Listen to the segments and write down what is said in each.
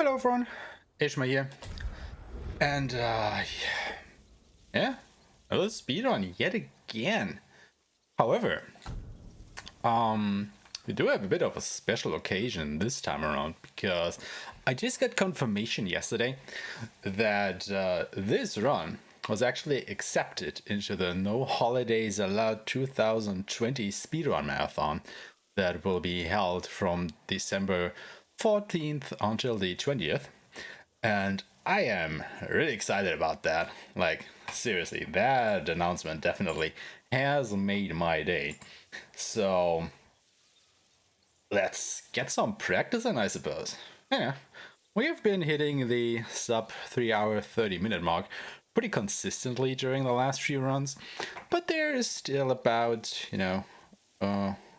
Hello everyone, Aeshmah here, and yeah, another speedrun yet again. However, we do have a bit of a special occasion this time around because I just got confirmation yesterday that this run was actually accepted into the No Holidays Allowed 2020 speedrun marathon that will be held from December 14th until the 20th. And I am really excited about that. Like, seriously, that announcement definitely has made my day. So, let's get some practice in, I suppose. Yeah, we've been hitting the sub 3 hour 30-minute mark pretty consistently during the last few runs, but there is still about,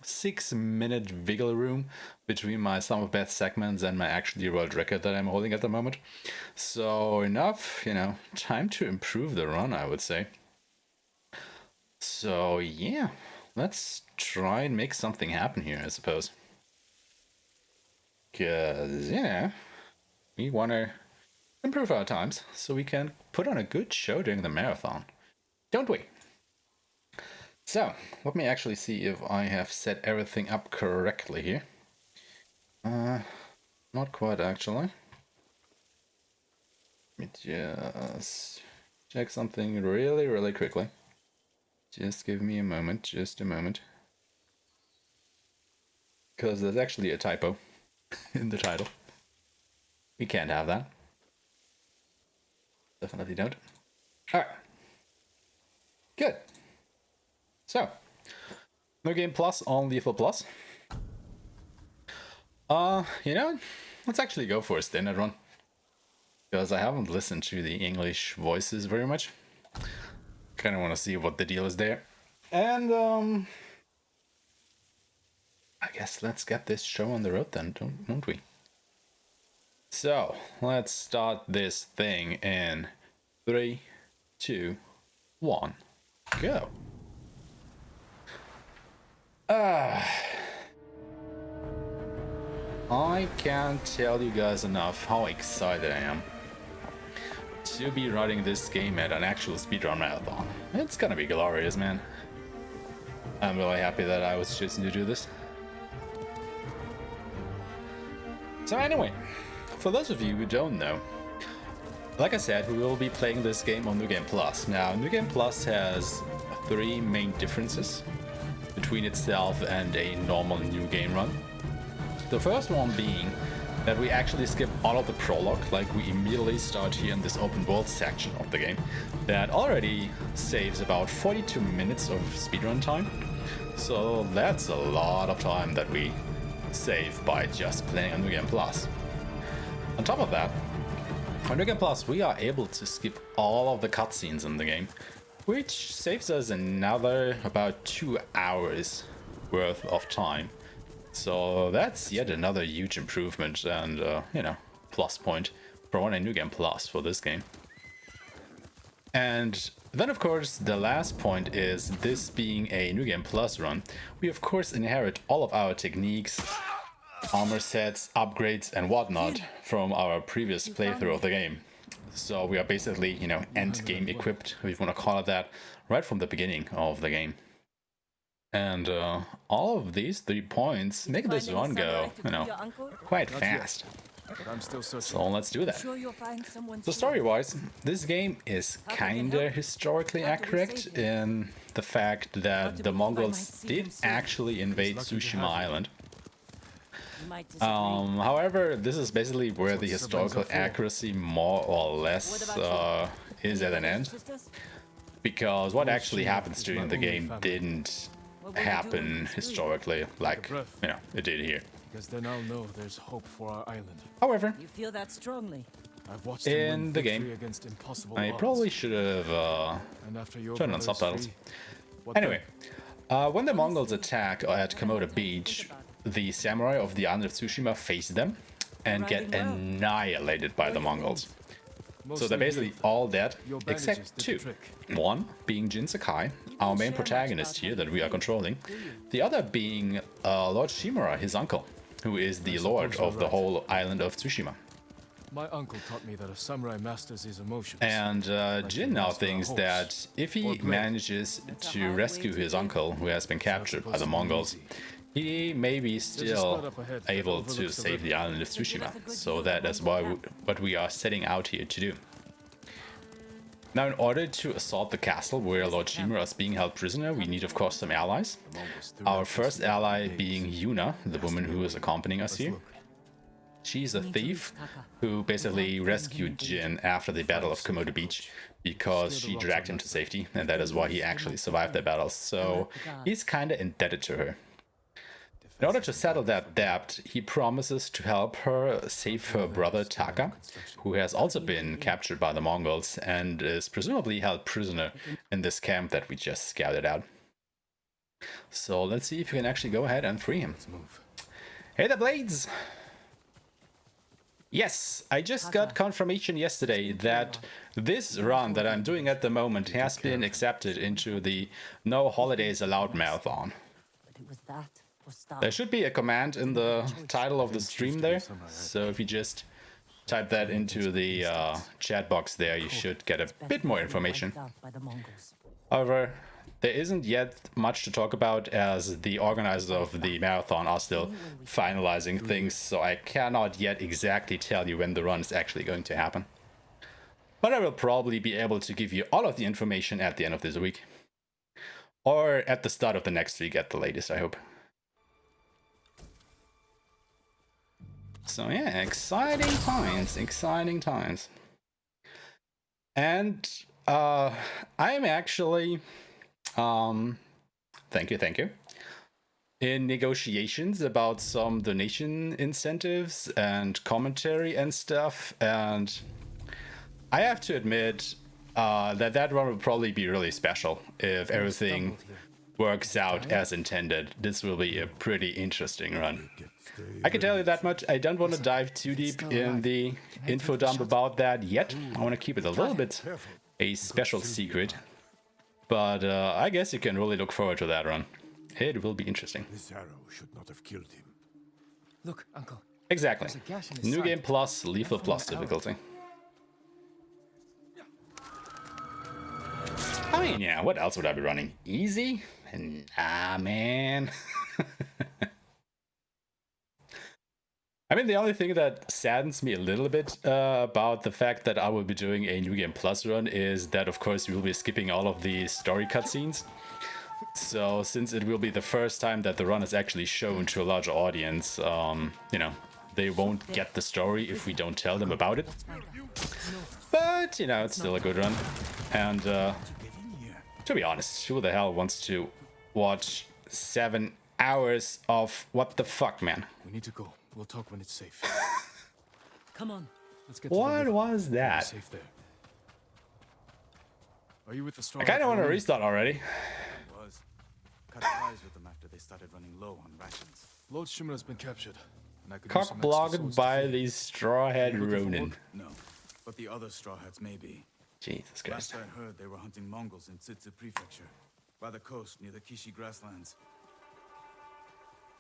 6-minute wiggle room between my sum of best segments and my actually world record that I'm holding at the moment. So enough, time to improve the run, I would say. So yeah, let's try and make something happen here, I suppose. Because, we want to improve our times so we can put on a good show during the marathon. Don't we? So, let me actually see if I have set everything up correctly here. Not quite actually. Let me just check something really quickly. Just give me a moment, just a moment. Because there's actually a typo in the title. We can't have that. Definitely don't. Alright. Good. So, no game plus on lethal plus. Let's actually go for a standard run. Because I haven't listened to the English voices very much. Kind of want to see what the deal is there. And, I guess let's get this show on the road then, don't we? So, let's start this thing in 3, 2, 1, go. I can't tell you guys enough how excited I am to be running this game at an actual speedrun marathon. It's gonna be glorious, man. I'm really happy that I was chosen to do this. So anyway, for those of you who don't know, like I said, we will be playing this game on New Game Plus. Now, New Game Plus has 3 main differences between itself and a normal new game run. The first one being that we actually skip all of the prologue, like we immediately start here in this open world section of the game that already saves about 42 minutes of speedrun time. So that's a lot of time that we save by just playing on New Game Plus. On top of that, on New Game Plus we are able to skip all of the cutscenes in the game, which saves us another about 2 hours worth of time. So that's yet another huge improvement and, plus point for running New Game Plus for this game. And then, of course, the last point is this being a New Game Plus run, we of course inherit all of our techniques, armor sets, upgrades and whatnot from our previous playthrough of the game. So we are basically, end game equipped, if you want to call it that, right from the beginning of the game. And all of these 3 points make this run go, quite fast. So let's do that. So story-wise, this game is kinda historically accurate in the fact that the Mongols did actually invade Tsushima Island. However, this is basically where the historical accuracy more or less is at an end. Because what actually happens during the game didn't happen historically like, it did here. Because they now know there's hope for our island. However, you feel that strongly. I've watched in the game, I probably should have turned on subtitles. Anyway, when the Mongols attack at Komoda Beach, the samurai of the island of Tsushima face them and get annihilated by the Mongols. So they're basically all dead, except 2. One being Jin Sakai, our main protagonist here that we are controlling. The other being Lord Shimura, his uncle, who is the lord of the whole island of Tsushima. My uncle taught me that a samurai masters his emotions. And Jin now thinks that if he manages to rescue his uncle, who has been captured by the Mongols, he may be still able to save the island of Tsushima. So that is what we are setting out here to do. Now, in order to assault the castle where Lord Shimura is being held prisoner, we need, of course, some allies. Our first ally being Yuna, the woman who is accompanying us here. She's a thief who basically rescued Jin after the Battle of Komodo Beach because she dragged him to safety, and that is why he actually survived that battle. So he's kind of indebted to her. In order to settle that debt, he promises to help her save her brother Taka, who has also been captured by the Mongols and is presumably held prisoner in this camp that we just scouted out. So let's see if we can actually go ahead and free him. Hey there, Blades! Yes, I just got confirmation yesterday that this run that I'm doing at the moment has been accepted into the No Holidays Allowed marathon. There should be a command in the title of the stream there, so if you just type that into the chat box there, you should get a bit more information. However, there isn't yet much to talk about as the organizers of the marathon are still finalizing things, so I cannot yet exactly tell you when the run is actually going to happen. But I will probably be able to give you all of the information at the end of this week. Or at the start of the next week at the latest, I hope. So yeah, exciting times, exciting times. And I am actually... thank you. In negotiations about some donation incentives and commentary and stuff, and I have to admit that run will probably be really special if everything works out as intended. This will be a pretty interesting run. I can tell you that much. I don't want to dive too deep in the info dump about that yet. I want to keep it a little bit a special secret. But I guess you can really look forward to that run. It will be interesting. This arrow should not have killed him. Look, Uncle. Exactly. New Game Plus, Lethal Plus difficulty. I mean, yeah, what else would I be running? Easy? Nah, man. I mean, the only thing that saddens me a little bit about the fact that I will be doing a New Game Plus run is that, of course, we will be skipping all of the story cutscenes. So, since it will be the first time that the run is actually shown to a larger audience, you know, they won't get the story if we don't tell them about it. But, you know, it's still a good run. And, to be honest, who the hell wants to watch 7 hours of what the fuck, man? We need to go. We'll talk when it's safe. Come on. Let's get to What was that? safe there. Are you with the I kind of want to restart already. Was. Cut ties with them after they started running low on rations. Lord Shimura's been captured. And I could use Cock some extra blocked swords by to the Strawhead Ronin. No, but the other Straw Hats may be. Jesus Last Christ. I heard, they were hunting Mongols in Tsutsu Prefecture, by the coast near the Kishi grasslands.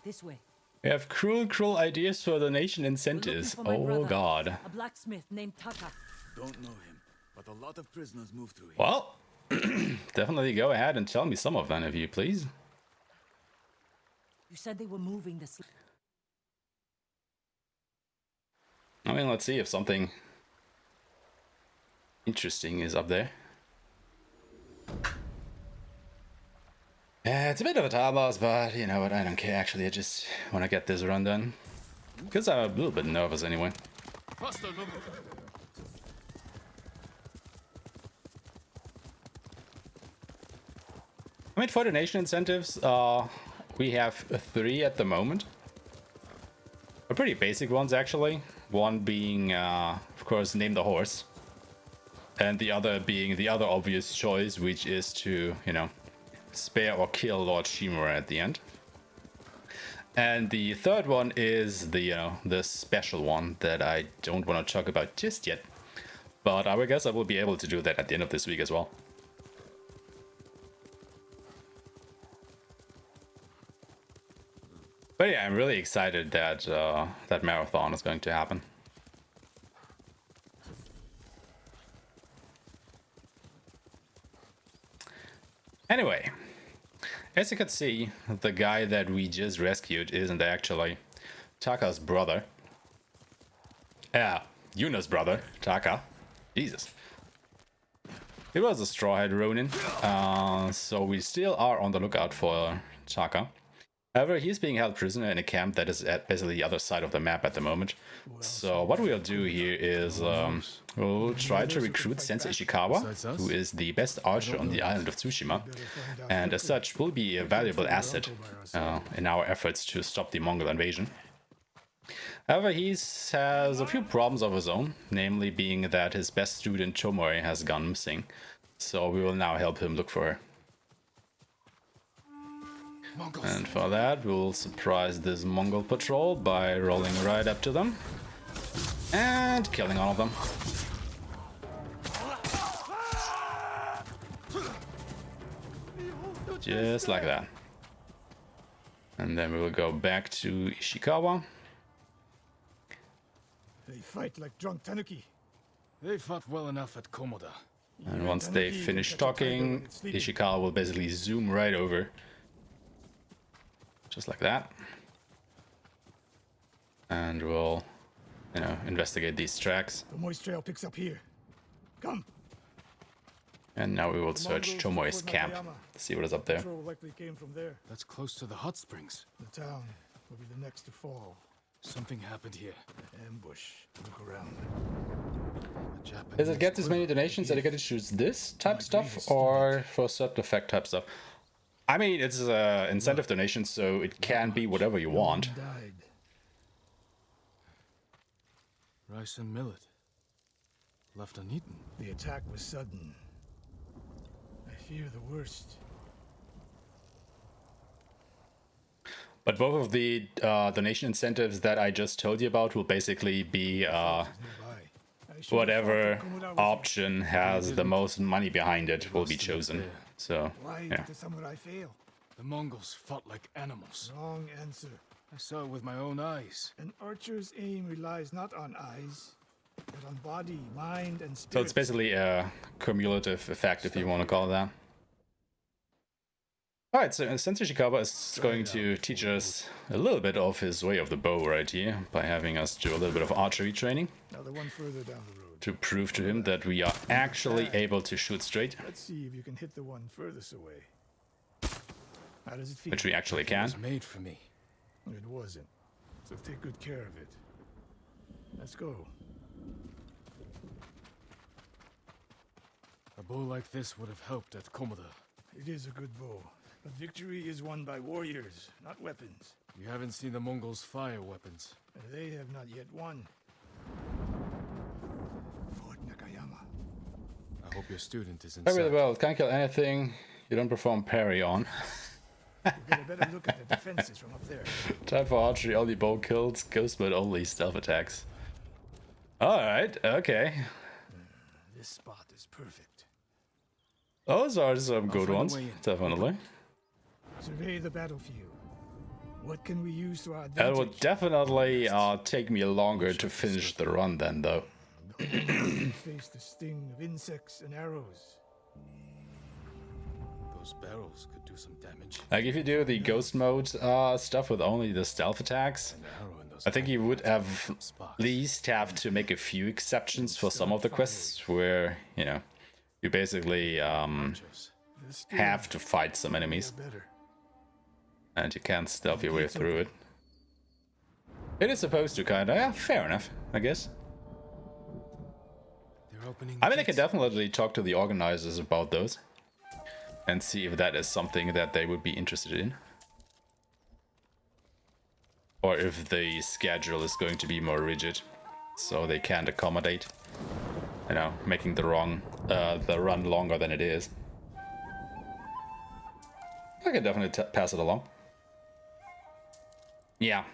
This way. We have cruel ideas for donation incentives. For my Oh brother, god. A blacksmith named Taka. Don't know him, but a lot of prisoners move through here. Well, definitely go ahead and tell me some of them, if you please. You said they were moving the I mean, let's see if something interesting is up there. It's a bit of a time loss, but you know what, I don't care actually, I just want to get this run done. Because I'm a little bit nervous anyway. I mean, for donation incentives, we have 3 at the moment. Pretty basic ones actually. One being, of course, name the horse. And the other being the other obvious choice, which is to, you know, spare or kill Lord Shimura at the end. And the third one is the, you know, the special one that I don't want to talk about just yet. But I guess I will be able to do that at the end of this week as well. But yeah, I'm really excited that that marathon is going to happen. Anyway, as you can see, the guy that we just rescued isn't actually Taka's brother. Yeah, Yuna's brother, Taka. Jesus. It was a Strawhead Ronin, so we still are on the lookout for Taka. However, he's being held prisoner in a camp that is at basically the other side of the map at the moment. So what we'll do here is we'll try to recruit Sensei Ishikawa, who is the best archer on the island of Tsushima, and as such will be a valuable asset in our efforts to stop the Mongol invasion. However, he has a few problems of his own, namely being that his best student Tomoe has gone missing. So we will now help him look for her. And for that, we'll surprise this Mongol patrol by rolling right up to them and killing all of them. Just like that. And then we will go back to Ishikawa. They fight like drunk tanuki. They fought well enough at Komoda. And once they finish talking, Ishikawa will basically zoom right over. Just like that. And we'll, investigate these tracks. The moist trail picks up here. Come. And now we will search Tomoe's camp to see what is up there. Patrol likely came from there. That's close to the hot springs. The town will be the next to fall. Something happened here. Ambush. Look around. A Japanese Does it get this many donations that I get to choose this type stuff or for certain effect type stuff? I mean, it's incentive donation, so it can be whatever you want. Died. rice and millet. Left uneaten. The attack was sudden. I fear the worst. But both of the donation incentives that I just told you about will basically be whatever option has the most money behind it will be chosen. So, Why yeah. did the samurai fail? The Mongols fought like animals. Wrong answer. I saw it with my own eyes. An archer's aim relies not on eyes, but on body, mind, and spirit. So it's basically a cumulative effect, if you want to call it that. Alright, so Sensei Ishikawa is going to teach us a little bit of his way of the bow right here by having us do a little bit of archery training Now the one further down the road. to prove to him that we are actually able to shoot straight, Let's see if you can hit the one furthest away. How does it feel? which we actually It can. was made for me. It wasn't. So take good care of it. Let's go. A bow like this would have helped at Komoda. It is a good bow. But victory is won by warriors, not weapons. You haven't seen the Mongols fire weapons. And they have not yet won. Fort Nakayama. I hope your student is Very inside. well, can't kill anything you don't perform parry on. We'll get a better look at the defenses from up there. Time for archery, only bow kills, ghost mode only, stealth attacks. Alright, okay. This spot is perfect. Those are some good find a ones, way in. definitely. Survey the battlefield. What can we use to our It advantage? would definitely take me longer to finish the run then, though. Face the sting of insects and arrows. Those barrels could do some damage. Like, if you do the ghost mode stuff with only the stealth attacks, An arrow in those I think you would have spots. at least have to make a few exceptions for some of the quests where, you basically Archers. The sting have to fight some is enemies, better. and you can't stealth your way through it. It is supposed to, kinda. Yeah, fair enough, I guess. They're opening. I mean, I can gates. definitely talk to the organizers about those and see if that is something that they would be interested in. Or if the schedule is going to be more rigid, so they can't accommodate, making the run longer than it is. I can definitely pass it along. Yeah.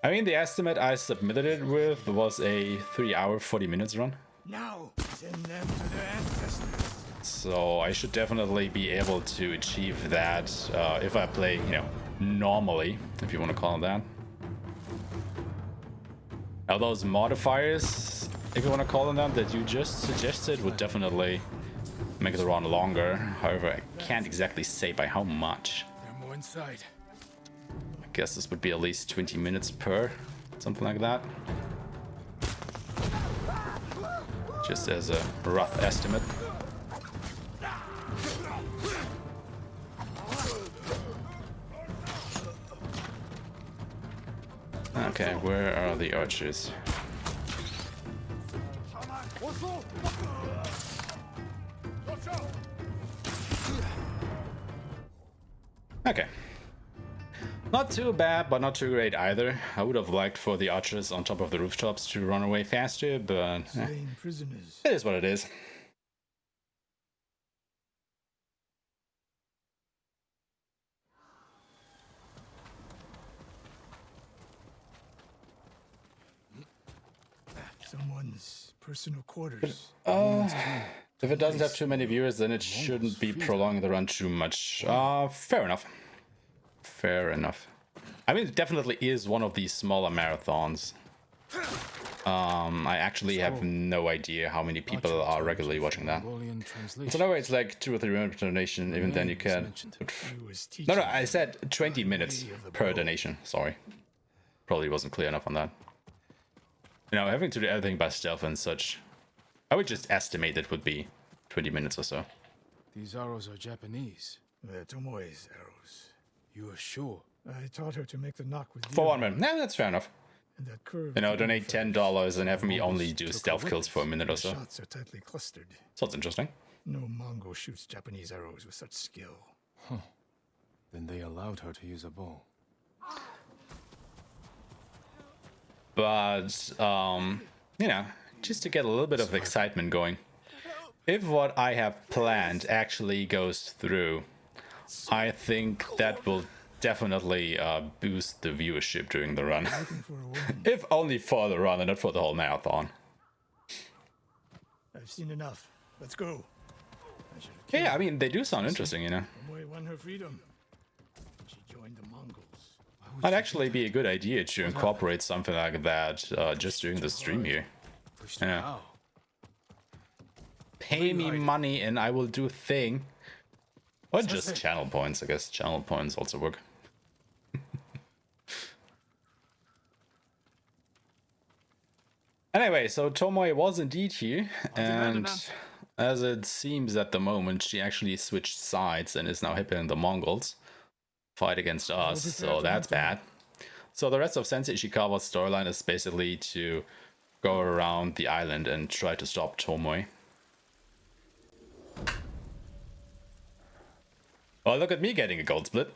I mean, the estimate I submitted it with was a 3-hour, 40 minutes run. Now, send them to their ancestors. So I should definitely be able to achieve that if I play, normally, if you want to call it that. Now those modifiers, if you want to call them that you just suggested, would definitely make the run longer. However, I can't exactly say by how much. There are more inside. I guess this would be at least 20 minutes per, something like that. Just as a rough estimate. Okay, where are the archers? Okay. Not too bad, but not too great either. I would have liked for the archers on top of the rooftops to run away faster, but Slain prisoners. it is what it is. Someone's personal quarters. If it doesn't have too many viewers, then it shouldn't be prolonging the run too much. Fair enough. Fair enough. I mean, it definitely is one of these smaller marathons. I actually have no idea how many people are regularly watching that. So no way, it's like 2 or 3 minutes per donation. Even then, you can. No, I said 20 minutes per donation. Sorry, probably wasn't clear enough on that. You know, having to do everything by stealth and such, I would just estimate it would be 20 minutes or so. These arrows are Japanese. They're Tomoe's arrows. You are sure? I taught her to make the knock with For you. 1 minute. Nah, that's fair enough. And that curve. You know, donate $10 and have me only do stealth kills for a minute or so. Shots are tightly clustered. Sounds interesting. No Mongol shoots Japanese arrows with such skill. Then they allowed her to use a bow. But, you know, just to get a little bit of excitement going. If what I have planned actually goes through, I think that will definitely boost the viewership during the run. Looking for a woman. If only for the run and not for the whole marathon. I've seen enough. Let's go. I should have killed Yeah, I mean, they do sound interesting, you know. Tomoe won her freedom. She joined the Mongols. Might actually be a good idea to incorporate something like that just during the stream here. Pushed Yeah. her out. Pay me money and I will do a thing. Or just channel points, I guess. Channel points also work. Anyway, so Tomoe was indeed here, and as it seems at the moment, she actually switched sides and is now helping the Mongols fight against us, so that's bad. So the rest of Sensei Ishikawa's storyline is basically to go around the island and try to stop Tomoe. Well, look at me getting a gold split.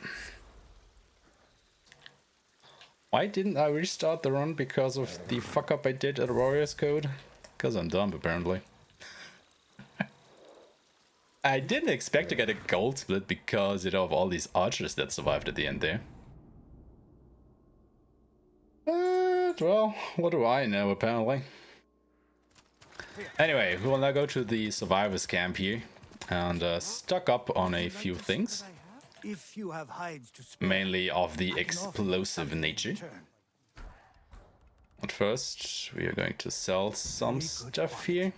Why didn't I restart the run because of the fuck up I did at Warriors Code? Because I'm dumb, apparently. I didn't expect to get a gold split because, you know, of all these archers that survived at the end there. But, well, what do I know, apparently. Anyway, we will now go to the survivors camp here and stock up on a few things. If you have hides to spare, Mainly of the I can offer you explosive something in nature. return. But first, we are going to sell some stuff here.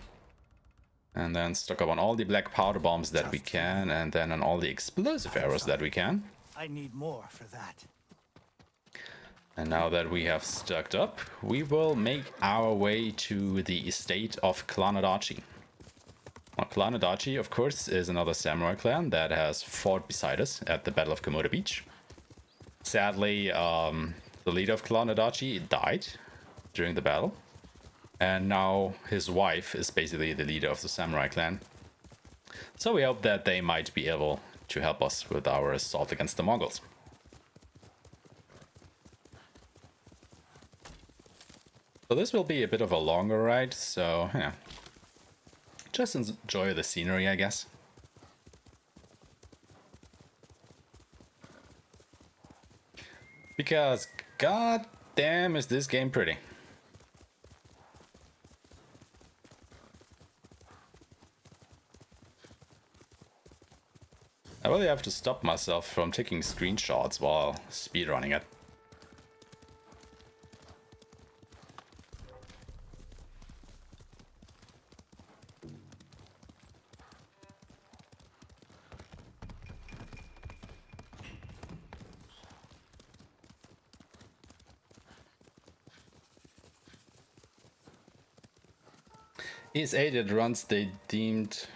And then stock up on all the black powder bombs that we can, and then on all the explosive arrows that we can. I need more for that. And now that we have stocked up, we will make our way to the estate of Clan Adachi. Well, Clan Adachi, of course, is another samurai clan that has fought beside us at the Battle of Komodo Beach. Sadly, the leader of Clan Adachi died during the battle. And now his wife is basically the leader of the samurai clan. So we hope that they might be able to help us with our assault against the Mongols. So this will be a bit of a longer ride, so yeah. Just enjoy the scenery, I guess. Because god damn is this game pretty. I really have to stop myself from taking screenshots while speedrunning it. ESA did runs they deemed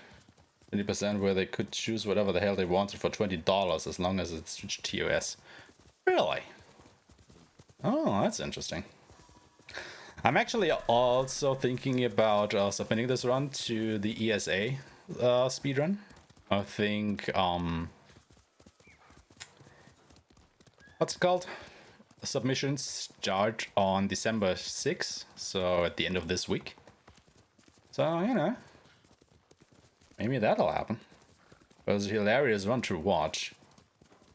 20% where they could choose whatever the hell they wanted for $20 as long as it's TOS. Really? Oh, that's interesting. I'm actually also thinking about submitting this run to the ESA speedrun. I think, what's it called? Submissions start on December 6th, so at the end of this week. So, you know, maybe that'll happen. It was a hilarious run to watch.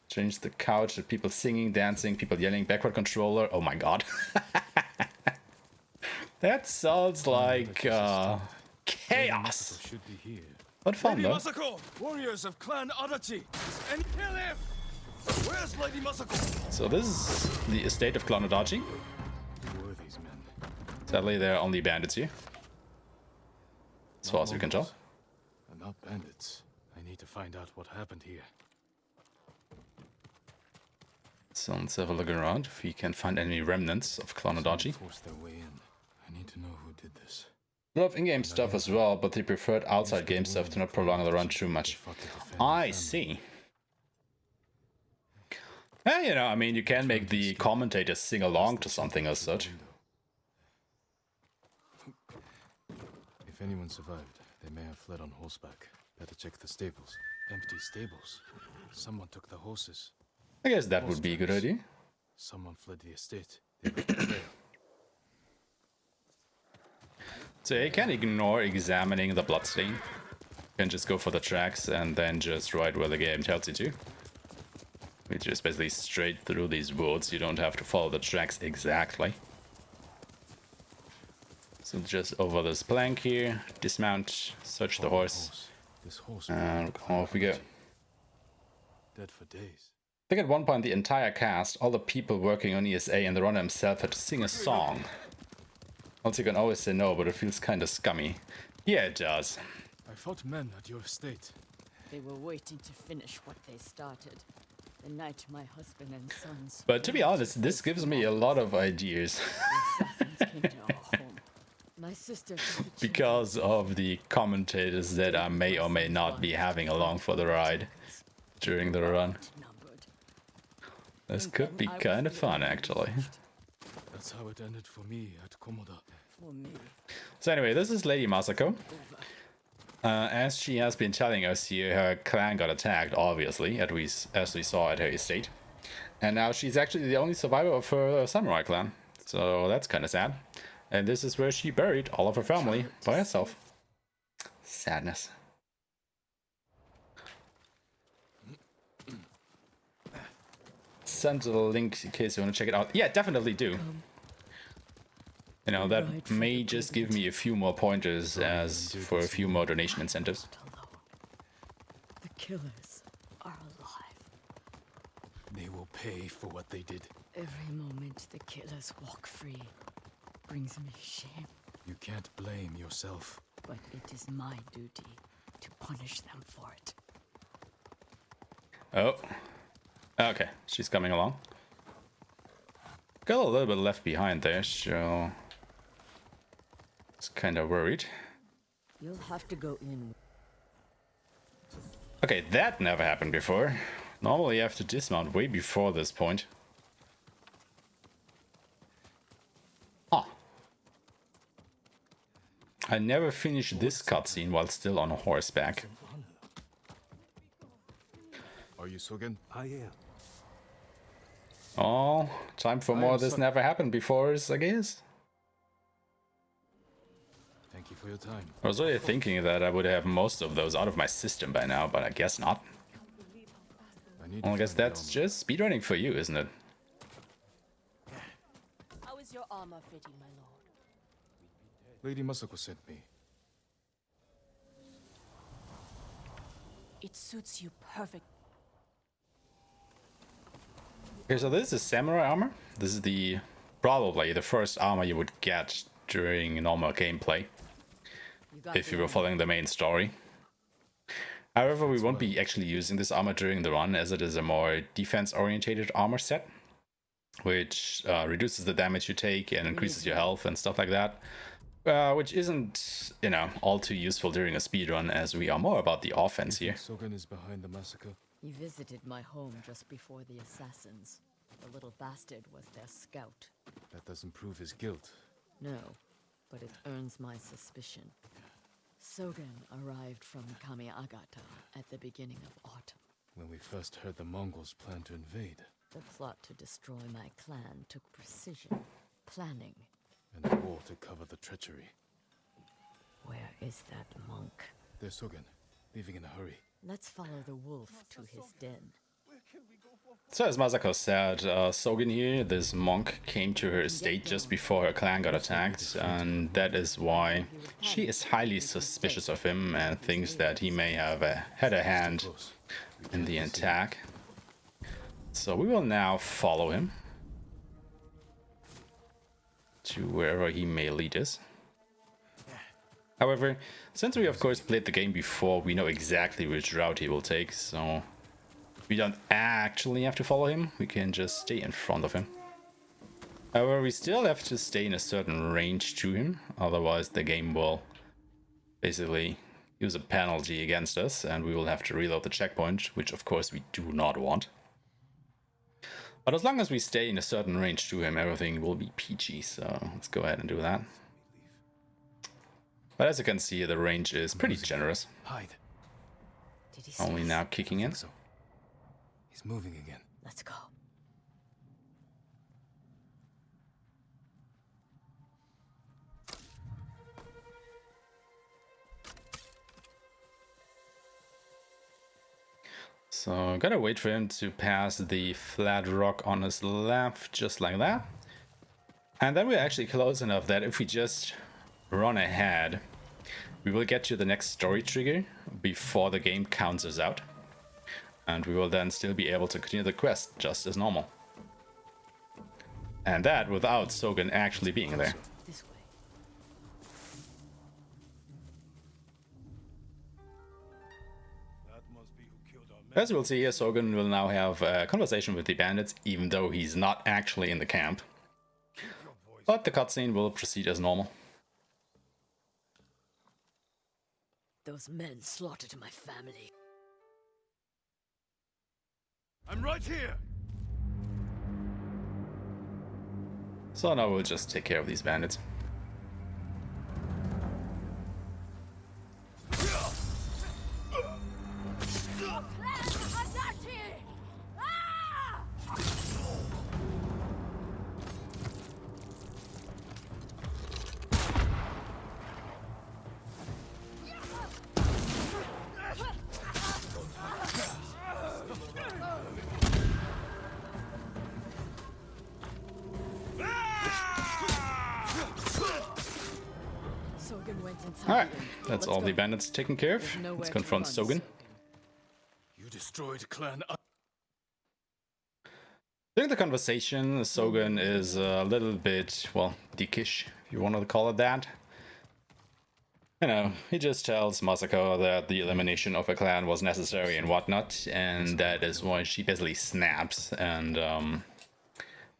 Change the couch to people singing, dancing, people yelling, backward controller. Oh my god. That sounds like chaos. Should be here. But fun Lady though. Massacre! Warriors of Clan Adachi! And kill him! Where's Lady Massacre? So this is the estate of Clan Adachi. Who were these men? Sadly, there are only bandits here, as far as we can tell. And not bandits. I need to find out what happened here. So let's have a look around if we can find any remnants of Clan Adachi. Forced their way in. I need to know who did this. A lot of in-game stuff as well, but they preferred outside game stuff to not prolong the run too much. I see. Yeah, you know, I mean, you can make the commentators sing along to something as such. If anyone survived, they may have fled on horseback. Better check the stables. Empty stables. Someone took the horses. I guess that would be a good idea. Someone fled the estate. They left the trail. So you can ignore examining the bloodstain. You can just go for the tracks and then just ride where the game tells you to. Which is basically straight through these woods. You don't have to follow the tracks exactly. So just over this plank here, dismount, search the horse, This horse and off we go. dead for days. I think at one point the entire cast, all the people working on ESA and the runner himself had to sing a song. Also, you can always say no, but it feels kind of scummy. Yeah, it does. I fought men at your estate. They were waiting to finish what they started. The night my husband and sons. But to be honest, this gives me a lot of ideas. assassins came to our home. My sister took the Because of the commentators that I may or may not be having along for the ride during the run. outnumbered. This could be kind of fun, actually. That's how it ended for me at Komoda. For me, So anyway, this is Lady Masako. As she has been telling us here, her clan got attacked, obviously, as we saw at her estate. And now she's actually the only survivor of her samurai clan. So that's kind of sad. And this is where she buried all of her family by herself. Sadness. Send the link in case you want to check it out. Yeah, definitely do. You know, that may just give me a few more pointers as for a few more donation incentives. the killers are alive. They will pay for what they did. Every moment the killers walk free brings me shame. You can't blame yourself. But it is my duty to punish them for it. Oh. Okay, she's coming along. Got a little bit left behind there, so... It's kind of worried. You'll have to go in. Okay, that never happened before. Normally you have to dismount way before this point. Ah. I never finished this cutscene while still on horseback. Are you Sogen? I am. Oh, time for more this never happened before, I guess. Thank you for your time. I was really thinking that I would have most of those out of my system by now, but I guess not. Well, I guess that's just speedrunning for you, isn't it? How is your armor fitting, my lord? Lady Masako sent me. It suits you perfect. Okay, so this is samurai armor. This is probably the first armor you would get during normal gameplay, if you were following the main story. However, we won't be actually using this armor during the run, as it is a more defense-orientated armor set, which reduces the damage you take and increases your health and stuff like that. which isn't, you know, all too useful during a speedrun, as we are more about the offense here. Sogen is behind the massacre. He visited my home just before the assassins. The little bastard was their scout. That doesn't prove his guilt. No, but it earns my suspicion. Sogen arrived from Kamiagata at the beginning of autumn. When we first heard the Mongols plan to invade. The plot to destroy my clan took precision, planning. And a war to cover the treachery. Where is that monk? There's Sogen, leaving in a hurry. Let's follow the wolf to his den. So as Masako said, Sogen here, this monk, came to her estate just before her clan got attacked, and that is why she is highly suspicious of him and thinks that he may have had a hand in the attack. So we will now follow him to wherever he may lead us. However, since we of course played the game before, we know exactly which route he will take, so we don't actually have to follow him, we can just stay in front of him. However, we still have to stay in a certain range to him, otherwise the game will basically use a penalty against us and we will have to reload the checkpoint, which of course we do not want. But as long as we stay in a certain range to him, everything will be peachy, so let's go ahead and do that. But as you can see, the range is pretty generous. Hide. Did he see Only us? now kicking in. So, he's moving again. Let's go. So gotta wait for him to pass the flat rock on his left, just like that. And then we're actually close enough that if we just run ahead, we will get to the next story trigger before the game counts us out. And we will then still be able to continue the quest just as normal. And that without Sogen actually being there. This way. As you will see here, Sogen will now have a conversation with the bandits, even though he's not actually in the camp. But the cutscene will proceed as normal. Those men slaughtered my family. I'm right here. So now we'll just take care of these bandits. Alright, that's all the bandits taken care of. Let's confront Sogen. You destroyed Clan. During the conversation, Sogen is a little bit, well, dickish, if you want to call it that. You know, he just tells Massacre that the elimination of a clan was necessary and whatnot, and that is why she basically snaps, and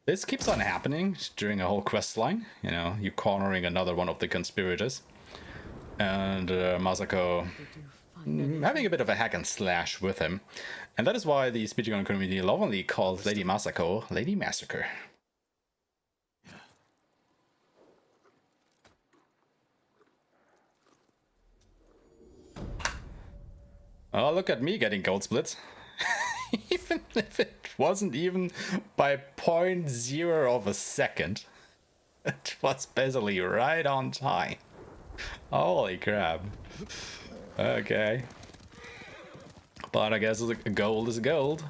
this keeps on happening during a whole quest line. You know, you cornering another one of the conspirators, and Massacre having a bit of a hack and slash with him. And that is why the speedrun community lovingly calls Lady Massacre Lady Massacre. Oh, look at me getting gold splits. Even if it wasn't even by 0.0 of a second. It was basically right on time. Holy crap. Okay. But I guess gold is gold.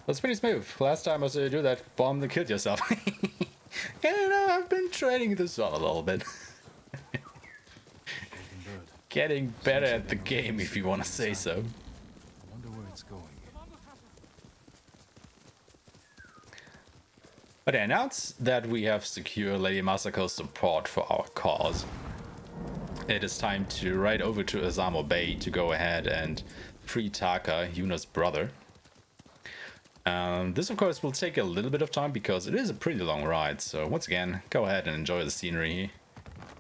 That's pretty smooth. Last time I saw you do that, bomb and killed yourself. You know, I've been training this on a little bit. Getting better at the game, if you want to say so. Wonder where it's going. But I announce that we have secured Lady Massacre's support for our cause. It is time to ride over to Azamo Bay to go ahead and free Taka, Yuna's brother. This of course will take a little bit of time because it is a pretty long ride, so once again, go ahead and enjoy the scenery here,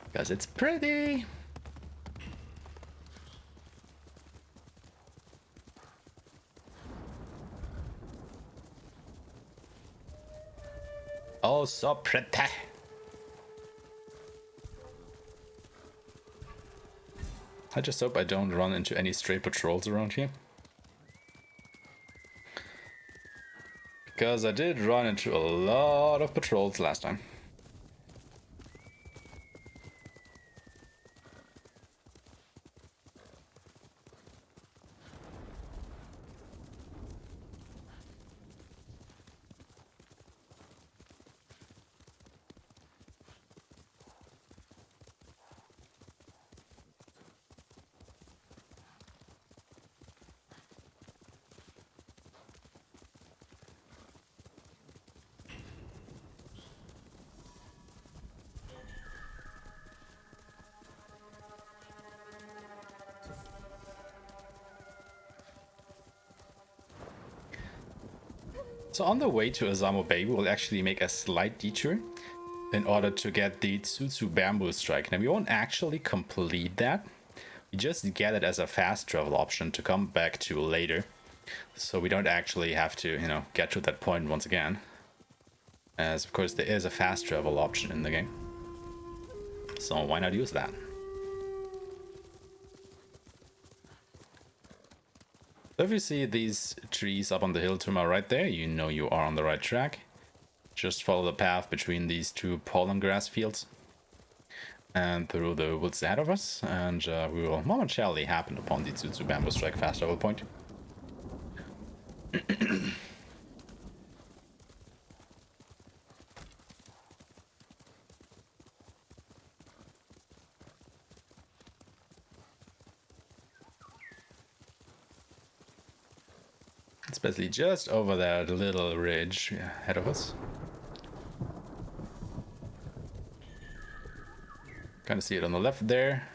because it's pretty. Oh, so pretty. I just hope I don't run into any stray patrols around here. Because I did run into a lot of patrols last time. So on the way to Azamo Bay, we will actually make a slight detour in order to get the Tsutsu Bamboo Strike. Now we won't actually complete that. We just get it as a fast travel option to come back to later. So we don't actually have to, you know, get to that point once again. As of course there is a fast travel option in the game. So why not use that? So if you see these trees up on the hill to my right there, you know you are on the right track. Just follow the path between these two pollen grass fields and through the woods ahead of us, and we will momentarily happen upon the Tsutsu Bamboo Strike fast travel point. It's basically just over that little ridge ahead of us. Kind of see it on the left there.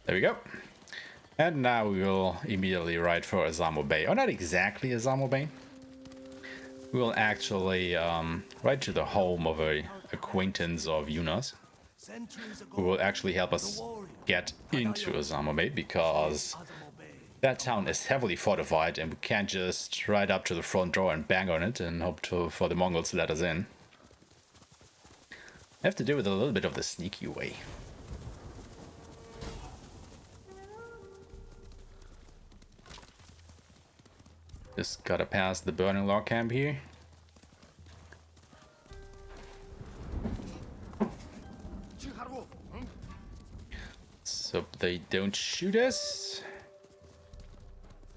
There we go. And now we will immediately ride for Azamo Bay. Or not exactly Azamo Bay. We will actually ride to the home of an acquaintance of Yuna's, who will actually help us get into Azamo Bay, because that town is heavily fortified and we can't just ride up to the front door and bang on it and hope for the Mongols to let us in. I have to do it a little bit of the sneaky way. Just gotta pass the burning log camp here. So they don't shoot us.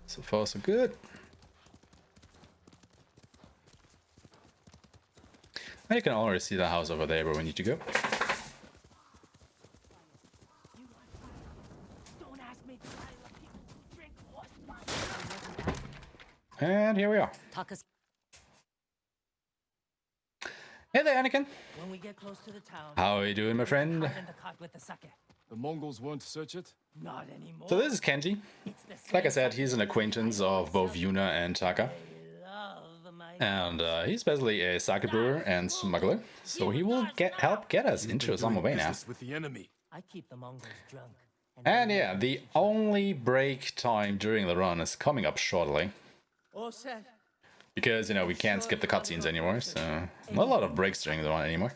So far so good. And you can already see the house over there where we need to go. And here we are. Hey there, Anakin. When we get close to the town, How are you doing, my friend? hide in the cart with the sake. The Mongols won't search it? Not anymore. So this is Kenji. It's the Like I same said, he's an acquaintance of both Yuna and Taka. love my And he's basically a sake brewer and smuggler. So he will help get us into Azamo Bay now. With the enemy. I keep the Mongols drunk. And yeah, the only break time during the run is coming up shortly. All set. Because, you know, we can't skip the cutscenes anymore, so not a lot of breaks during the run anymore.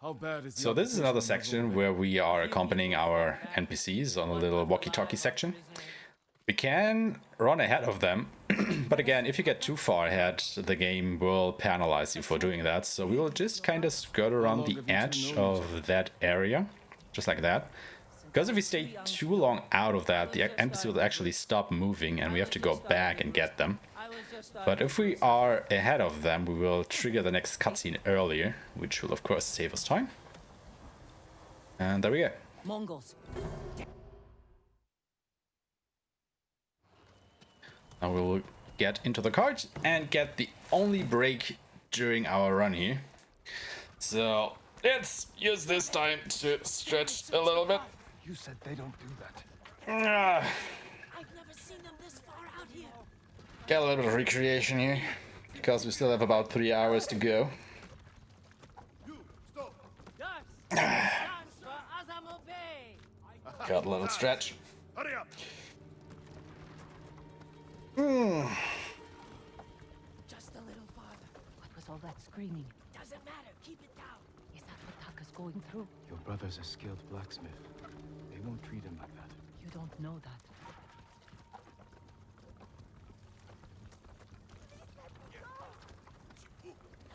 How bad is the So this is another section where we are accompanying our NPCs on a little walkie-talkie section. We can run ahead of them, but again, if you get too far ahead, the game will penalize you for doing that. So we will just kind of skirt around the edge of that area, just like that. Because if we stay too long out of that, the NPC will actually stop moving and we have to go back and get them. But if we are ahead of them, we will trigger the next cutscene earlier, which will of course save us time. And there we go. Mongols. Now we will get into the cart and get the only break during our run here. So let's use this time to stretch a little bit. You said they don't do that. Ah, I've never seen them this far out here. get a little bit of recreation here, because we still have about 3 hours to go. Got a little stretch. Hurry up! Just a little farther. What was all that screaming? Doesn't matter. Keep it down. Is that what Taka's going through? Your brother's a skilled blacksmith. They won't treat him like that. You don't know that.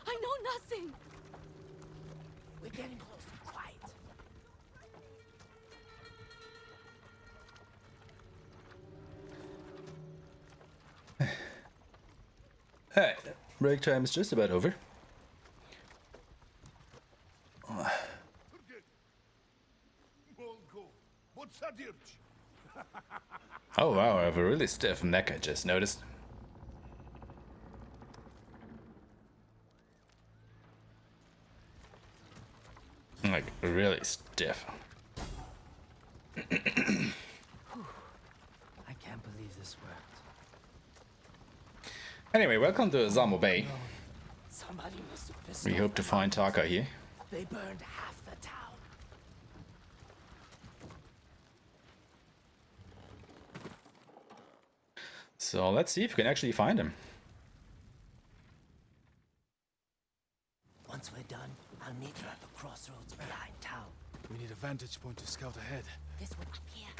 I know nothing. We're getting close. Quiet. Alright, break time is just about over. Mongol, what's that urge? Oh wow, I have a really stiff neck, I just noticed. Like, really stiff. I can't believe this worked. Anyway, welcome to Zamo Bay. Somebody must have pissed We off hope to the find Mongols. Taka here. They burned half the town. So let's see if we can actually find him. Once we're done, I'll meet you at the crossroads behind town. We need a vantage point to scout ahead. This one up here.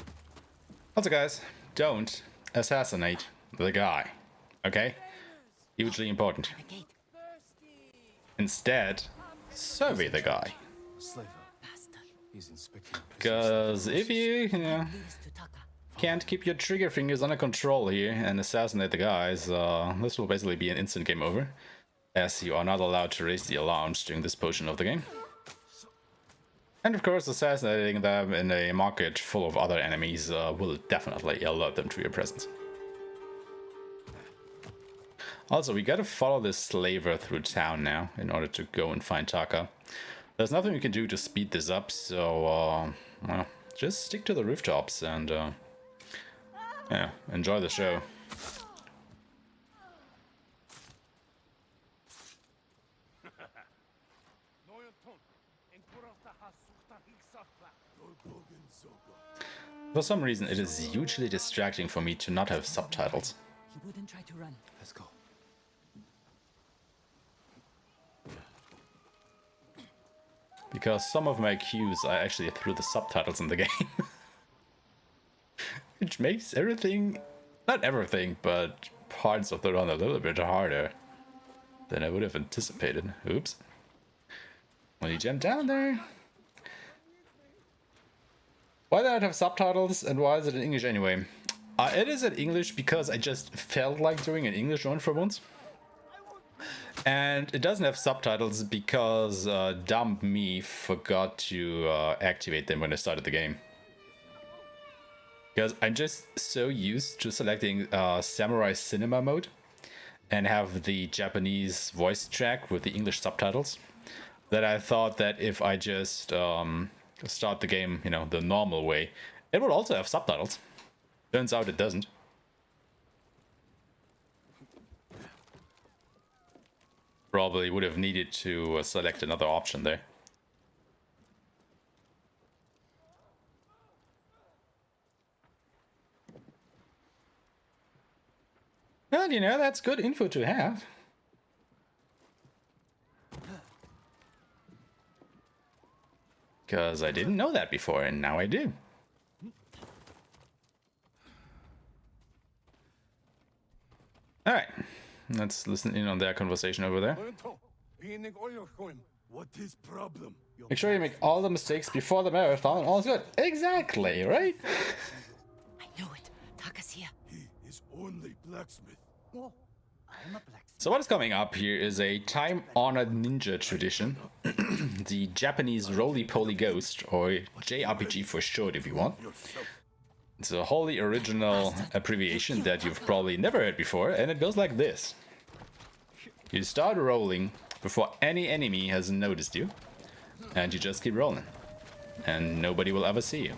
Also guys, don't assassinate the guy. Okay? Hugely important. The gate. Instead, survey the guy. Slaver. Bastard. He's inspecting. Because if you know, Leads to Taka. can't keep your trigger fingers under control here and assassinate the guys, this will basically be an instant game over, as you are not allowed to raise the alarms during this portion of the game. And of course, assassinating them in a market full of other enemies will definitely alert them to your presence. Also, we gotta follow this slaver through town now in order to go and find Taka. There's nothing we can do to speed this up, so well, just stick to the rooftops and yeah, enjoy the show. For some reason, it is hugely distracting for me to not have subtitles. He wouldn't try to run. Let's go. Because some of my cues are actually through the subtitles in the game. Which makes everything, not everything, but parts of the run a little bit harder than I would have anticipated. Oops. When you jump down there. Why did I have subtitles and why is it in English anyway? It is in English because I just felt like doing an English run for once. And it doesn't have subtitles because dumb me forgot to activate them when I started the game. Because I'm just so used to selecting Samurai Cinema mode and have the Japanese voice track with the English subtitles that I thought that if I just start the game, you know, the normal way, it would also have subtitles. Turns out it doesn't. Probably would have needed to select another option there. Well, you know, that's good info to have. Because I didn't know that before, and now I do. Alright, let's listen in on their conversation over there. What is problem? Make sure you make all the mistakes before the marathon and all is good. Exactly, right? I knew it. Taka's here. He is only blacksmith. Oh, I'm a blacksmith. So what is coming up here is a time-honored ninja tradition. The Japanese Roly-Poly Ghost, or JRPG for short if you want. It's a wholly original abbreviation that you've probably never heard before, and it goes like this. You start rolling before any enemy has noticed you, and you just keep rolling. And nobody will ever see you.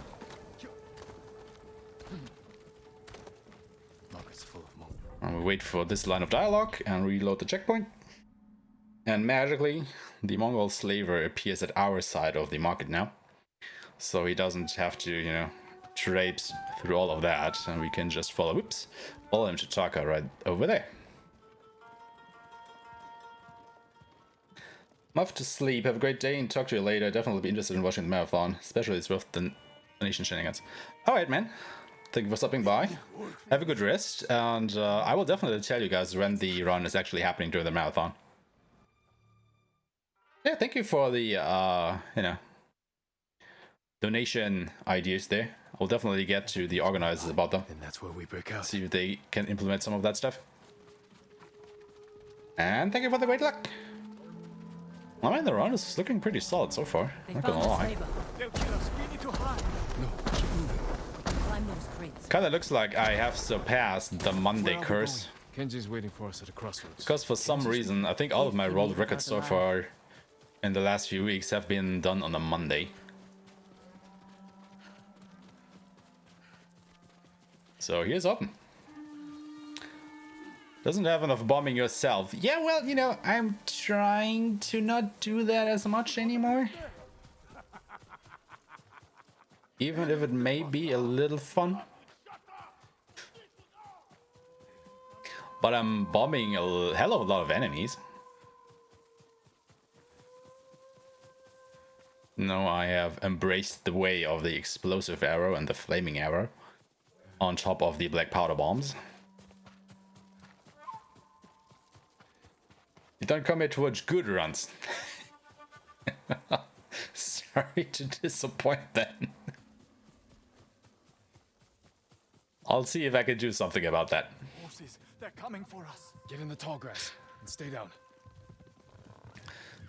And we wait for this line of dialogue and reload the checkpoint. And magically, the Mongol slaver appears at our side of the market now. So he doesn't have to, you know, traipse through all of that. And we can just follow him to Taka right over there. I'm off to sleep. Have a great day and talk to you later. Definitely be interested in watching the marathon, especially it's worth the nation shenanigans. Alright, man. Thank you for stopping by. Have a good rest, and I will definitely tell you guys when the run is actually happening during the marathon. Yeah, thank you for the, you know, donation ideas there. I'll definitely get to the organizers about them. And that's where we break out. See if they can implement some of that stuff. And thank you for the great luck. I mean, the run is looking pretty solid so far. Not gonna lie. They'll kill us. We need to hide. No, keep moving. Climb those crates. Kinda looks like I have surpassed the Monday curse. Kenji's waiting for us at a crossroads. Because for some reason, I think all of my world records so far in the last few weeks have been done on a Monday. So here's open. Doesn't have enough bombing yourself. Yeah, well, you know, I'm trying to not do that as much anymore. Even if it may be a little fun. But I'm bombing a hell of a lot of enemies. No, I have embraced the way of the explosive arrow and the flaming arrow on top of the black powder bombs. You don't come here to watch good runs. Sorry to disappoint then. I'll see if I can do something about that. Horses, they're coming for us. Get in the tall grass and stay down.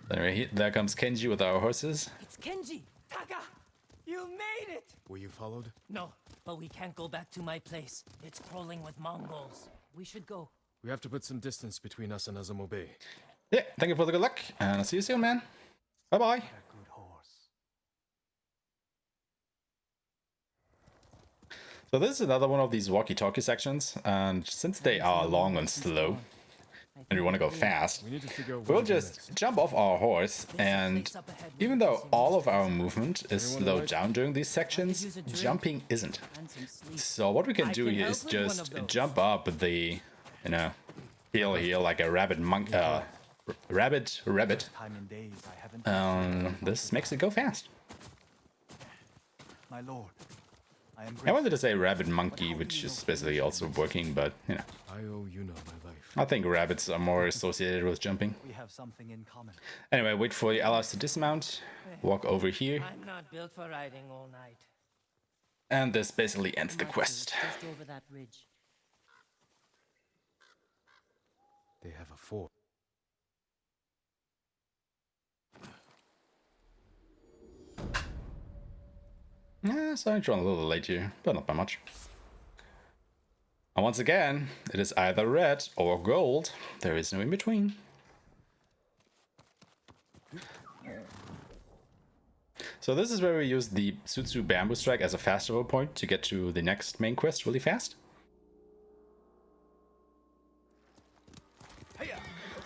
There comes Kenji with our horses. It's Kenji! Taka! You made it! Were you followed? No, but we can't go back to my place. It's crawling with Mongols. We should go. We have to put some distance between us and Azamo Bay. Yeah, thank you for the good luck, and I'll see you soon, man. Bye-bye. Good horse. So this is another one of these walkie-talkie sections, and since they are long and slow, and we want to go fast, We need to figure out we'll where to go just next. jump off our horse, and even though all of our movement is slowed down during these sections, jumping isn't. And some sleep. So what we can do here is just jump up the, you know, hill here like a rabbit rabbit. Time in days I haven't. This makes it go fast. My lord, I am I grateful. wanted to say rabbit monkey, which is basically also working, but you know, I owe Yuna my life. I think rabbits are more associated with jumping. We have something in common. Anyway, wait for the allies to dismount, walk over here, I'm not built for riding all night. and this basically ends the Matches quest. Just over that ridge. They have a fort. Yeah, starting to run a little late here, but not by much. And once again, it is either red or gold. There is no in between. So this is where we use the Sutsu Bamboo Strike as a fast travel point to get to the next main quest really fast.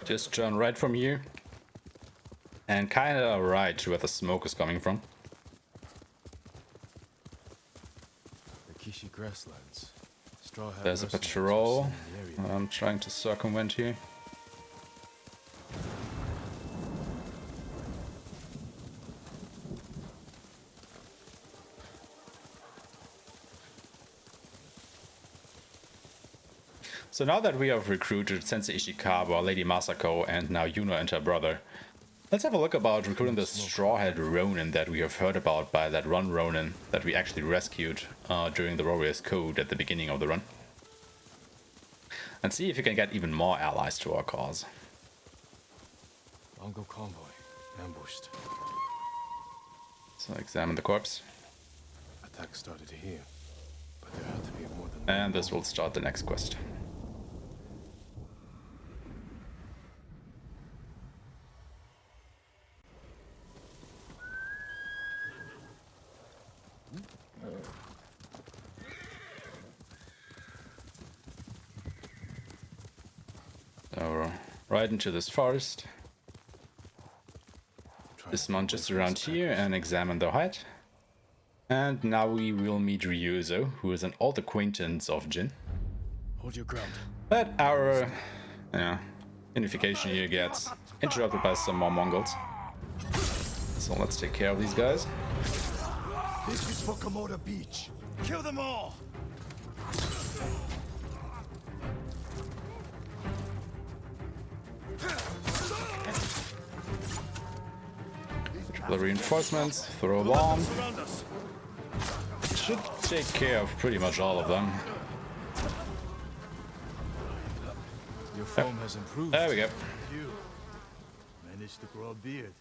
Just turn right from here. And kinda right to where the smoke is coming from. The Kishi grasslands. Straw hat There's a mercenaries patrol. are seen in the area. I'm trying to circumvent here. So now that we have recruited Sensei Ishikawa, Lady Masako, and now Yuna and her brother, let's have a look about recruiting the Strawhead Ronin that we have heard about by that run Ronin that we actually rescued during the Warriors Code at the beginning of the run. And see if you can get even more allies to our cause. Mongol convoy. Ambushed. So examine the corpse. Attack started here. But there had to be more than And this will start the next quest. right into this forest. Dismount just around here and examine the height. And now we will meet Ryuzo, who is an old acquaintance of Jin. Hold your ground. But our unification here gets interrupted by some more Mongols. So let's take care of these guys. This is for Komoda Beach. Kill them all! The reinforcements, throw a bomb. Surround us. Should take care of pretty much all of them. Your form has improved. There we go. You managed to grow a beard.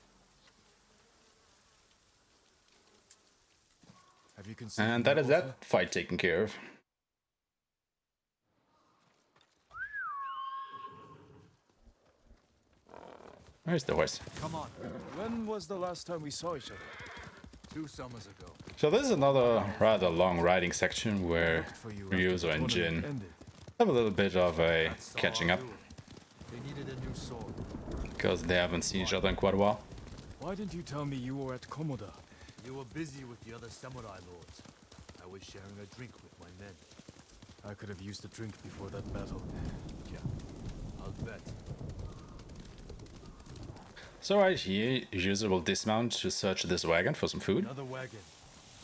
Have you considered And that is offer? that fight taken care of. Where's the horse? Come on. When was the last time we saw each other? 2 summers ago. So this is another rather long riding section where For you after the Ryuzo and tournament Jin ended. have a little bit of a That's catching all up I'll do. They needed a new sword. because they haven't seen each other in quite a while. Why didn't you tell me you were at Komoda? You were busy with the other samurai lords. I was sharing a drink with my men. I could have used a drink before that battle. Yeah, I'll bet. So right here, Ryuzo will dismount to search this wagon for some food. Another wagon.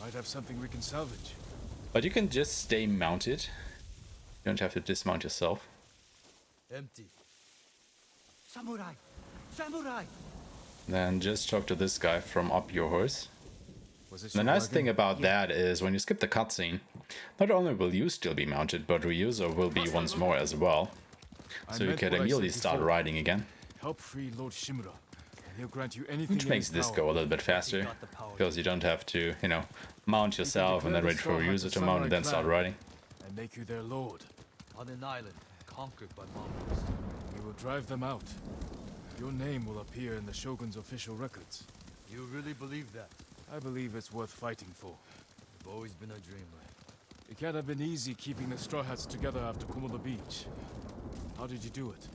Might have something we can salvage. But you can just stay mounted. You don't have to dismount yourself. Empty. Samurai! Samurai! Then just talk to this guy from up your horse. Was this The your nice wagon? thing about that is when you skip the cutscene, not only will you still be mounted, but Ryuzo will be once more as well. I So you meant can what I immediately said start before. riding again. Help free Lord Shimura, and he'll grant you anything Which in makes his this power. go a little bit faster. Because you don't have to, mount yourself and then wait for Ryuzo to mount and then start riding. And make you their lord. On an island conquered by Mongols. We will drive them out. Your name will appear in the Shogun's official records. You really believe that? I believe it's worth fighting for. You've always been a dreamer. It can't have been easy keeping the Straw Hats together after Komoda Beach. How did you do it?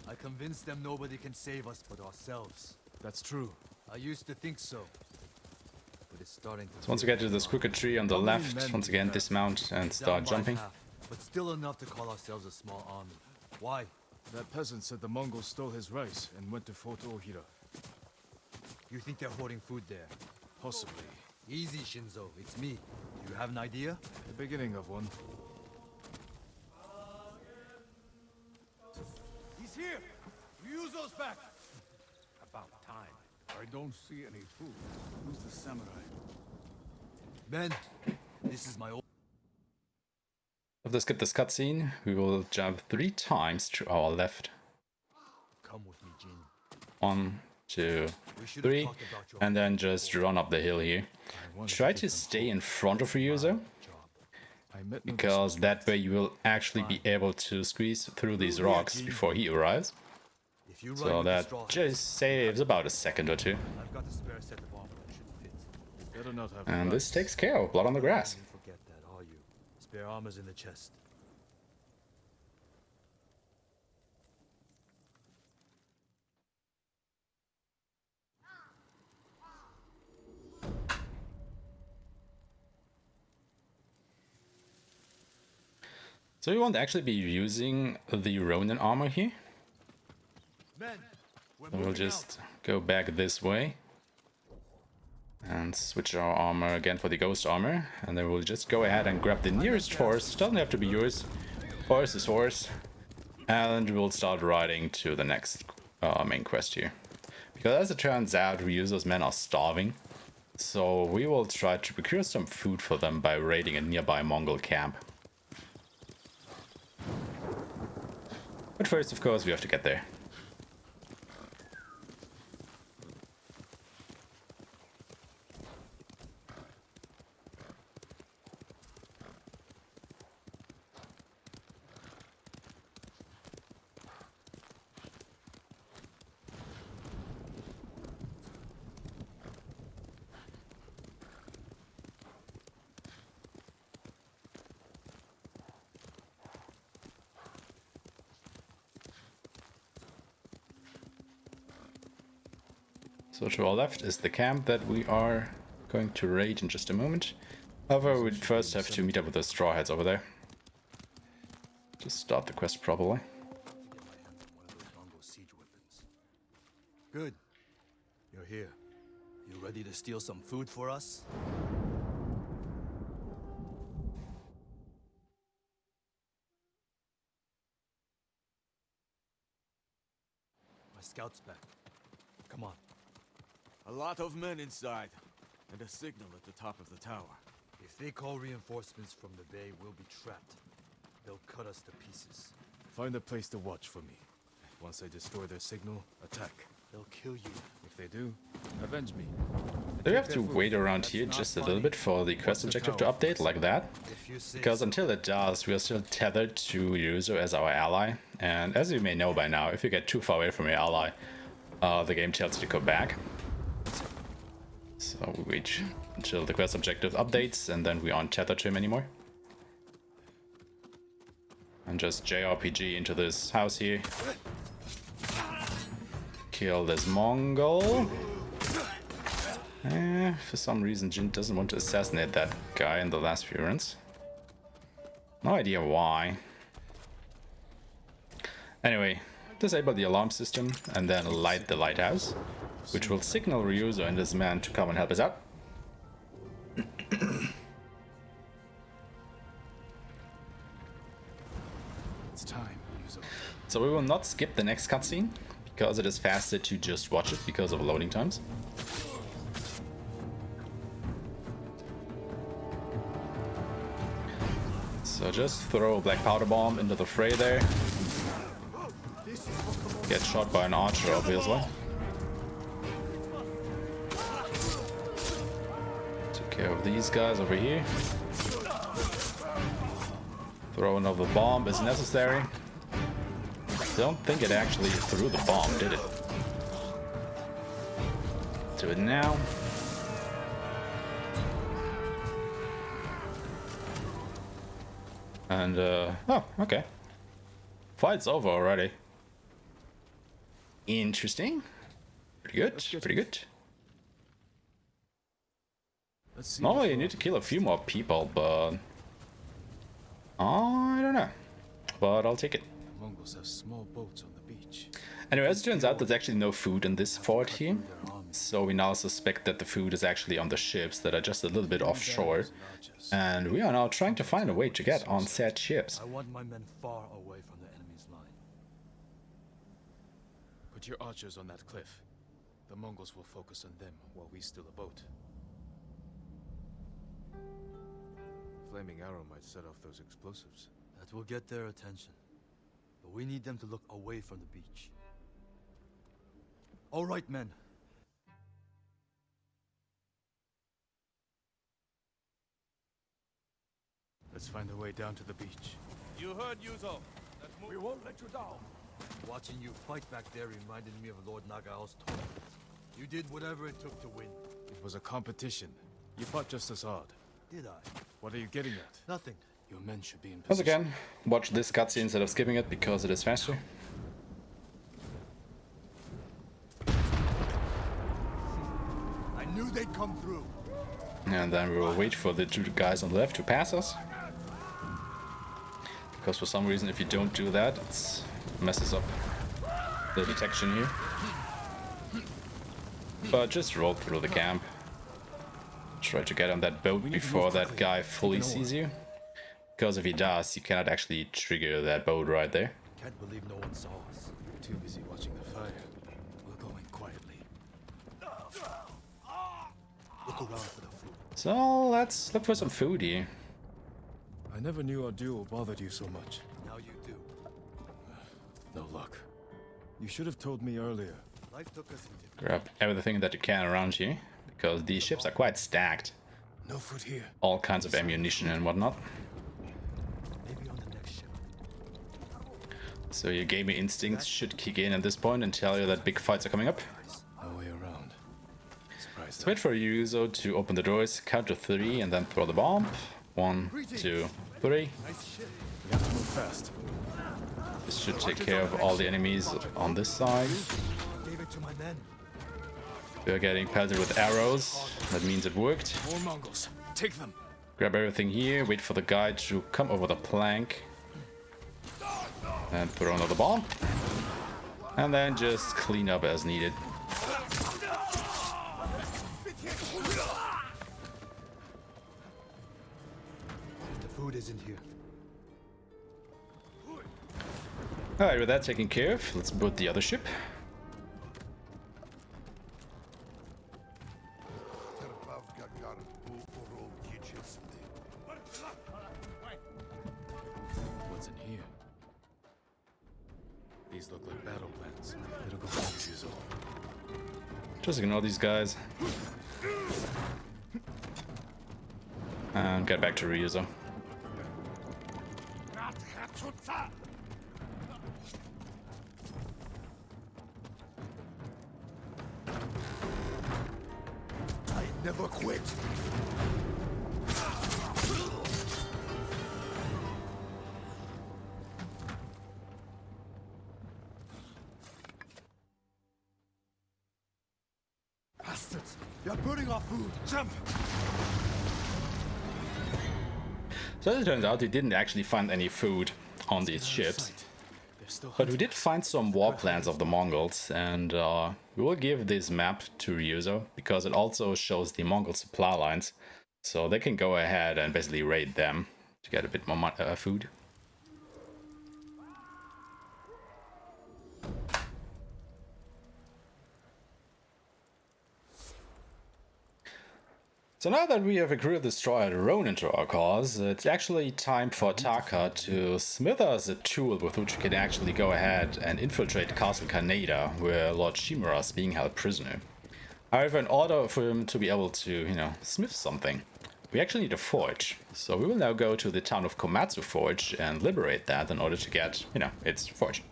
I convinced them nobody can save us but ourselves. That's true. I used to think so. But it's starting to... So once we get to this crooked tree on the How many left, men once do you again have? dismount and Down start by jumping. half, but still enough to call ourselves a small army. Why? That peasant said the Mongols stole his rice and went to Fort Ohira. You think they're hoarding food there? Possibly. Easy, Shinzo. It's me. Do you have an idea? The beginning of one. He's here! Ryuzo's back! About time. I don't see any food. Who's the samurai? Ben, this is my old... After skip this cutscene, we will jump 3 times to our left. Come with me, Jin. 1, 2, We should have 3, talked about your and then just run up the hill here. Try to stay in front of Ryuzo, job. I met because that way you will actually be able to squeeze through these rocks before he arrives. If you run So with the that straw hats, just saves about a second or two. I've got a spare set of armor that should fit. Better not have And this rice. takes care of blood on the grass. You forget that, are you? Spare armor's in the chest. So we won't actually be using the Ronin armor here. Men, we're We'll moving just go back this way and switch our armor again for the ghost armor, and then we'll just go ahead and grab the nearest horse. Doesn't have to be yours. Horse is horse, and we'll start riding to the next main quest here. Because as it turns out, Ryuzo's men are starving, so we will try to procure some food for them by raiding a nearby Mongol camp. But first, of course, we have to get there. So to our left is the camp that we are going to raid in just a moment. However, we first have to meet up with the straw hats over there. To start the quest properly. Good. You're here. You ready to steal some food for us? My scout's back. Come on. A lot of men inside, and a signal at the top of the tower. If they call reinforcements from the bay, we'll be trapped. They'll cut us to pieces. Find a place to watch for me. Once I destroy their signal, attack. They'll kill you. If they do, avenge me. Do we have to wait around here just a little bit for the quest objective to update like that? Because until it does, we are still tethered to Yuzo as our ally. And as you may know by now, if you get too far away from your ally, the game tells you to go back. So we wait until the quest objective updates, and then we aren't tethered to him anymore. And just JRPG into this house here. Kill this Mongol. For some reason Jin doesn't want to assassinate that guy in the last few runs. No idea why. Anyway, disable the alarm system and then light the lighthouse, which will signal Ryuzo and his man to come and help us out. It's time, Yuzo. So we will not skip the next cutscene, because it is faster to just watch it because of loading times. So just throw a black powder bomb into the fray there. Get shot by an archer, obviously. Take care of these guys over here. Throw another bomb as necessary. Don't think it actually threw the bomb, did it? Do it now. And, oh, okay. Fight's over already. Interesting. Pretty good, pretty good. Normally you need to kill a few more people, but... I don't know. But I'll take it. Mongols have small boats on the beach. Anyway, as it turns out, there's actually no food in this fort here. So we now suspect that the food is actually on the ships that are just a little bit offshore. And we are now trying to find a way to get on said ships. I want my men far away from the enemy's line. Put your archers on that cliff. The Mongols will focus on them while we steal a boat. Flaming arrow might set off those explosives. That will get their attention. But we need them to look away from the beach. All right, men. Let's find a way down to the beach. You heard Yuzo. We won't let you down. Watching you fight back there reminded me of Lord Nagao's tournament. You did whatever it took to win. It was a competition. You fought just as hard. Did I? What are you getting at? Nothing. Your men should be in Once position. again, watch this cutscene instead of skipping it because it is faster. I knew they'd come through. And then we will wait for the two guys on the left to pass us. Because for some reason, if you don't do that, it messes up the detection here. But just roll through the camp. Try to get on that boat before that guy fully sees you. Because if he does, you cannot actually trigger that boat right there. Can't believe no one saw us. Too busy watching the fire. We'll go in quietly. Look around for the food. So let's look for some food here. I never knew our duel bothered you so much. Now you do. No luck. You should have told me earlier. Life took us into Grab everything that you can around here. Because these ships are quite stacked. No food here. All kinds of ammunition and whatnot. maybe on the next ship. So your gaming instincts should kick in at this point and tell you that big fights are coming up. No way around. Surprise Let's wait for Yuzo to open the doors, count to 3, and then throw the bomb. 1, 2, 3. We have to move fast. This should take care of all the enemies on this side. Gave it to my men. We're getting pelted with arrows. That means it worked. More Mongols. Take them. Grab everything here, wait for the guy to come over the plank. And throw another bomb. And then just clean up as needed. The food isn't here. Alright, with that taken care of, let's boot the other ship. What's in here? These look like battle plans. It'll go back to Yuzo. Just ignore these guys. And get back to Ryuzo. I never quit. Bastards! You're burning our food! Jump! So as it turns out, we didn't actually find any food on these ships. But we did find some war plans of the Mongols, and we will give this map to Ryuzo, because it also shows the Mongol supply lines, so they can go ahead and basically raid them to get a bit more food. So now that we have accrued destroyed Ronin to our cause, it's actually time for Taka to smith us a tool with which we can actually go ahead and infiltrate Castle Kaneda, where Lord Shimura is being held prisoner. However, in order for him to be able to, smith something, we actually need a forge. So we will now go to the town of Komatsu Forge and liberate that in order to get, its forge.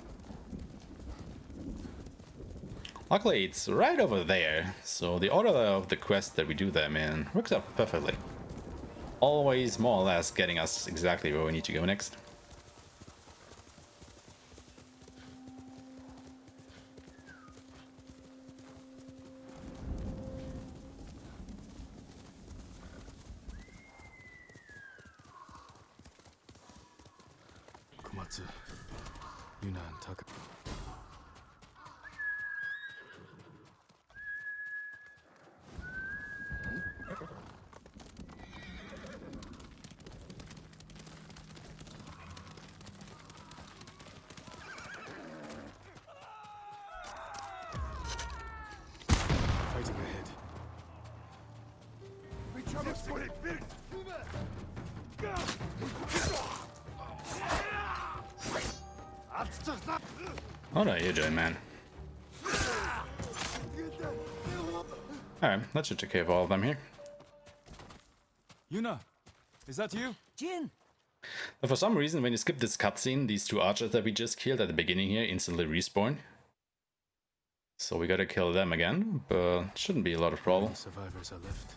Luckily, it's right over there, so the order of the quest that we do them in works out perfectly. Always more or less getting us exactly where we need to go next. Komatsu, Yuna, and Taka. Fighting ahead. What are you doing, man? Alright, that should take care of all of them here. Yuna, is that you? Jin! But for some reason, when you skip this cutscene, these two archers that we just killed at the beginning here instantly respawn. So we gotta kill them again, but shouldn't be a lot of problem. Survivors are left.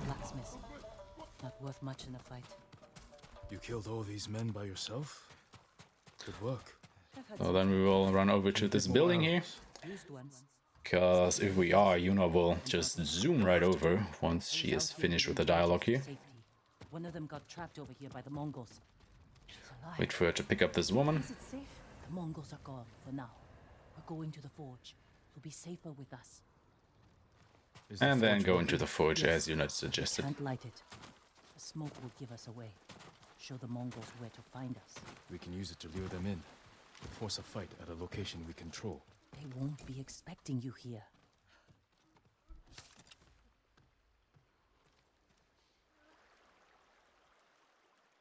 Blacksmith. Not worth much in a fight. You killed all these men by yourself? Good work. So then we will run over to this building here. Used once. Because if we are, Yuna will just zoom right over once she is finished with the dialogue here. Safety. One of them got trapped over here by the Mongols. She's alive. Wait for her to pick up this woman. Is it safe? The Mongols are gone for now. We're going to the forge. You'll be safer with us. And then go into the forge as Yuna suggested. Can't light it. The smoke will give us away. Show the Mongols where to find us. We can use it to lure them in. Force a fight at a location we control. They won't be expecting you here.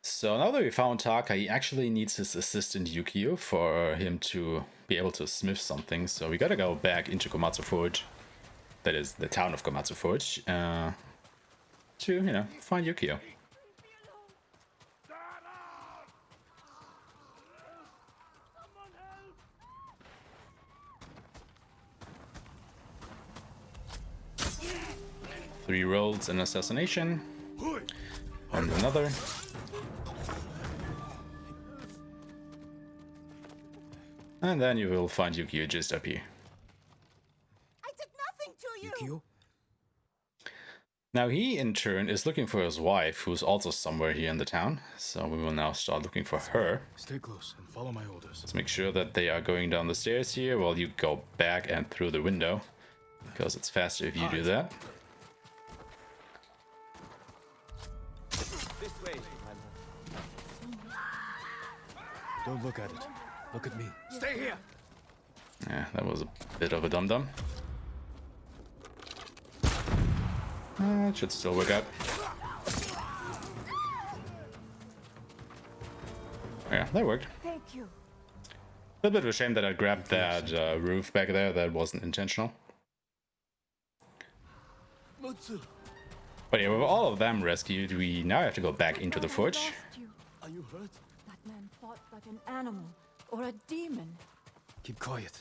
So now that we found Taka, he actually needs his assistant Yukio for him to be able to smith something. So we gotta go back into Komatsu Forge. That is the town of Komatsu Forge. To, find Yukio. Three rolls, an assassination, and another. And then you will find Yukio just up here. Now he, in turn, is looking for his wife, who's also somewhere here in the town. So we will now start looking for her. Stay close and follow my orders. Let's make sure that they are going down the stairs here while you go back and through the window, because it's faster if you do that. This way, Don't look at it. Look at me. Stay here. Yeah, that was a bit of a dum-dum. It should still work out. Yeah, that worked. Thank you. A little bit of a shame that I grabbed that roof back there. That wasn't intentional. Mutsu, But yeah, with all of them rescued, we now have to go back into the forge. Lost you. are you hurt? That man fought like an animal or a demon. Keep quiet.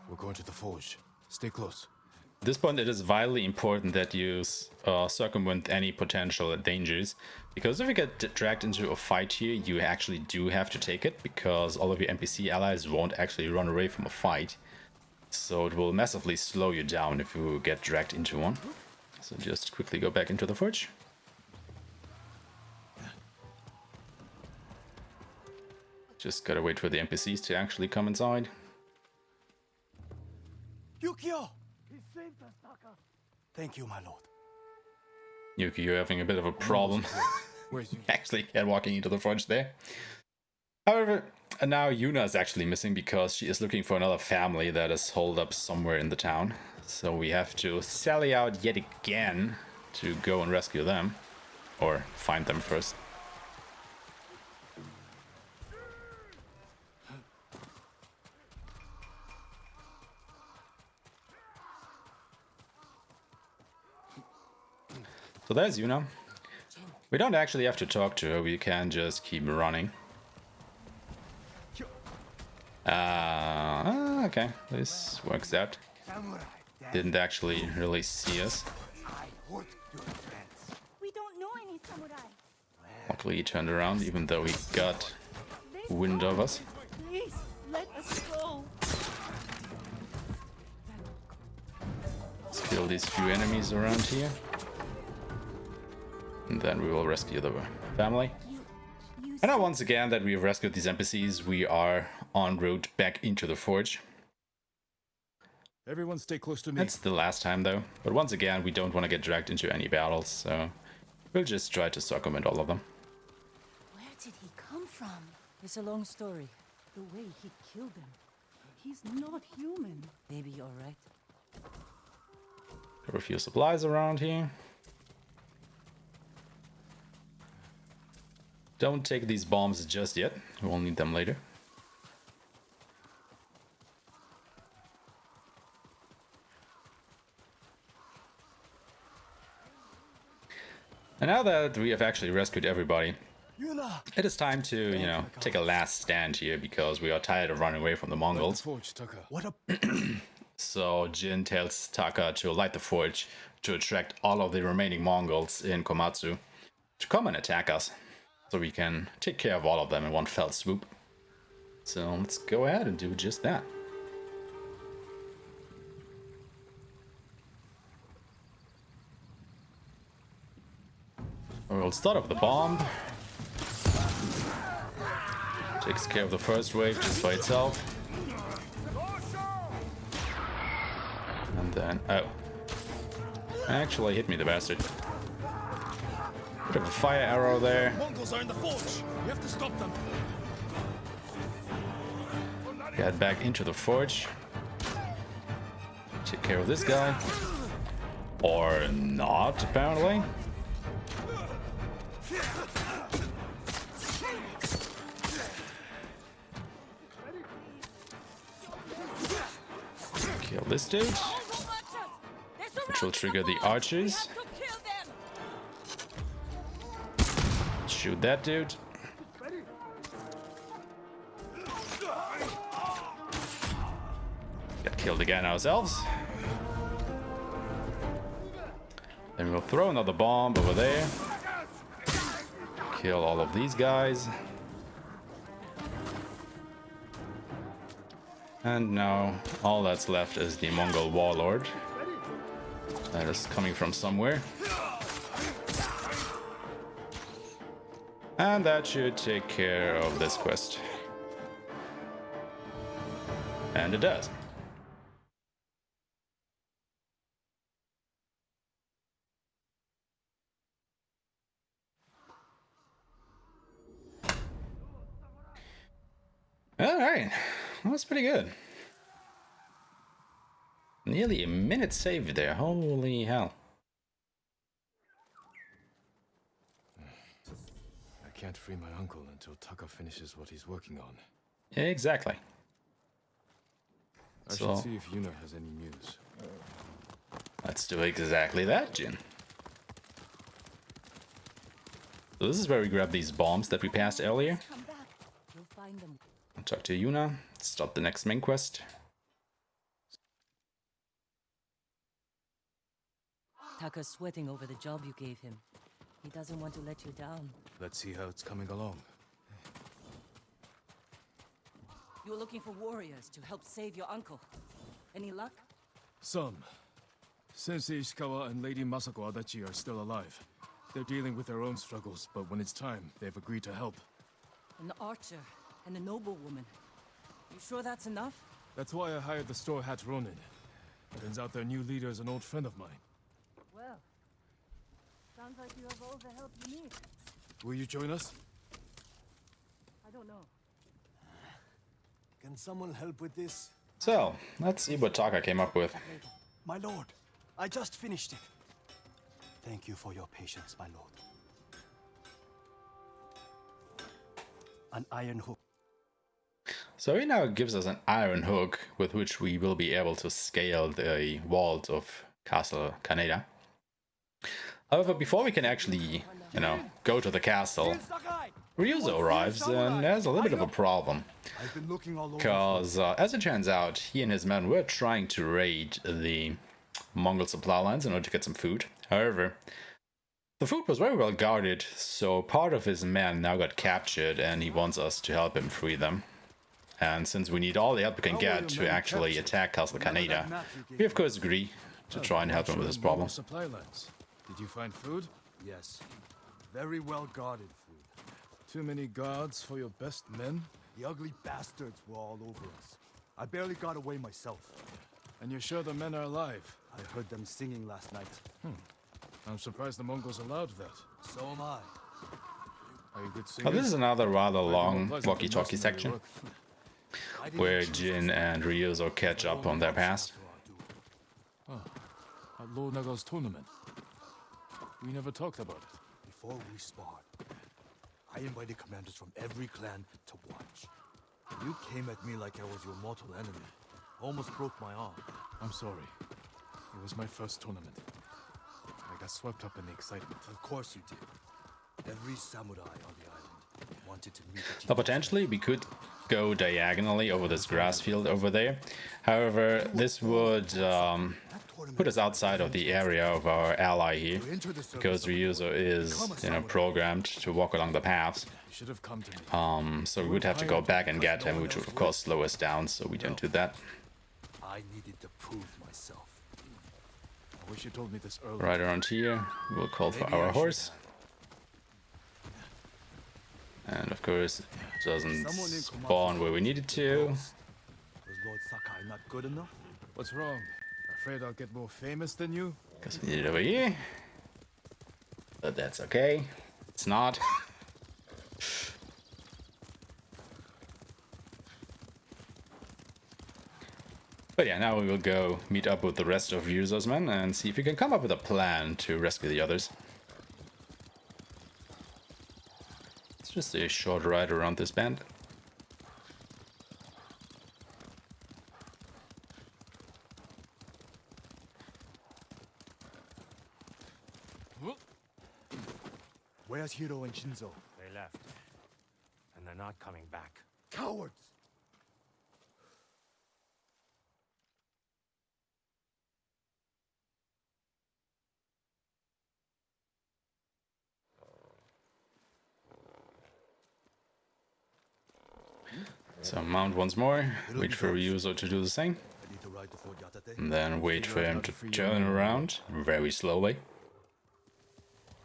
We're going to the forge. Stay close. At this point, it is vitally important that you circumvent any potential dangers, because if you get dragged into a fight here, you actually do have to take it, because all of your NPC allies won't actually run away from a fight. So it will massively slow you down if you get dragged into one. So just quickly go back into the forge. Just gotta wait for the NPCs to actually come inside. Yukio! He saved us, Taka. Thank you, my lord. Yuki, you're having a bit of a problem. Where's you? Actually get walking into the forge there. However, now Yuna is actually missing because she is looking for another family that is holed up somewhere in the town. So we have to sally out yet again to go and rescue them. Or find them first. So there's Yuna. We don't actually have to talk to her, we can just keep running. Okay, this works out. Didn't actually really see us. We don't know any samurai. Luckily he turned around, even though he got wind of us. Please, let us go. Let's kill these few enemies around here. And then we will rescue the family. And now once again that we have rescued these NPCs, we are en route back into the forge. Everyone stay close to me. That's the last time though. But once again, we don't want to get dragged into any battles, so we'll just try to circumvent all of them. Where did he come from? It's a long story. The way he killed them. He's not human. Maybe you're right. There are a few supplies around here. Don't take these bombs just yet. We'll need them later. And now that we have actually rescued everybody, it is time to, you know, take a last stand here because we are tired of running away from the Mongols. Forge, Taka. What a So Jin tells Taka to light the forge to attract all of the remaining Mongols in Komatsu to come and attack us, so we can take care of all of them in one fell swoop. So let's go ahead and do just that. We'll start off with the bomb. Takes care of the first wave just by itself. And then, oh. Actually hit me, the bastard. Bit of a fire arrow there. Mongols are in the forge. We have to stop them. Get back into the forge. Take care of this guy. Or not, apparently. Kill this dude. Which will trigger the archers. Shoot that dude. Get killed again ourselves. Then we'll throw another bomb over there. Kill all of these guys. And now all that's left is the Mongol warlord. That is coming from somewhere. And that should take care of this quest. And it does. Alright, that was pretty good. Nearly a minute saved there, holy hell. I can't free my uncle until Taka finishes what he's working on. Exactly. I should see if Yuna has any news. Let's do exactly that, Jin. So this is where we grab these bombs that we passed earlier. Come back. You'll find them. Talk to Yuna. Start the next main quest. Taka's sweating over the job you gave him. He doesn't want to let you down. Let's see how it's coming along. You were looking for warriors to help save your uncle. Any luck? Some. Sensei Ishikawa and Lady Masako Adachi are still alive. They're dealing with their own struggles, but when it's time, they've agreed to help. An archer and a noblewoman. You sure that's enough? That's why I hired the Straw Hat Ronin. Turns out their new leader is an old friend of mine. Well, sounds like you have all the help you need. Will you join us? I don't know. Can someone help with this? So, let's see what Taka came up with. My lord, I just finished it. Thank you for your patience, my lord. An iron hook. So he now gives us an iron hook with which we will be able to scale the walls of Castle Kaneda. However, before we can actually, go to the castle, Ryuzo arrives and has a little bit of a problem. Because, as it turns out, he and his men were trying to raid the Mongol supply lines in order to get some food. However, the food was very well guarded, so part of his men now got captured and he wants us to help him free them. And since we need all the help we can get to actually attack Castle Kaneda, we of course agree to try and help him with his problem. Supply lines. Did you find food? Yes. Very well guarded food. Too many guards for your best men? The ugly bastards were all over us. I barely got away myself. And you're sure the men are alive? I heard them singing last night. I'm surprised the Mongols allowed that. So am I. Are you good Oh, singers? this is another rather long walkie-talkie section, where Jin and Ryuzo catch up on their past. At Lord Naga's tournament. We never talked about it. Before we sparred, I invited commanders from every clan to watch. You came at me like I was your mortal enemy. Almost broke my arm. I'm sorry. It was my first tournament. I got swept up in the excitement. Of course you did. Every samurai on the island wanted to meet the Now, potentially, we could go diagonally over this grass field over there. However, this would put us outside of the area of our ally here, because Ryuzo is, programmed to walk along the paths. Should have come to me. So we would have to go back and get him, which would of course slow us down, so we don't do that. I needed to prove myself. I wish you told me this earlier. Right around here, we'll call for our horse. And of course, it doesn't spawn where we need it to. Was Lord Sakai not good enough? What's wrong? Afraid I'll get more famous than you? Because we need it over here. But that's okay. It's not. But yeah, now we will go meet up with the rest of Ryuzo's men and see if we can come up with a plan to rescue the others. It's just a short ride around this band. Where's Hiro and Shinzo? They left. And they're not coming back. Cowards! So mount once more, wait for Ryuzo to do the same. Ready to ride to Fort Yatate? And then wait for him to turn around very slowly.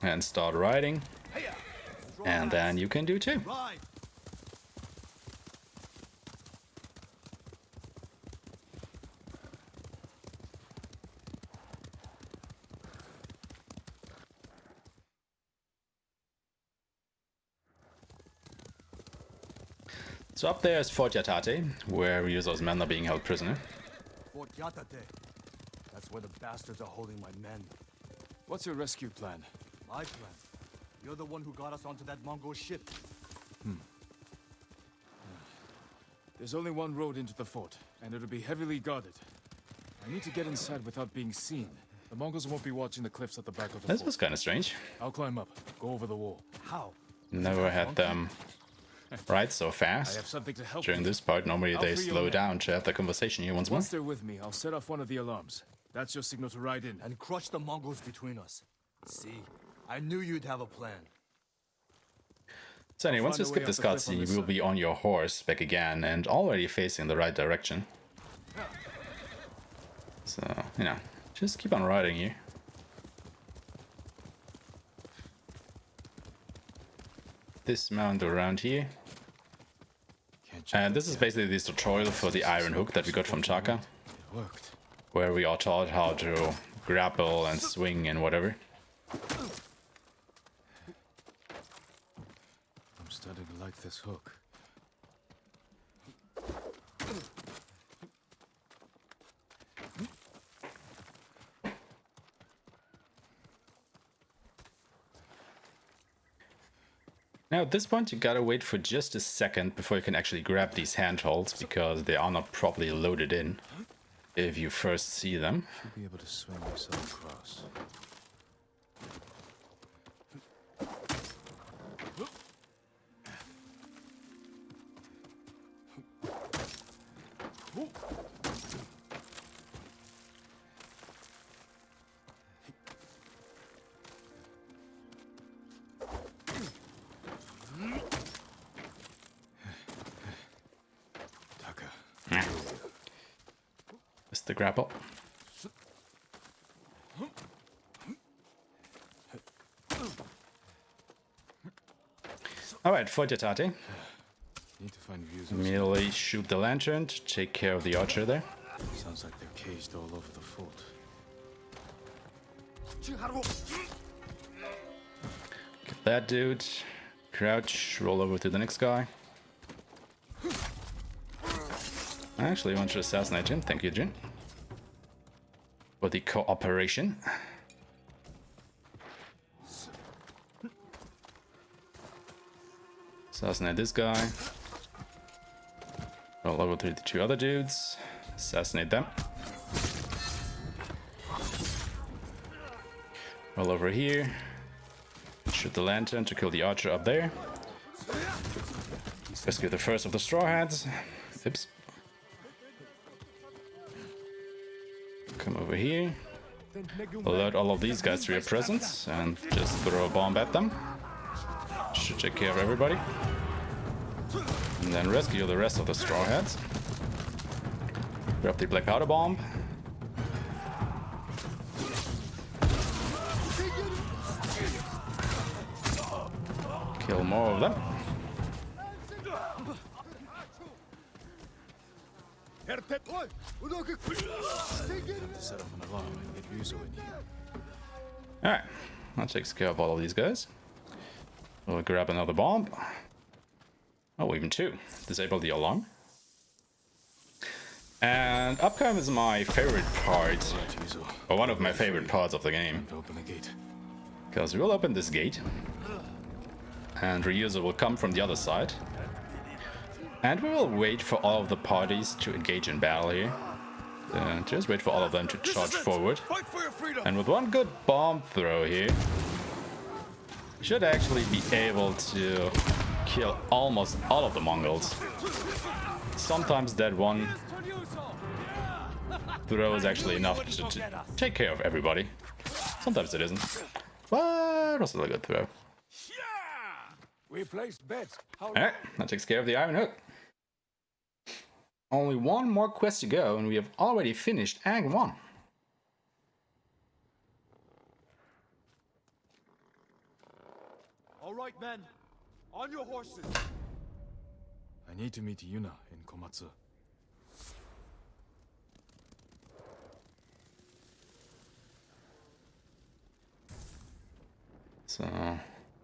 And start riding. And then you can do too. Ride! So up there is Fort Yatate, where Ryuzo's men are being held prisoner. Fort Yatate. That's where the bastards are holding my men. What's your rescue plan? My plan. You're the one who got us onto that Mongol ship. There's only one road into the fort, and it'll be heavily guarded. I need to get inside without being seen. The Mongols won't be watching the cliffs at the back of the This fort. was kind of strange. I'll climb up, go over the wall. How? Never had them ride so I fast. have something to help During you. this part, normally I'll they free your slow men. down to have the conversation here once more. Once they're with me, I'll set off one of the alarms. That's your signal to ride in. And crush the Mongols between us. See, I knew you'd have a plan. So anyway, I'll once you find a skip way this up the cliff on cutscene, this you will side. be on your horse back again and already facing the right direction. So, you know, just keep on riding here. Dismount around here. And this is basically this tutorial for the iron hook that we got from Chaka, It worked. where we are taught how to grapple and swing and whatever. I'm starting to like this hook. Now at this point you gotta wait for just a second before you can actually grab these handholds, because they are not properly loaded in if you first see them. Should be able to swing myself across. Just the grapple. Alright, Fort Yatate. Need to find views. of- Immediately shoot the lantern to take care of the archer there. Sounds like they're caged all over the fort. Get that dude. Crouch, roll over to the next guy. I actually want to assassinate him. Thank you, Jin, for the cooperation. Assassinate this guy. Roll over to the two other dudes. Assassinate them. Roll over here. Shoot the lantern to kill the archer up there. Rescue the first of the straw hats. Oops. Come over here. Alert all of these guys to your presence and just throw a bomb at them. Should take care of everybody. And then rescue the rest of the straw hats. Grab the black powder bomb. Kill more of them. Set up an alarm and get Ryuzo in here. Alright, that takes care of all of these guys. We'll grab another bomb. Oh, even two. Disable the alarm. And up comes my favorite part, or one of my favorite parts of the game. Open the gate. Because we will open this gate, and Ryuzo will come from the other side. And we will wait for all of the parties to engage in battle here. Just wait for all of them to charge forward. Fight for your freedom! And with one good bomb throw here, we should actually be able to kill almost all of the Mongols. Sometimes that one throw is actually enough to take care of everybody. Sometimes it isn't. But it was still a good throw. We placed bets. How Alright, that takes care of the iron hook. Only one more quest to go, and we have already finished Act 1. All right, men. On your horses. I need to meet Yuna in Komatsu. So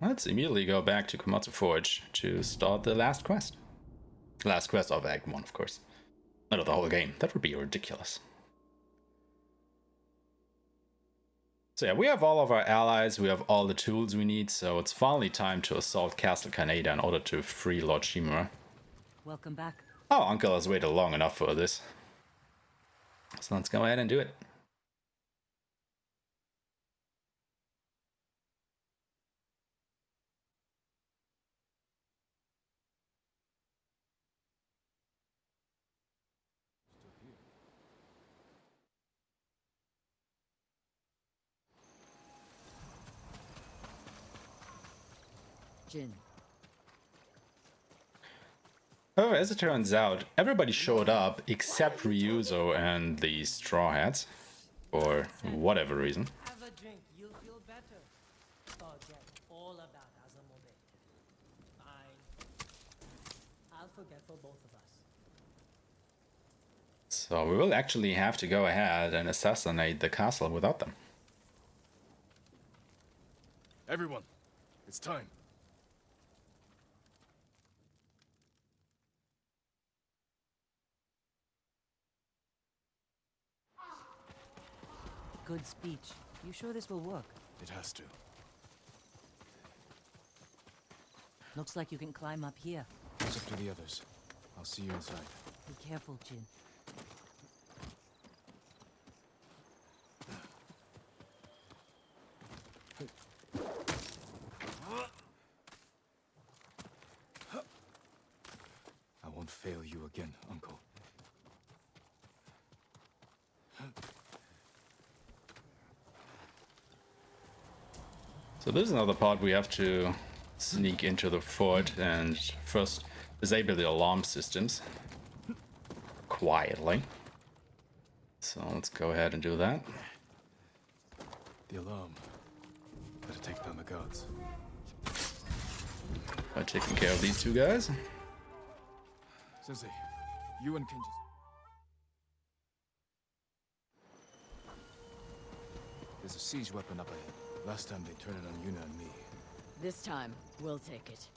let's immediately go back to Komatsu Forge to start the last quest. Last quest of Act 1, of course. Not of the whole game. That would be ridiculous. So yeah, we have all of our allies, we have all the tools we need, so it's finally time to assault Castle Kaneda in order to free Lord Shimura. Welcome back. Oh, Uncle has waited long enough for this. So let's go ahead and do it. Jin. Oh, as it turns out, everybody showed up except Ryuzo and the Straw Hats. For whatever reason. Have a drink, you'll feel better. Forget all about Azamode. Fine. I'll forget for both of us. So we will actually have to go ahead and assassinate the castle without them. Everyone, it's time. Good speech. You sure this will work? It has to. Looks like you can climb up here. It's up to the others. I'll see you inside. Be careful, Jin. I won't fail you again, Uncle. So this is another part we have to sneak into the fort and first disable the alarm systems quietly. So let's go ahead and do that. The alarm. Better take down the guards. By taking care of these two guys. Sensei, you and Kenji. There's a siege weapon up ahead. Last time they turned it on Yuna and me. This time, we'll take it.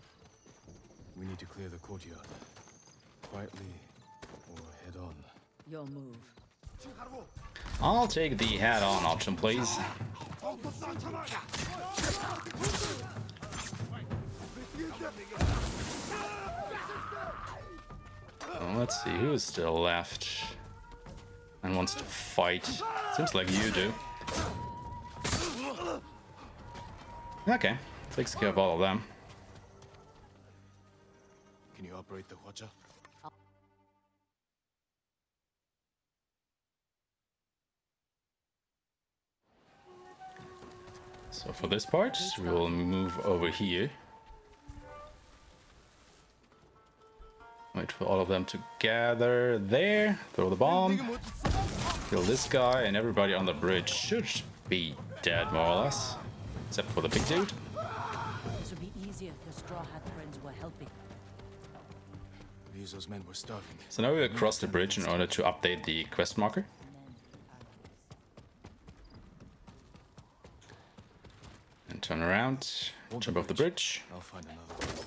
We need to clear the courtyard. Quietly, or head on. Your move. I'll take the head-on option, please. So let's see who's still left and wants to fight. Seems like you do. Okay, takes care of all of them. Can you operate the Hwacha? So for this part, we will move over here. Wait for all of them to gather there. Throw the bomb. Kill this guy, and everybody on the bridge should be dead, more or less. Except for the big dude. This would be easier if your Straw Hat friends were helping. These men were starving. So now we will cross the bridge in order to update the quest marker. And turn around, jump off the bridge. I'll find another way over.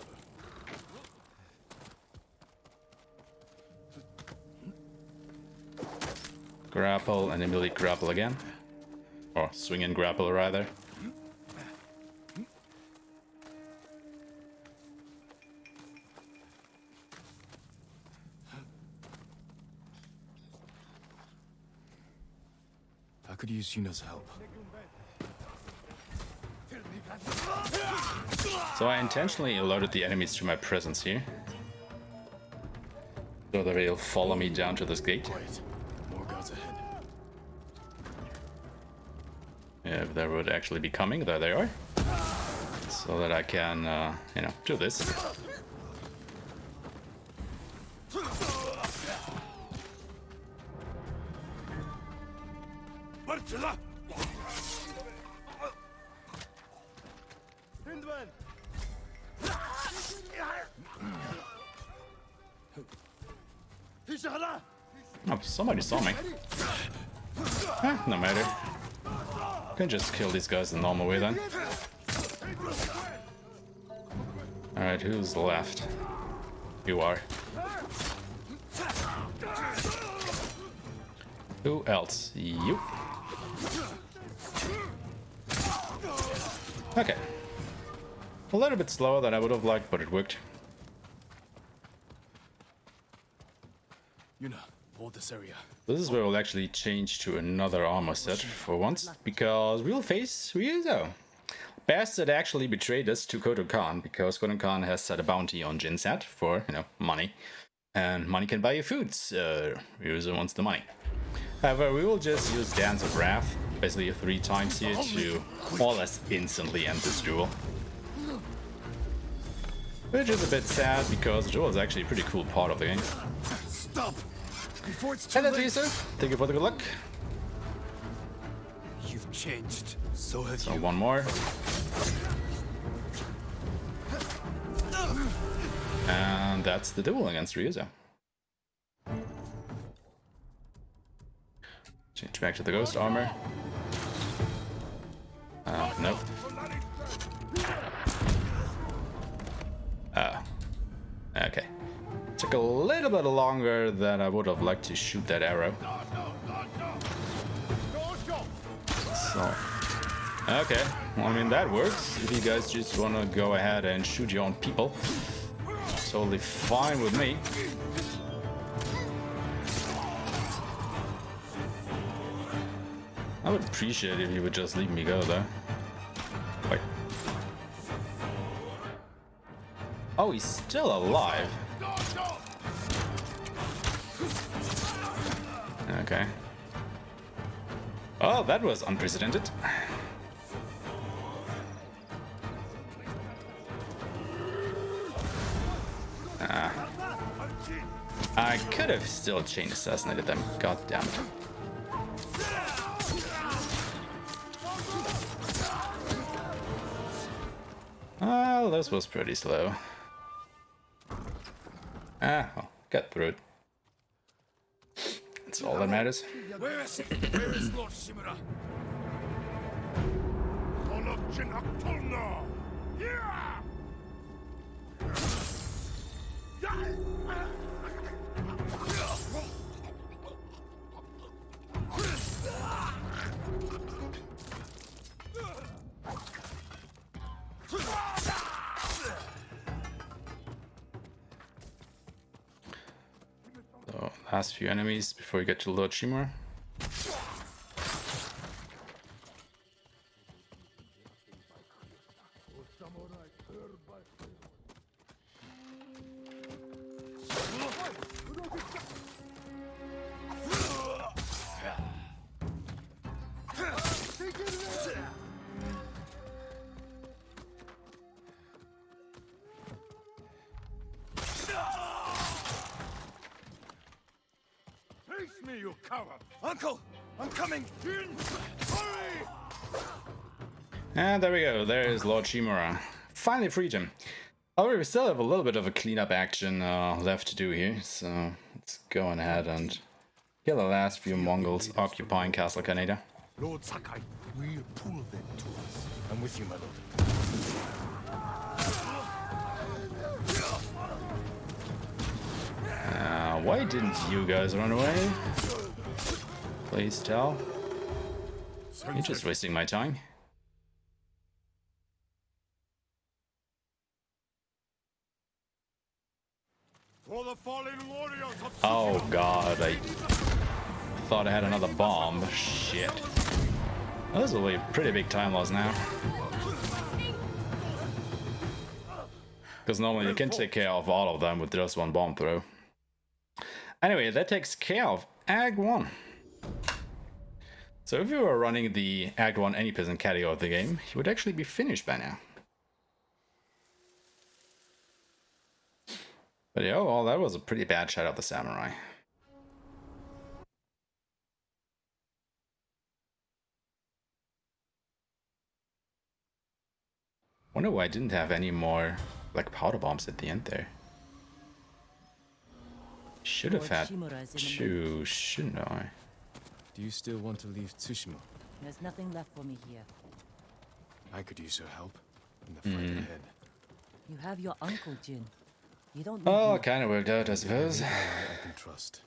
Grapple and immediately grapple again. Or swing and grapple rather. I could use Yuna's help. So I intentionally alerted the enemies to my presence here. So that they'll follow me down to this gate. Quiet. More guards ahead. Yeah, if they would actually be coming, there they are. So that I can, you know, do this. Oh, somebody saw me. No matter. Can just kill these guys the normal way then. Alright, who's left? You are. Who else? You. Okay. A little bit slower than I would have liked, but it worked. Yuna, hold this area. This is where we'll actually change to another armor set for once, because we'll face Ryuzo. Bastard actually betrayed us to Khotun Khan, because Khotun Khan has set a bounty on Jin Sakai for, money. And money can buy you food, so Ryuzo wants the money. However, we will just use Dance of Wrath, basically 3 times here, to more or less instantly end this duel. Which is a bit sad, because the duel is actually a pretty cool part of the game. Stop! Before it's too Hello, late. Lisa. Thank you for the good luck. You've changed. So have So you. one more. And that's the duel against Ryuzo. Change back to the ghost armor. Nope. Okay. Took a little bit longer than I would have liked to shoot that arrow. So, okay. Well, I mean, that works. If you guys just want to go ahead and shoot your own people, totally fine with me. I would appreciate it if you would just leave me go, though. Wait. Oh, he's still alive. Okay. Oh, that was unprecedented. I could have still chain assassinated them. God damn it. Well, this was pretty slow. Well, got through it. That's all that matters. Where is he? Where is Lord Shimura? So, last few enemies before we get to Lord Shimura. Me, you coward! Uncle, I'm coming! Hurry! And there we go, there is Lord Shimura. Finally freed him. However, we still have a little bit of a cleanup action left to do here, so let's go on ahead and kill the last few Mongols occupying Castle Kaneda. Lord Sakai, will pull them to us. I'm with you, my lord. Why didn't you guys run away? Please tell. You're just wasting my time. For the fallen warriors of Oh god, I thought I had another bomb. Shit. Well, this will be a pretty big time loss now. Because normally you can take care of all of them with just one bomb throw. Anyway, that takes care of Act 1. So if you were running the Act 1 any peasant category of the game, you would actually be finished by now. But yeah, well, that was a pretty bad shot of the samurai. wonder why I didn't have any more like powder bombs at the end there. Should have had two, shouldn't I? Do you still want to leave Tsushima? There's nothing left for me here. I could use your help in the fight ahead. You have your uncle, Jin. You don't need Oh, me. kind of worked out, I suppose. I can trust.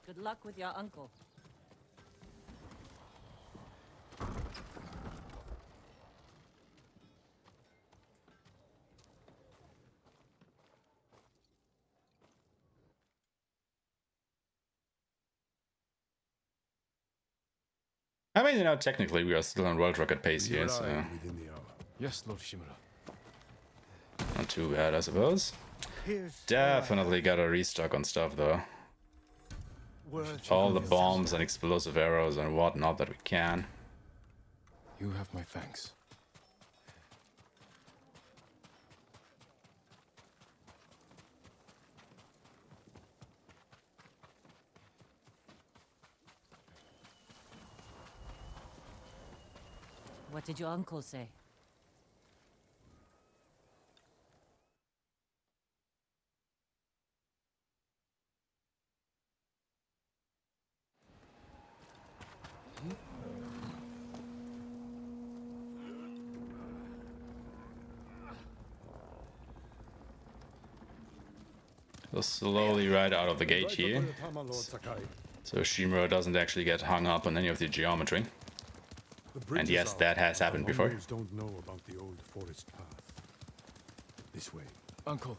Good luck with your uncle. I mean, you know, technically we are still on world record pace here, so Yes, Lord Shimura. not too bad, I suppose. Definitely gotta restock on stuff though. All the bombs and explosive arrows and whatnot that we can. You have my thanks. What did your uncle say? We'll slowly ride out of the gate here, so Shimura doesn't actually get hung up on any of the geometry. And yes, that has happened before. Don't know about the old forest path. This way. Uncle,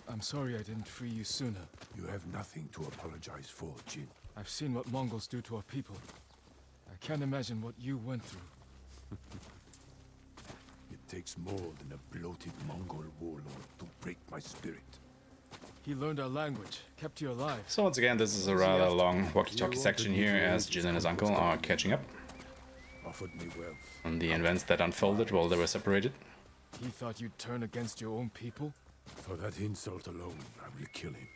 I'm sorry I didn't free you sooner. You have nothing to apologize for, Jin. I've seen what Mongols do to our people. I can't imagine what you went through. It takes more than a bloated Mongol warlord to break my spirit. He learned our language, kept you alive. So once again, this is a rather long walkie-talkie section here as Jin and his uncle are catching up Offered me wealth. on the events that unfolded while they were separated. He thought you'd turn against your own people? For that insult alone, I will kill him.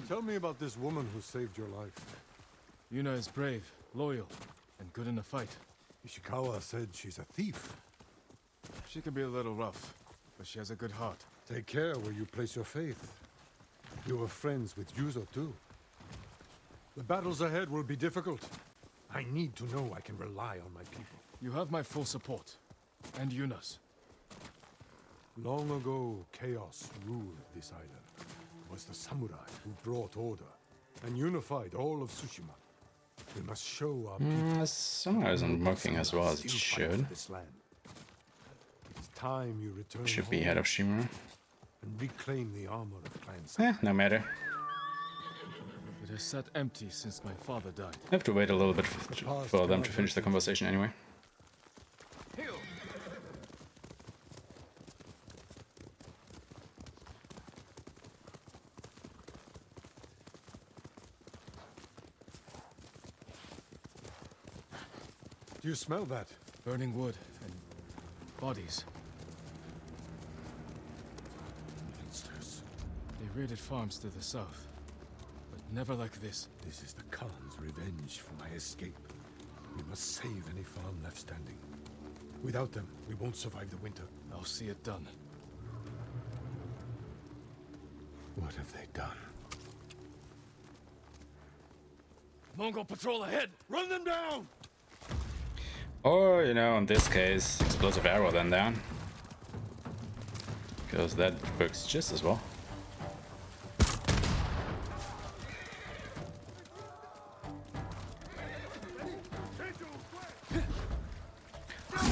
Tell me about this woman who saved your life. Yuna is brave, loyal, and good in a fight. Ishikawa said she's a thief. She can be a little rough, but she has a good heart. Take care where you place your faith. You were friends with Yuzo too. The battles ahead will be difficult. I need to know I can rely on my people. You have my full support. And Yuna's. Long ago, chaos ruled this island. It was the samurai who brought order and unified all of Tsushima. We must show our people. Samurai isn't working as well as it should. This land. It is time you return Should be home ahead of Shimura. and reclaim the armor of Clan Eh, no matter. It has sat empty since my father died. I have to wait a little bit for them to finish the conversation anyway. Do you smell that? Burning wood and bodies. Monsters. They raided farms to the south. But never like this. This is the Khan's revenge for my escape. We must save any farm left standing. Without them, we won't survive the winter. I'll see it done. What have they done? Mongol patrol ahead! Run them down! Or, you know, in this case, explosive arrow then down. Because that works just as well.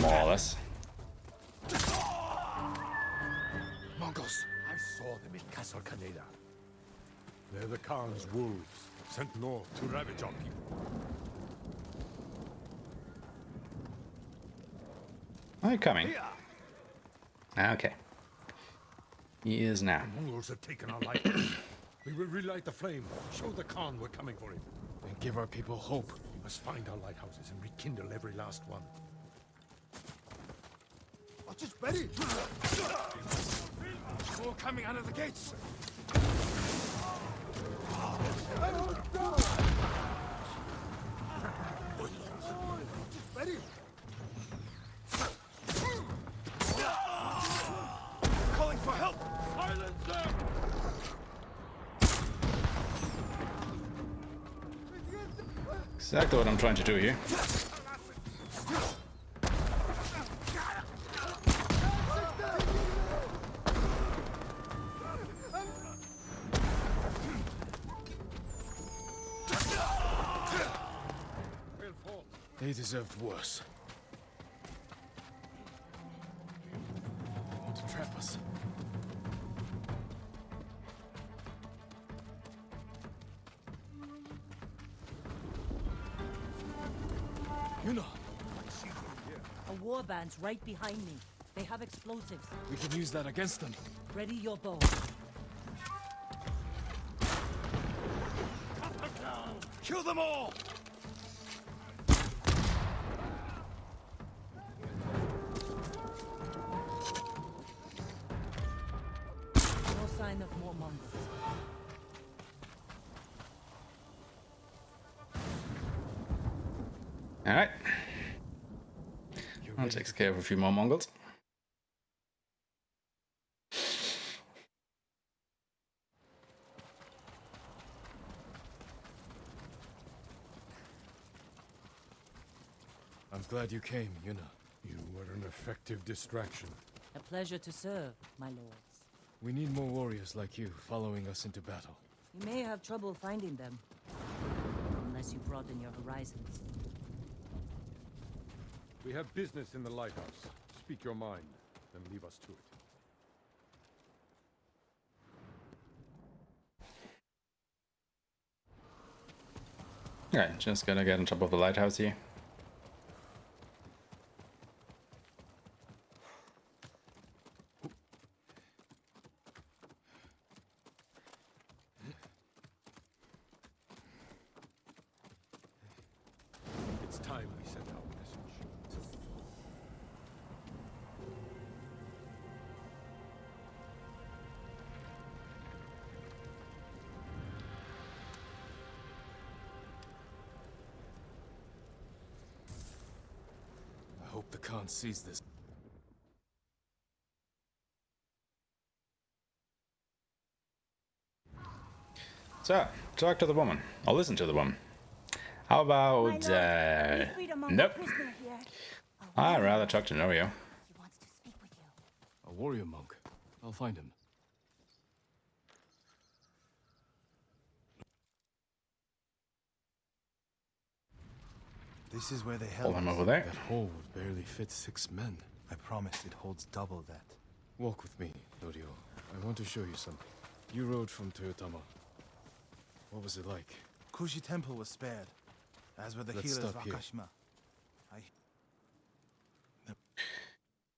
More or less. Mongols! I saw them in Castle Kaneda. They're the Khan's wolves, sent north to ravage our people. Are you coming? Okay. He is now. The Mongols have taken our light. We will relight the flame. Show the Khan we're coming for him. And give our people hope. We must find our lighthouses and rekindle every last one. Watch it, ready! More coming out of the gates! Ready! Exactly what I'm trying to do here. They deserved worse. They want to trap us. You know. A warband's right behind me. They have explosives. We can use that against them. Ready your bow. Kill them all! No sign of more Mongols. Alright. I'll take care of a few more Mongols. I'm glad you came, Yuna. You were an effective distraction. A pleasure to serve, my lords. We need more warriors like you following us into battle. You may have trouble finding them. Unless you broaden your horizons. We have business in the lighthouse. Speak your mind, then leave us to it. Alright, just gonna get on top of the lighthouse here. It's time we sent our message. I hope the Khan sees this. So, talk to the woman. Or listen to the woman. How about, nope. I'd rather talk to Norio. A warrior monk. I'll find him. This is where they Hold held him us. over there. That hole would barely fit 6 men. I promise it holds double that. Walk with me, Norio. I want to show you something. You rode from Toyotama. What was it like? Kushi Temple was spared, as were the Let's healers of stop here. Aeshmah.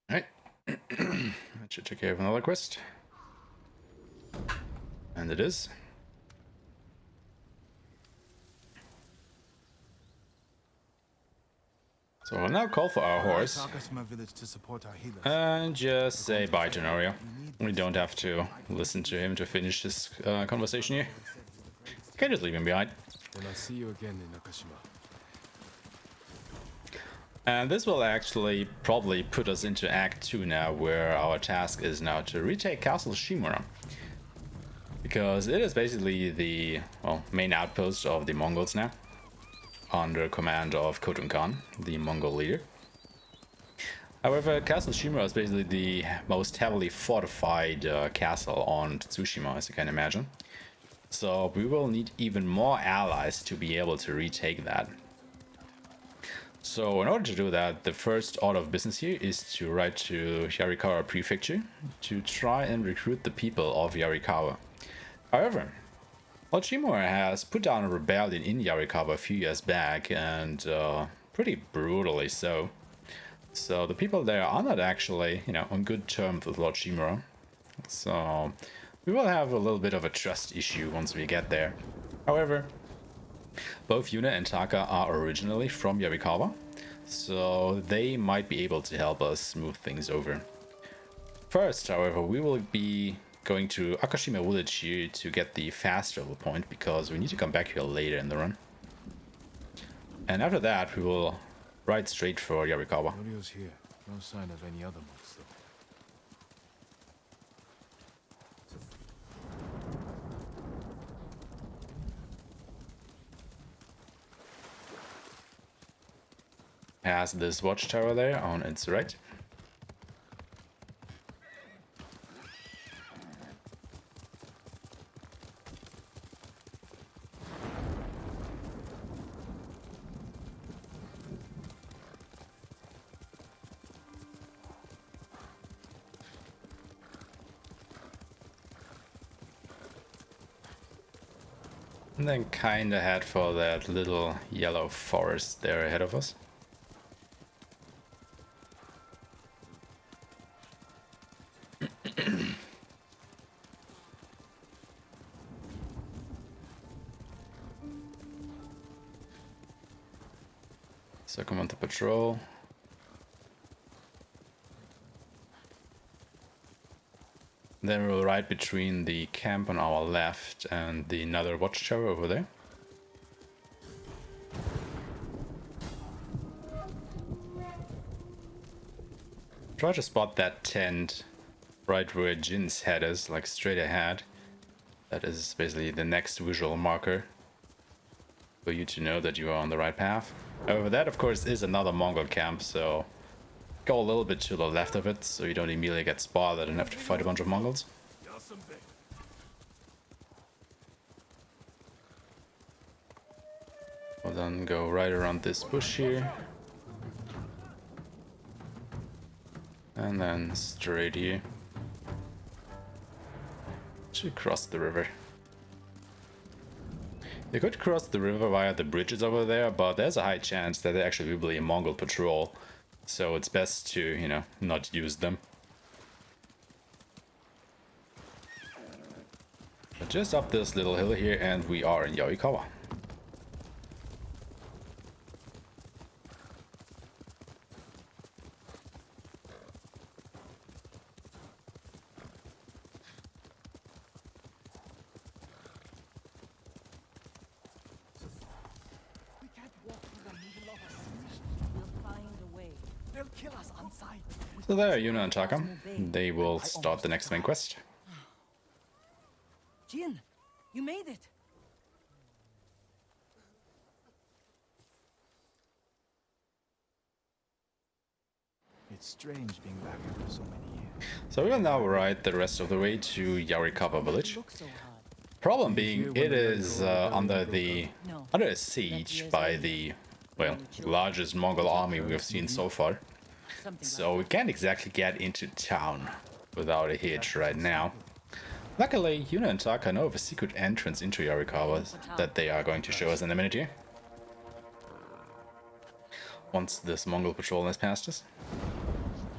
Alright. That should take care of another quest. And it is. So we'll now call for our horse. Aeshmah village to support our healers. And just say bye to Norio. We don't have to listen to him to finish this conversation here. You can just leave him behind. Then I'll see you again in Nakashima. And this will actually probably put us into Act 2 now, where our task is now to retake Castle Shimura. Because it is basically the main outpost of the Mongols now, under command of Khotun Khan, the Mongol leader. However, Castle Shimura is basically the most heavily fortified castle on Tsushima, as you can imagine. So we will need even more allies to be able to retake that. So in order to do that, the first order of business here is to write to Yarikawa Prefecture to try and recruit the people of Yarikawa. However, Lord Shimura has put down a rebellion in Yarikawa a few years back, and pretty brutally so. So the people there are not actually, on good terms with Lord Shimura. So we will have a little bit of a trust issue once we get there. However, both Yuna and Taka are originally from Yarikawa, so they might be able to help us smooth things over. First, however, we will be going to Akashima village here to get the fast travel point, because we need to come back here later in the run. And after that, we will ride straight for Yarikawa. Norio's here. No sign of any other monks, though. past this watchtower there on its right. And then kinda head for that little yellow forest there ahead of us. Circumvent the patrol. Then we'll ride between the camp on our left and the another watchtower over there. Try to spot that tent right where Jin's head is, like straight ahead. That is basically the next visual marker for you to know that you are on the right path. However, that of course is another Mongol camp, so go a little bit to the left of it so you don't immediately get spotted and have to fight a bunch of Mongols. We'll then go right around this bush here. And then straight here. To cross the river. You could cross the river via the bridges over there, but there's a high chance that there actually will be a Mongol patrol. So it's best to, you know, not use them. But just up this little hill here and we are in Yarikawa. So there, Yuna and Taka. They will start the next main quest. Jin, you made it. It's strange being back after so many years. So we will now ride the rest of the way to Yarikawa village. Problem being, it is under a siege by the, well, largest Mongol army we have seen so far. So we can't exactly get into town without a hitch right now. Luckily, Yuna and Taka know of a secret entrance into Yarikawa that they are going to show us in a minute here. Once this Mongol patrol has passed us.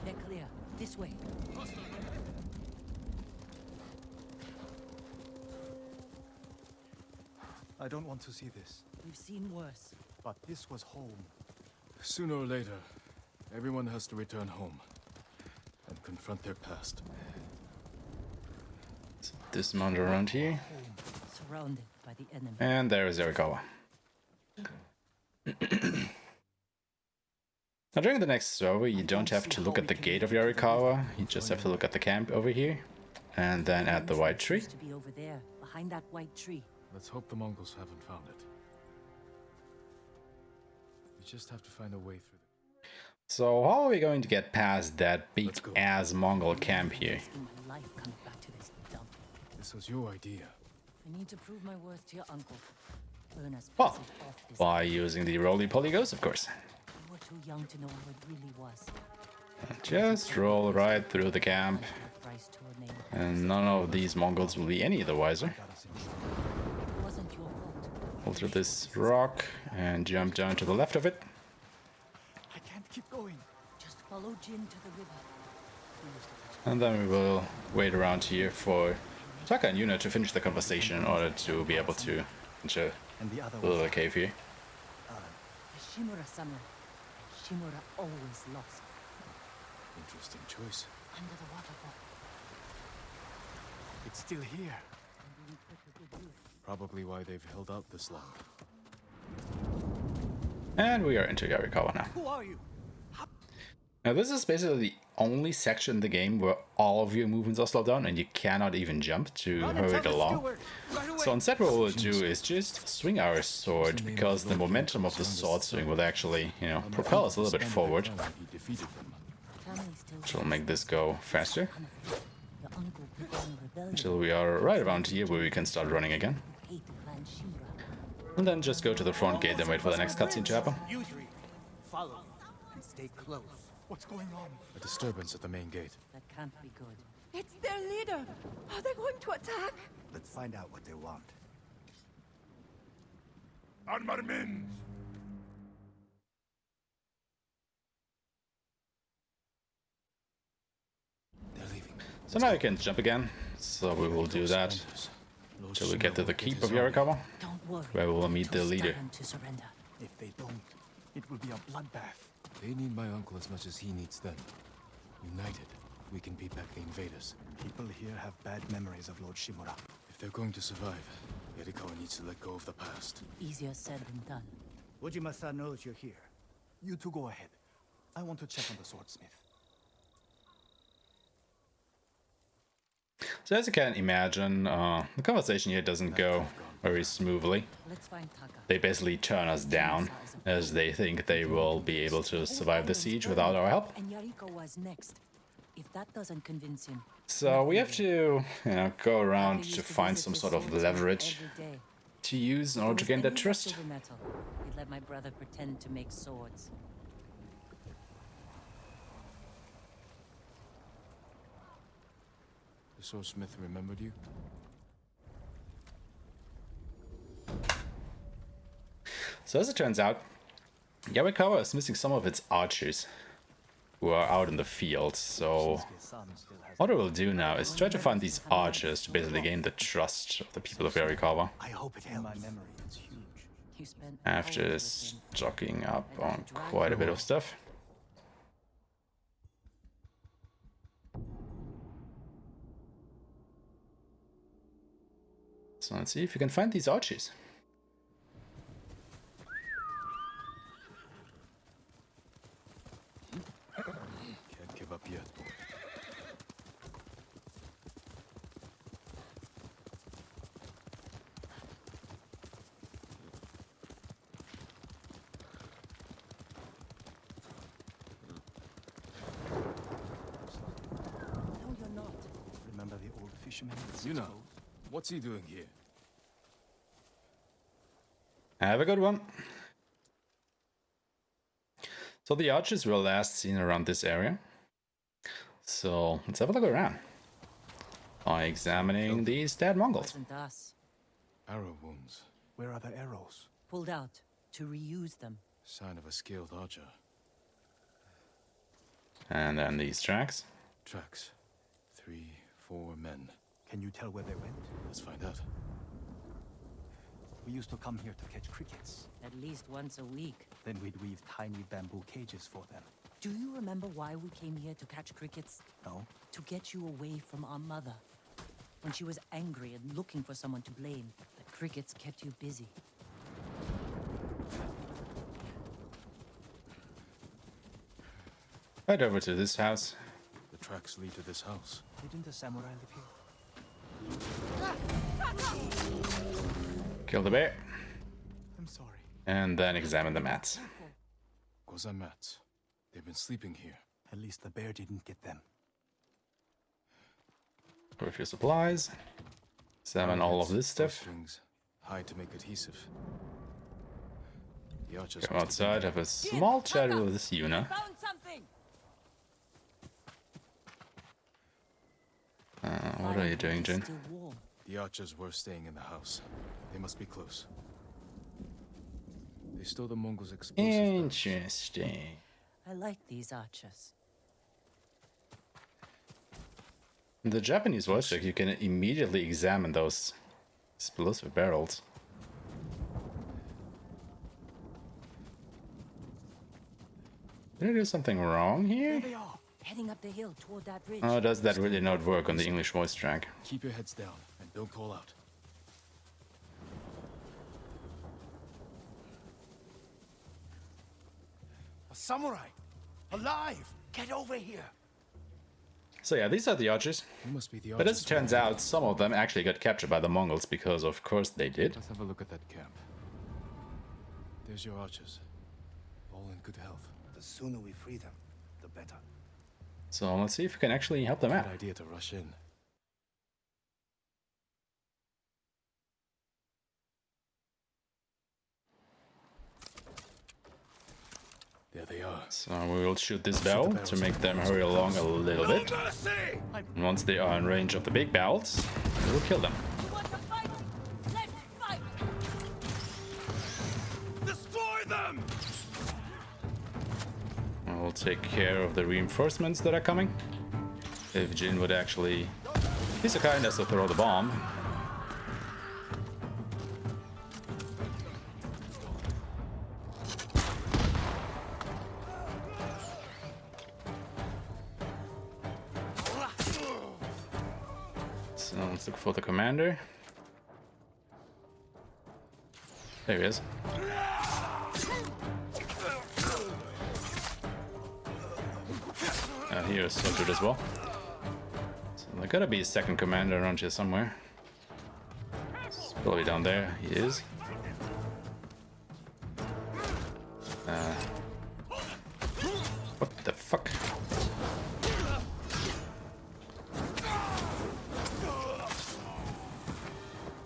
They're clear. This way. I don't want to see this. We've seen worse. But this was home. Sooner or later, everyone has to return home and confront their past. So dismount around here. Surrounded by the enemy. And there is Yarikawa. Now during the next server, you don't have to look at the gate of Yarikawa, you just have to look at the camp over here, and then at the white tree. To be over there, behind that white tree. Let's hope the Mongols haven't found it. We just have to find a way through. So how are we going to get past that big ass Mongol camp here? This was your idea. I need to prove my worth to your uncle. Well, by using the Roly polygons, of course. You were too young to know how it really was. Just roll right through the camp, and none of these Mongols will be any the wiser. Pull through this rock and jump down to the left of it. I can't keep going. Just follow Jin to the river. And then we will wait around here for Taka and Yuna to finish the conversation in order to be able to enter the little cave here. The Shimura samurai. Shimura always lost. Interesting choice. Under the waterfall. It's still here. Probably why they've held out this long. And we are into Yarikawa now. Who are you? Now this is basically the only section in the game where all of your movements are slowed down and you cannot even jump to hurry it along. So instead what we'll do is just swing our sword, because the momentum of the sword swing will actually, you know, propel us a little bit forward. Which will make this go faster. Until we are right around here where we can start running again. And then just go to the front gate and wait for the next cutscene to happen. You three, follow and stay close. What's going on? A disturbance at the main gate. That can't be good. It's their leader. Are they going to attack? Let's find out what they want. Armaments! They're leaving. So now you can jump again. So we will do that till we get to the keep of Yarikawa, Don't worry. where we will meet the leader. To surrender. If they don't, it will be a bloodbath. They need my uncle as much as he needs them. United, we can beat back the invaders. People here have bad memories of Lord Shimura. If they're going to survive, Yarikawa needs to let go of the past. Easier said than done. Ojima-san knows you're here. You two go ahead. I want to check on the swordsmith. So as you can imagine, the conversation here doesn't go very smoothly. Let's find Taka. They basically turn us down, as they think they will be able to survive the siege without our help. And Yarikawa's next. If that doesn't convince him. So we have to, you know, go around to find some sort of leverage to use in order to gain their trust. He'd let my brother pretend to make swords. The swordsmith remembered you? So as it turns out, Yarikawa is missing some of its archers who are out in the field. So what I will do now is try to find these archers to basically gain the trust of the people of Yarikawa. I hope it helps. My memory is huge. You spent After hours with him. stocking up on quite a bit of stuff. So let's see if we can find these archers. Can't give up yet. No, you're not. Remember the old fisherman? You know, what's he doing here? Have a good one. So the archers were last seen around this area. So let's have a look around by examining these dead Mongols. Wasn't us. Arrow wounds. Where are the arrows? Pulled out to reuse them. Sign of a skilled archer. And then these tracks. Tracks. 3, 4 men. Can you tell where they went? Let's find out. We used to come here to catch crickets. At least once a week. Then we'd weave tiny bamboo cages for them. Do you remember why we came here to catch crickets? No? To get you away from our mother. When she was angry and looking for someone to blame, the crickets kept you busy. Right over to this house. The tracks lead to this house. Didn't the samurai live here? Kill the bear. I'm sorry. And then examine the mats. Gozan mats. They've been sleeping here. At least the bear didn't get them. For a few supplies. Examine all of this stuff. Strings. Hide to make adhesive. The archers Come outside, have a small chat with this Yuna. Found something! What are you doing, Jin? Still warm. The archers were staying in the house. They must be close. They stole the Mongols' explosive barrels. Interesting. I like these archers. In the Japanese voice check, you can immediately examine those explosive barrels. Did I do something wrong here? There they are. Heading up the hill toward that ridge. Oh, does that really not work on the English voice track? Keep your heads down and don't call out. A samurai! Alive! Get over here! So yeah, these are the archers. You must be the But as archers it turns out, some of them actually got captured by the Mongols because of course they did. Let's have a look at that camp. There's your archers. All in good health. The sooner we free them, the better. So let's see if we can actually help them out. Good idea to rush in. There they are. So we will shoot this barrel to make them hurry along a little bit. And once they are in range of the big barrels, we will kill them. Destroy them! And we'll take care of the reinforcements that are coming. If Jin would actually be so kind as to throw the bomb. So let's look for the commander. There he is. Here's soldier as well. So there gotta be a second commander around here somewhere. It's probably down there. He is. What the fuck?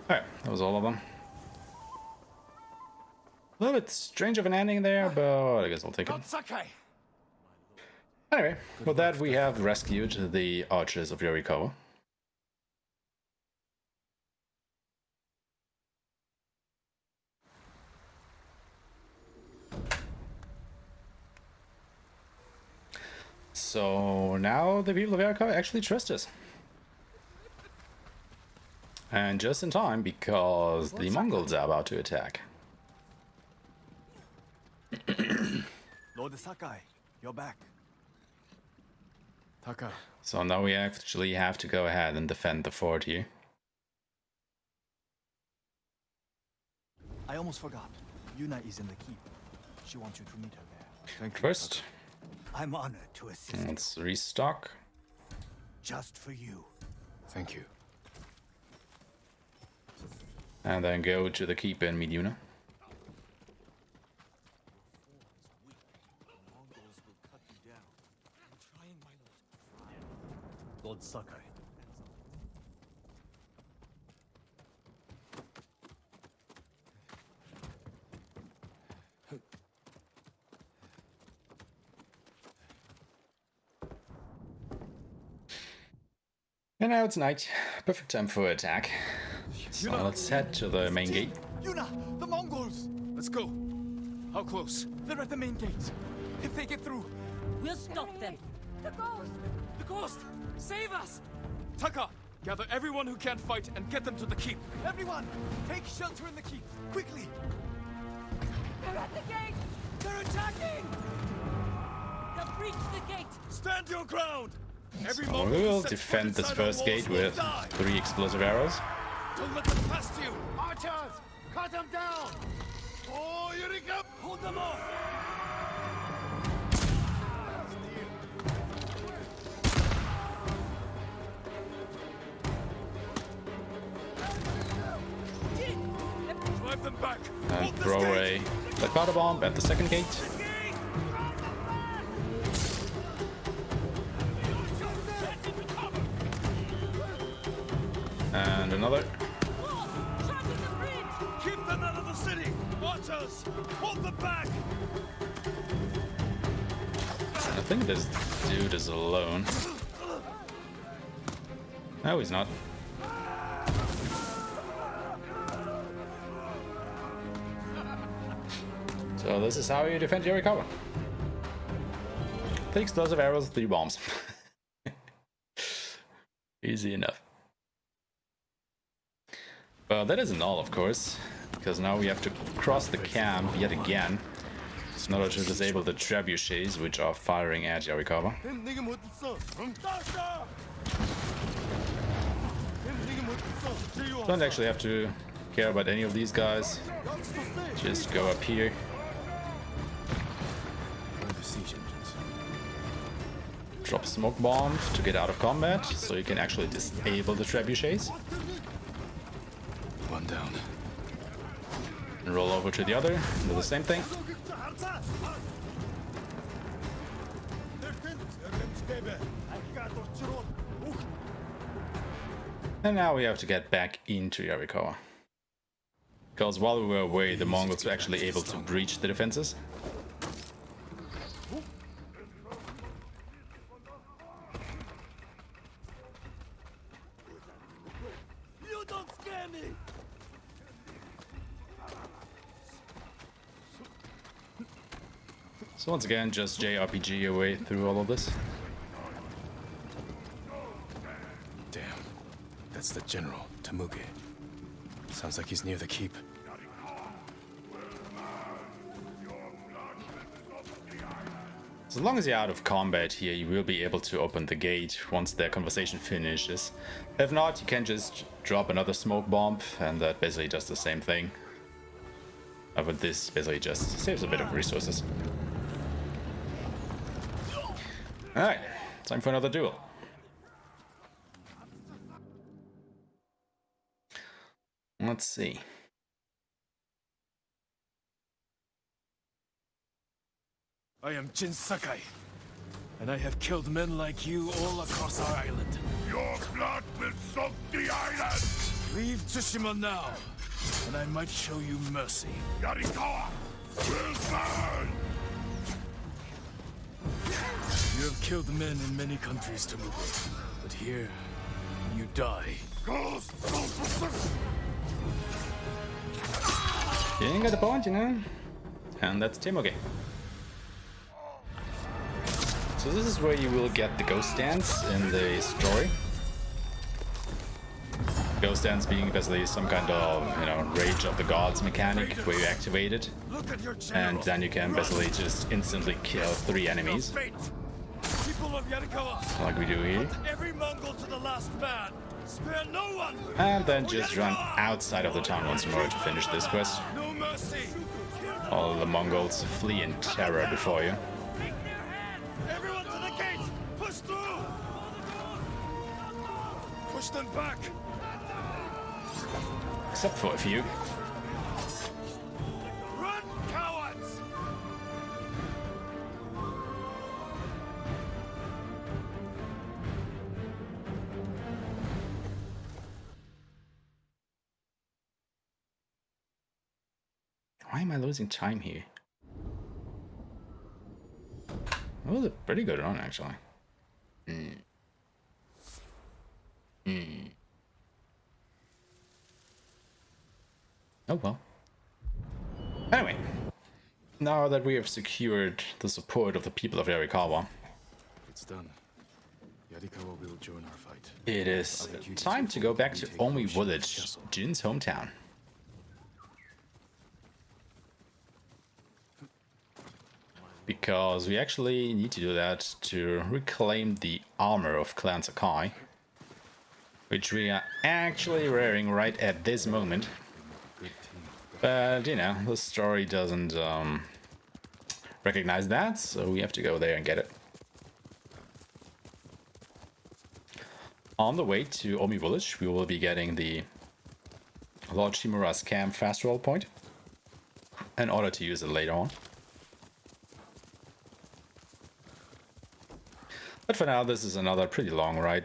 Alright, that was all of them. A little bit strange of an ending there, but I guess I'll take it. Anyway, with that we have rescued the archers of Yorikawa. So now the people of Yorikawa actually trust us. And just in time, because the Mongols are about to attack. Lord Sakai, you're back. Taka. So now we actually have to go ahead and defend the fort here. I almost forgot. Yuna is in the keep. She wants you to meet her there. Thank you. First, I'm honored to assist. let's restock. Just for you. Thank you. And then go to the keep and meet Yuna. Lord Sakai. And now it's night. Perfect time for attack. So let's head to the main gate. Yuna, the Mongols! Let's go. How close? They're at the main gate. If they get through, We'll stop them. The ghost! The ghost! Save us! Taka, gather everyone who can't fight and get them to the keep. everyone, take shelter in the keep, quickly! They're at the gate! They're attacking! They'll breach the gate. Stand your ground! Every So Mongol we who will sets defend foot this inside our first walls gate will with die. 3 explosive arrows. Don't let them past you! Archers, cut them down! Oh, Yurika! Hold them off! Drive them back! And throw a black powder bomb at the second gate. And another. Keep them out of the city! Watchers, hold them back! I think this dude is alone. No, he's not. So this is how you defend Yorikawa. 3 explosive arrows, 3 bombs. Easy enough. But that isn't all, of course, because now we have to cross the camp yet again in order to disable the trebuchets which are firing at Yorikawa. Don't actually have to care about any of these guys. Just go up here. Where are the siege engines? drop a smoke bomb to get out of combat, so you can actually disable the trebuchets. One down. And roll over to the other, do the same thing. And now we have to get back into Yarikawa. Because while we were away, the Mongols were actually able to breach the defenses. You don't scare me! So once again, just JRPG your way through all of this. Damn. That's the general, Temuge. Sounds like he's near the keep. As long as you're out of combat here, you will be able to open the gate once their conversation finishes. If not, you can just drop another smoke bomb, and that basically does the same thing. But this basically just saves a bit of resources. Alright, time for another duel. Let's see. I am Jin Sakai, and I have killed men like you all across our island. Your blood will soak the island! Leave Tsushima now, and I might show you mercy. Yarikawa will burn! You have killed men in many countries, Temuge, but here, you die. You ain't got the point, you know? And that's Temuge. So this is where you will get the ghost dance in the story. Ghost dance being basically some kind of, you know, Rage of the Gods mechanic where you activate it. And then you can basically just instantly kill 3 enemies. Like we do here. Every Mongol to the last man! Spare no one! And then just run outside of the town once more to finish this quest. No mercy! All the Mongols flee in terror before you. Everyone to the gate! Push through! Push them back! Except for a few. Run, cowards! Why am I losing time here? That was a pretty good run, actually. Oh well. Anyway, now that we have secured the support of the people of Yarikawa, It's done. Yarikawa will join our fight. it is time to go back to Omi Village, Jin's hometown. Because we actually need to do that to reclaim the armor of Clan Sakai, which we are actually wearing right at this moment. But, you know, the story doesn't recognize that, so we have to go there and get it. On the way to Omi Village, we will be getting the Lord Shimura's camp fast roll point in order to use it later on. But for now, this is another pretty long ride.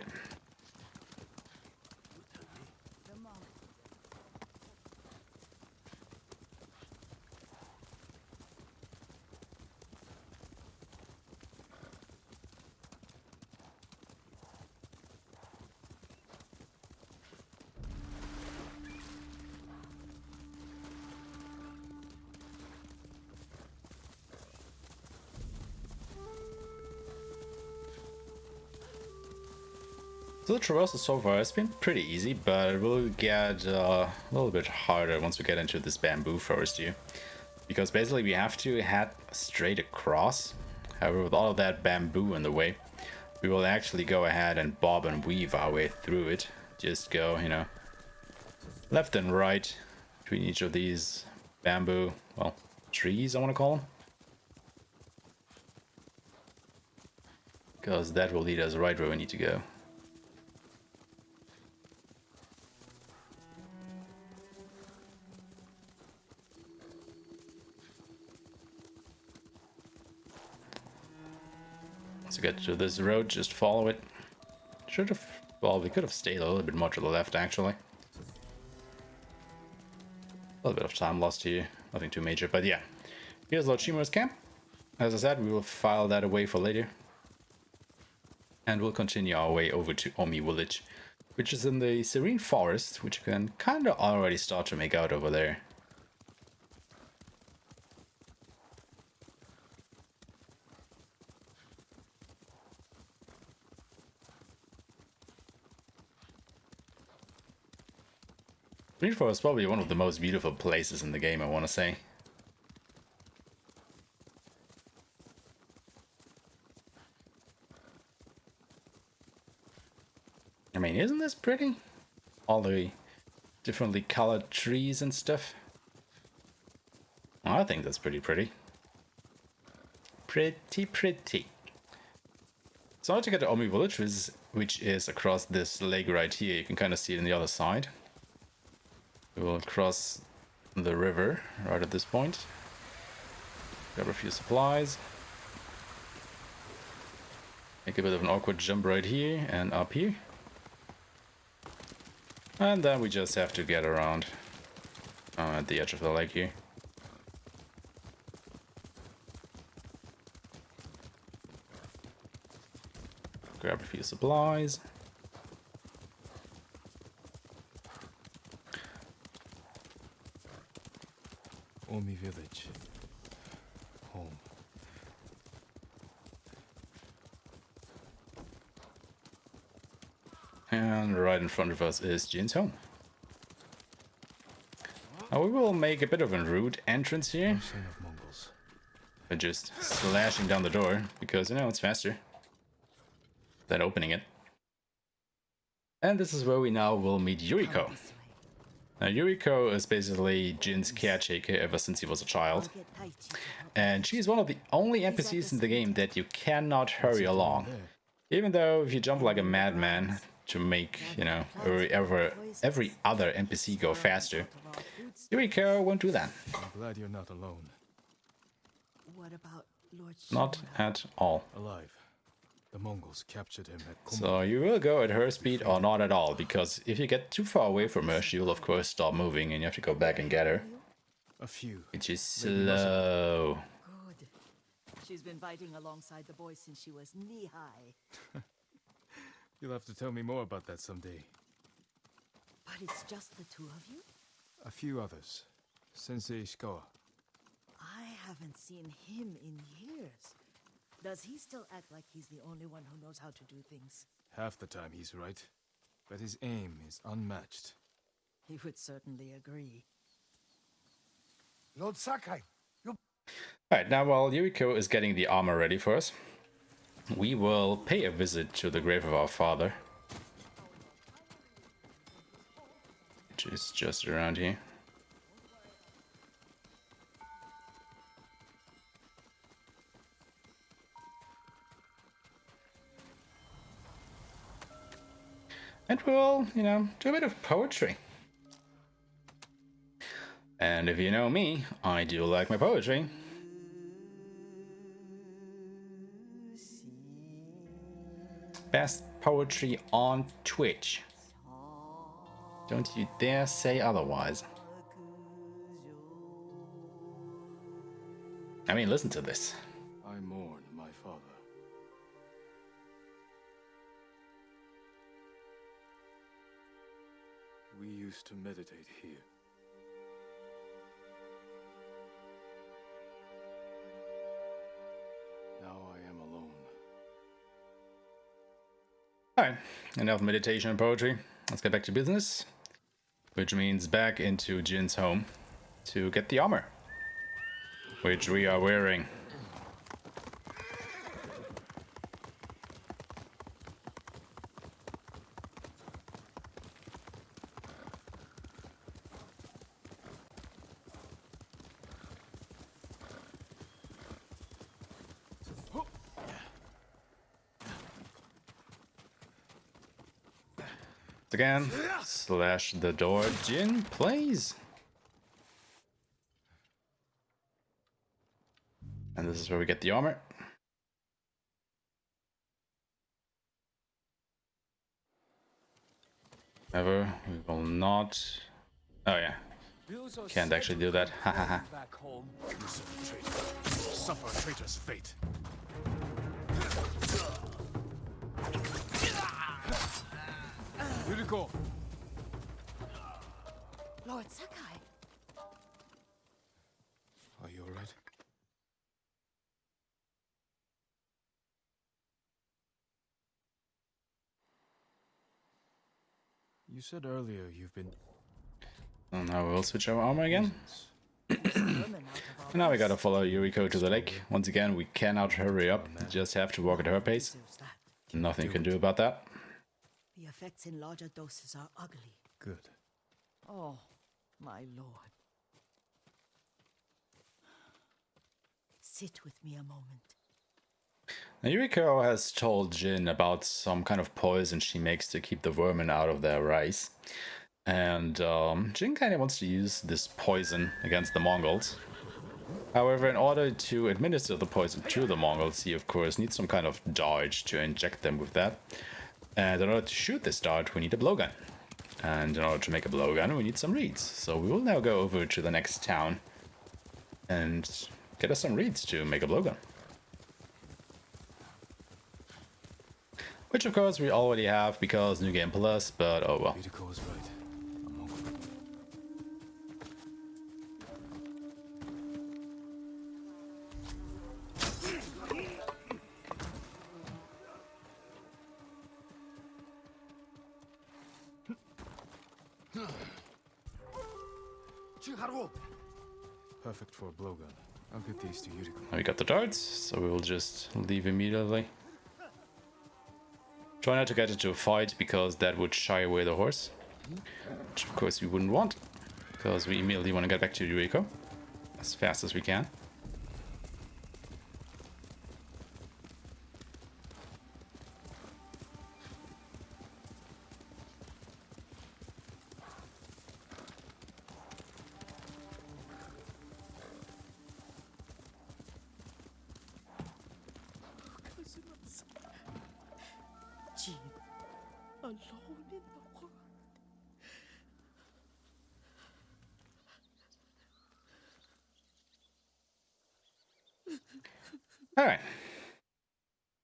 So the traversal so far has been pretty easy, but it will get a little bit harder once we get into this bamboo forest here. Because basically we have to head straight across. However, with all of that bamboo in the way, we will actually go ahead and bob and weave our way through it. Just go, you know, left and right between each of these bamboo, well, trees I want to call them. because that will lead us right where we need to go. To get to this road, just follow it. Should have, well, we could have stayed a little bit more to the left, actually. A little bit of time lost here, nothing too major, but yeah. Here's Lord Shimu's camp. As I said, we will file that away for later. And we'll continue our way over to Omi village, which is in the serene forest, which you can kind of already start to make out over there. Serene forest is probably one of the most beautiful places in the game, I want to say. I mean, isn't this pretty? All the differently colored trees and stuff. I think that's pretty. Pretty. So now to get to Omi village, which is across this lake right here. You can kind of see it on the other side. We will cross the river right at this point. Grab a few supplies. Make a bit of an awkward jump right here and up here. And then we just have to get around at the edge of the lake here. Grab a few supplies. Omi village. Home. And right in front of us is Jin's home. Now we will make a bit of a rude entrance here. By just slashing down the door, because you know it's faster than opening it. And this is where we now will meet Yuriko. Now Yuriko is basically Jin's caretaker ever since he was a child. And she's one of the only NPCs in the game that you cannot hurry along. Even though if you jump like a madman to make, you know, every other NPC go faster, Yuriko won't do that. I'm glad you're not alone. What about Lord Not at all. Alive. The Mongols captured him at Kumba. So you will go at her speed or not at all, because if you get too far away from her, she will of course stop moving and you have to go back and get her. A few. Which is slow. Good. She's been fighting alongside the boys since she was knee-high. You'll have to tell me more about that someday. But it's just the two of you? A few others. Sensei Ishikawa. I haven't seen him in years. Does he still act like he's the only one who knows how to do things? Half the time he's right. But his aim is unmatched. He would certainly agree. Lord Sakai, you... Alright, now while Yuriko is getting the armor ready for us, we will pay a visit to the grave of our father. Which is just around here. And we'll, you know, do a bit of poetry. And if you know me, I do like my poetry. Best poetry on Twitch. Don't you dare say otherwise. I mean, listen to this. I mourn my father. We used to meditate here. Now I am alone. Alright, enough meditation and poetry. Let's get back to business. Which means back into Jin's home to get the armor. Which we are wearing. Again, slash the door. Jin, please. And this is where we get the armor. However, we will not. Oh yeah, can't actually do that. Hahaha. Suffer a traitor's fate. Yuriko! Lord Sakai. Are you alright? You said earlier you've been... And now we'll switch our armor again. Now we gotta follow Yuriko to the lake. Once again, we cannot hurry up. Just have to walk at her pace. Nothing you can do about that. The effects in larger doses are ugly. Good. Oh, my lord. Sit with me a moment. Now, Yuriko has told Jin about some kind of poison she makes to keep the vermin out of their rice. And Jin kind of wants to use this poison against the Mongols. However, in order to administer the poison to the Mongols, he of course needs some kind of dart to inject them with that. And in order to shoot this dart, we need a blowgun. And in order to make a blowgun, we need some reeds. So we will now go over to the next town and get us some reeds to make a blowgun. Which of course we already have because New Game Plus, but oh well. Yuriko was right. A Mongol. Perfect for a blowgun. I'll get these to Yuriko. We got the darts, so we will just leave immediately. Try not to get into a fight because that would shy away the horse. Which of course we wouldn't want, because we immediately want to get back to Yuriko as fast as we can. Jin, alone in the world. Alright.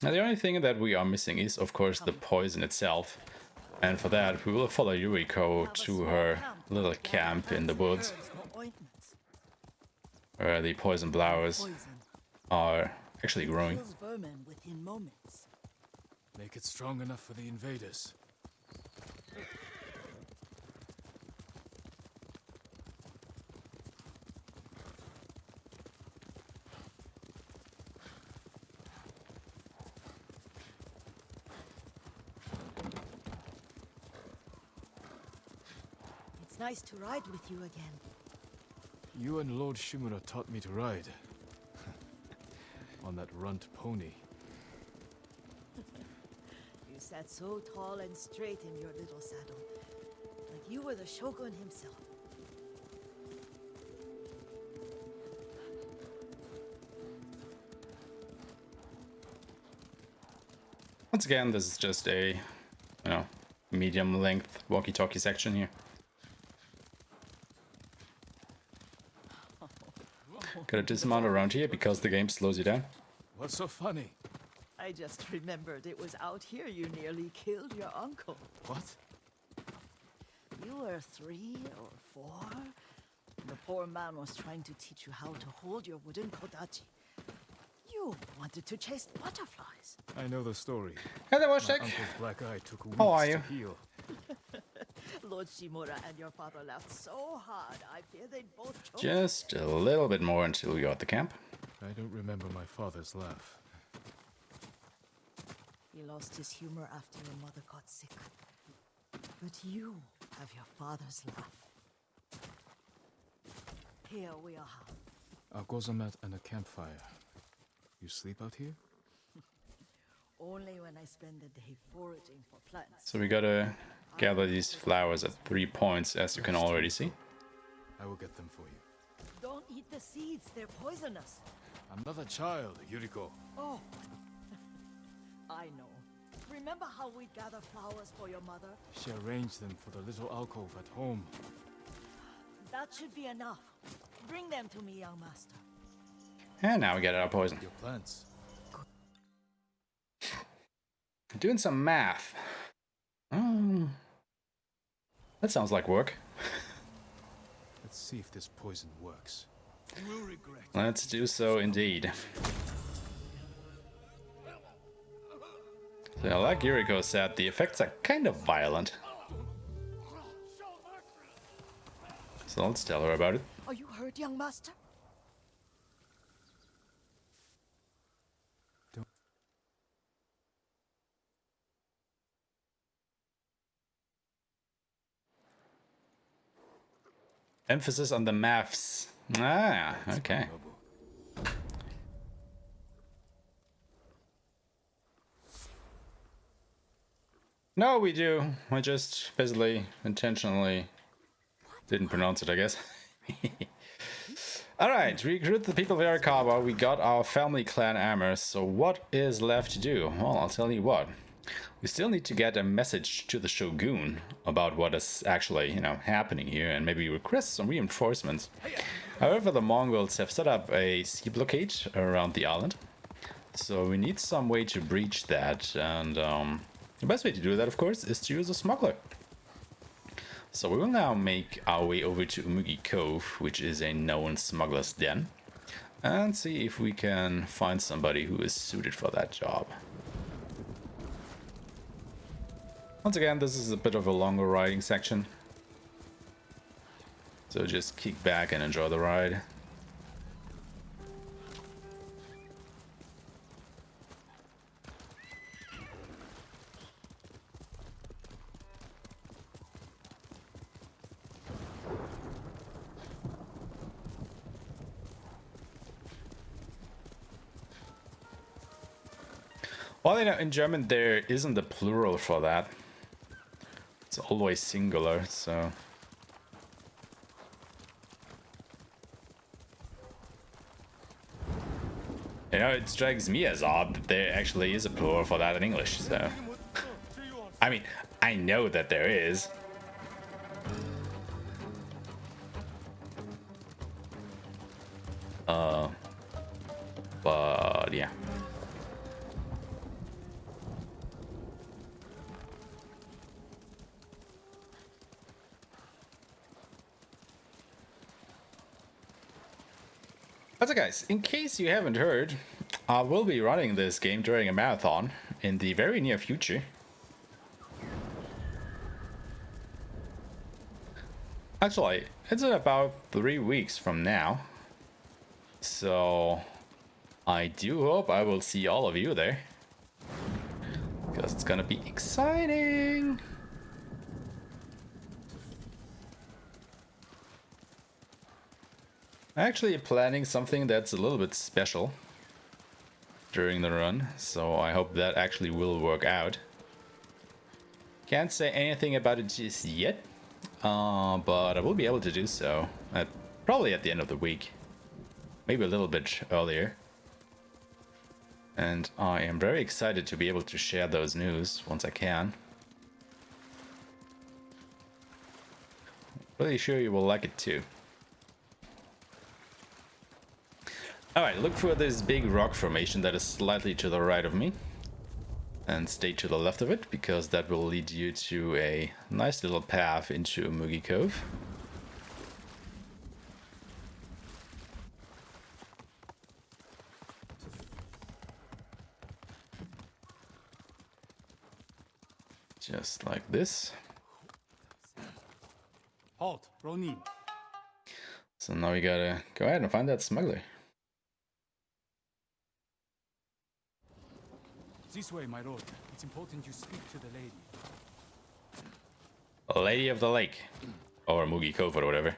Now the only thing that we are missing is of course the poison itself. And for that we will follow Yuriko to her little camp in the woods. Where the poison flowers are actually growing. Make it strong enough for the invaders. It's nice to ride with you again. You and Lord Shimura taught me to ride. On that runt pony. You sat so tall and straight in your little saddle, like you were the shogun himself. Once again, this is just a, medium length walkie-talkie section here. Gotta dismount around here because the game slows you down. What's so funny? I just remembered it was out here you nearly killed your uncle. What? You were 3 or 4. The poor man was trying to teach you how to hold your wooden kodachi. You wanted to chase butterflies. I know the story. Hello, My Washtek. uncle's black eye took weeks How are you? to heal. Lord Shimura and your father laughed so hard, I fear they'd both choke. Just a little bit more until we got the camp. I don't remember my father's laugh. He lost his humor after your mother got sick. But you have your father's laugh. Here we are. A gozamat and a campfire. You sleep out here? Only when I spend the day foraging for plants. So we gotta gather these flowers at 3 points, as you can already see. I will get them for you. Don't eat the seeds, they're poisonous. I'm not a child, Yuriko. Oh, I know. Remember how we gather flowers for your mother? She arranged them for the little alcove at home. That should be enough. Bring them to me, young master. And now we get our poison. Your plants. Doing some math. That sounds like work. Let's see if this poison works. You will regret. Let's do so indeed. So, like Yuriko said, the effects are kind of violent. So let's tell her about it. Are you hurt, young master? Emphasis on the maths. Ah, okay. No, we do. I just basically intentionally didn't pronounce it, I guess. Alright, recruit the people of Arakawa. We got our family clan armor, so what is left to do? Well, I'll tell you what. We still need to get a message to the Shogun about what is actually, happening here, and maybe request some reinforcements. However, the Mongols have set up a sea blockade around the island, so we need some way to breach that, and the best way to do that, of course, is to use a smuggler. So we will now make our way over to Umugi Cove, which is a known smuggler's den, and see if we can find somebody who is suited for that job. Once again, this is a bit of a longer riding section, so just kick back and enjoy the ride. Well, in German there isn't a plural for that. It's always singular, so... it strikes me as odd that there actually is a plural for that in English, so... I mean, I know that there is. But yeah. So guys, in case you haven't heard, I will be running this game during a marathon in the very near future. Actually, it's in about 3 weeks from now. So I do hope I will see all of you there, because it's gonna be exciting. Actually planning something that's a little bit special during the run, so I hope that actually will work out. Can't say anything about it just yet, but I will be able to do so probably at the end of the week, maybe a little bit earlier. And I am very excited to be able to share those news once I can. Really sure you will like it too. Alright, look for this big rock formation that is slightly to the right of me. And stay to the left of it, because that will lead you to a nice little path into Umugi Cove. Just like this. Halt, Ronin. So now we gotta go ahead and find that smuggler. This way, my lord. It's important you speak to the lady. Lady of the Lake. Or Umugi Cove or whatever.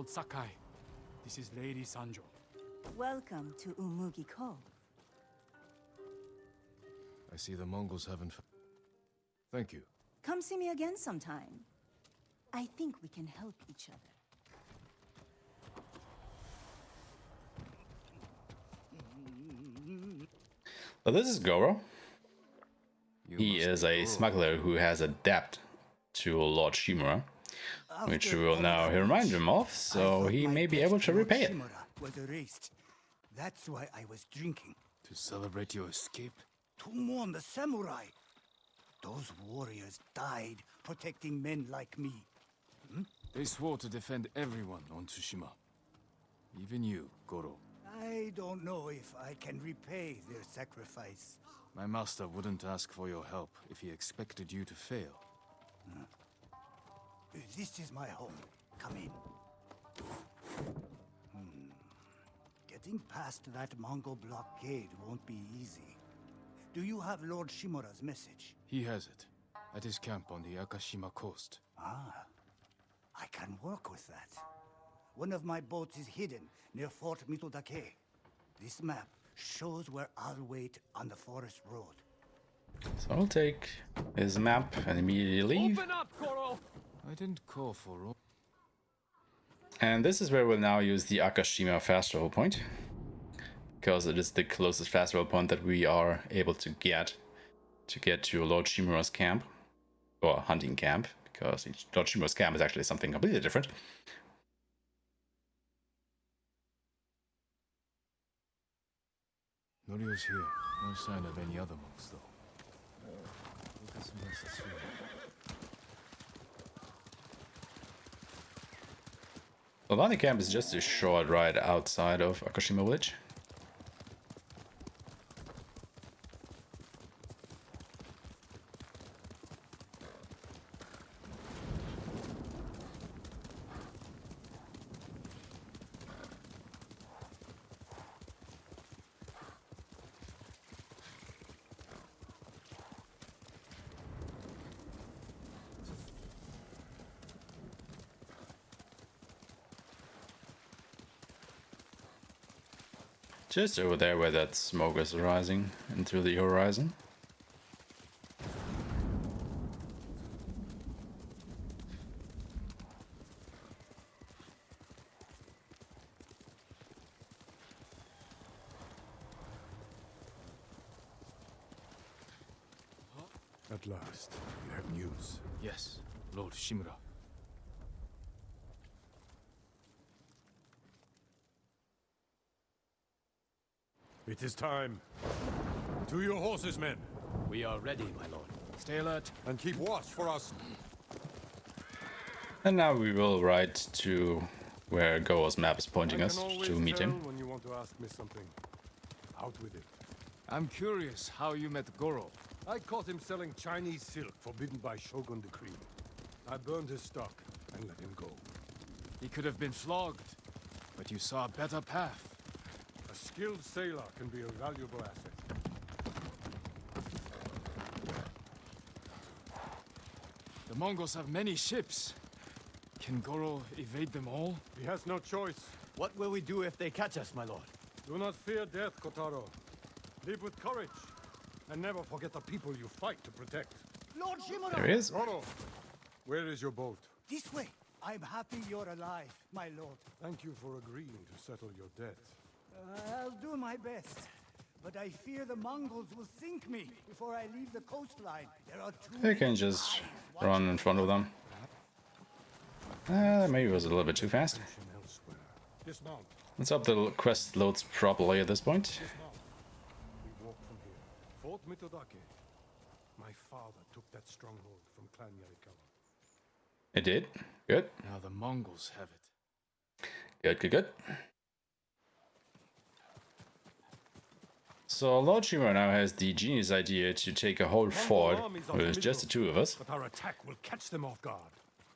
Lord Sakai. This is Lady Sanjo. Welcome to Umugi Cove. I see the Mongols haven't... Thank you. Come see me again sometime. I think we can help each other. So this is Goro. He is a smuggler who has a debt to Lord Shimura, which we will now remind him of, so he may be able to repay it. Was erased. That's why I was drinking. To celebrate your escape? To mourn the samurai. Those warriors died protecting men like me. They swore to defend everyone on Tsushima. Even you, Goro. I don't know if I can repay their sacrifice. My master wouldn't ask for your help if he expected you to fail. This is my home. Come in. Getting past that Mongol blockade won't be easy. Do you have Lord Shimura's message? He has it. At his camp on the Akashima coast. Ah. I can work with that. One of my boats is hidden near Fort Mitodake. This map shows where I'll wait on the forest road. So I'll take his map and immediately leave. Open up, Goro! I didn't call for... And this is where we'll now use the Akashima fast travel point, because it is the closest fast travel point that we are able to get to Lord Shimura's camp, or hunting camp, because Lord Shimura's camp is actually something completely different. Norio's here. No sign of any other monks, though. So the hunting camp is just a short ride outside of Akashima village. Just over there where that smoke is rising into the horizon. At last, we have news. Yes, Lord Shimura. It is time. To your horses, men. We are ready, my lord. Stay alert. And keep watch for us. And now we will ride to where Goa's map is pointing us to meet him. When you want to ask me something. Out with it. I'm curious how you met Goro. I caught him selling Chinese silk forbidden by Shogun decree. I burned his stock and let him go. He could have been flogged, but you saw a better path. A skilled sailor can be a valuable asset. The Mongols have many ships. Can Goro evade them all? He has no choice. What will we do if they catch us, my lord? Do not fear death, Kotaro. Live with courage. And never forget the people you fight to protect. Lord Shimura! There he is. Goro, where is your boat? This way. I'm happy you're alive, my lord. Thank you for agreeing to settle your debt. I'll do my best. But I fear the Mongols will sink me before I leave the coastline. There are too You can just run in front of them. Maybe it was a little bit too fast. Dismount. Let's hope the quest loads properly at this point. Dismount. We walk from here. Fort Mitodake. My father took that stronghold from Clan Yarikawa. It did. Good. Now the Mongols have it. Good, good, good. So Lord Shimura now has the genius idea to take a whole fort with just the two of us. But our attack will catch them off guard.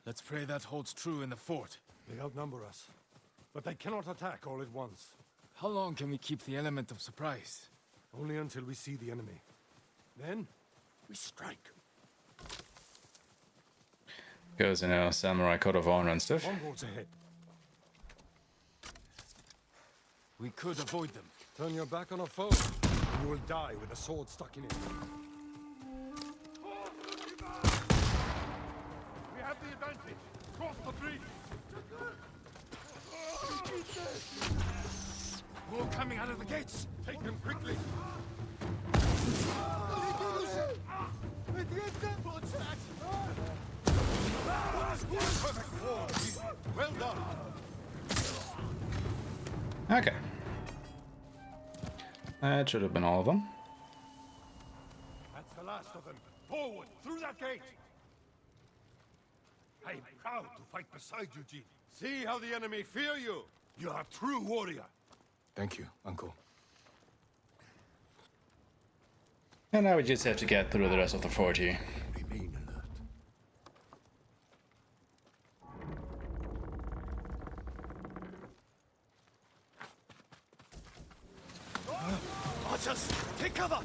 Let's pray that holds true in the fort. They outnumber us, but they cannot attack all at once. How long can we keep the element of surprise? Only until we see the enemy. Then, we strike. Goes in a samurai coat of honor and stuff. Mongols ahead. We could avoid them. Turn your back on a foe, and you will die with a sword stuck in it. We have the advantage. Cross the bridge. More coming out of the gates. Take them quickly. Well done. Okay. That should have been all of them. That's the last of them. Forward, through that gate. I'm proud to fight beside you, Jin. See how the enemy fear you. You are a true warrior. Thank you, Uncle. And now we just have to get through the rest of the fort here. Remain alert. Archers, take cover!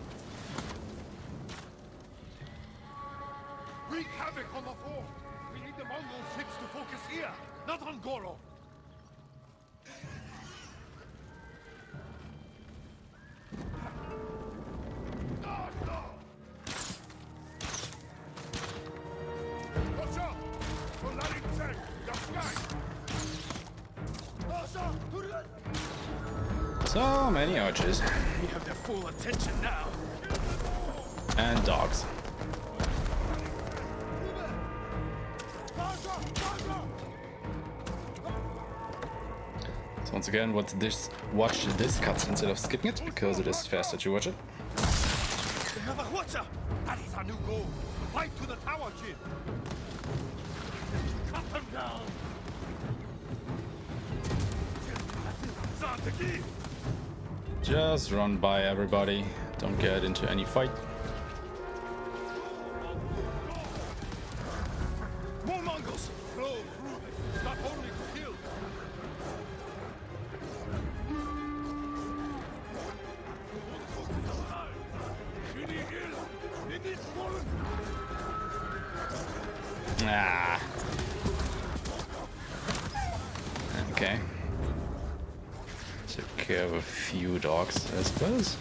Wreak havoc on the fort. We need the Mongol ships to focus here, not on Goro. So many archers. We have their full attention now. And dogs. So once again, watch this cut instead of skipping it, because it is faster to watch it. They have a watcher! That is our new goal. Fight to the tower, Jin. Cut them down! Just run by everybody. Don't get into any fight. More Mongols! Flow through. Stop only to kill. Ah. Okay. Took care of a few dogs, I suppose.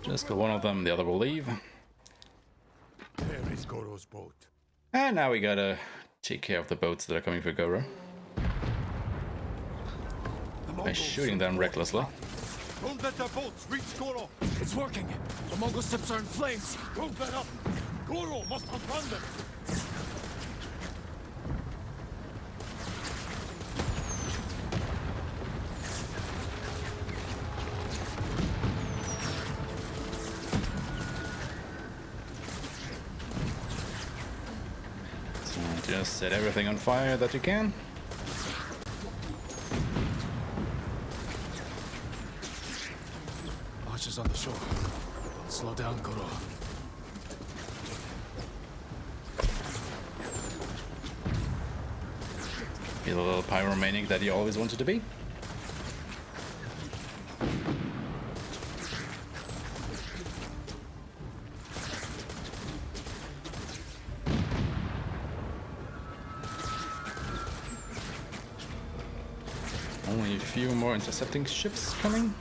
Just kill one of them, the other will leave. There is Goro's boat. And now we gotta take care of the boats that are coming for Goro. By shooting them recklessly. Don't let their boats reach Goro. It's working. The Mongol ships are in flames. Don't let up. Goro must outrun them. So just set everything on fire that you can. Archers on the shore. Don't slow down, Goro. Be the little pyromaniac that he always wanted to be. Only a few more intercepting ships coming.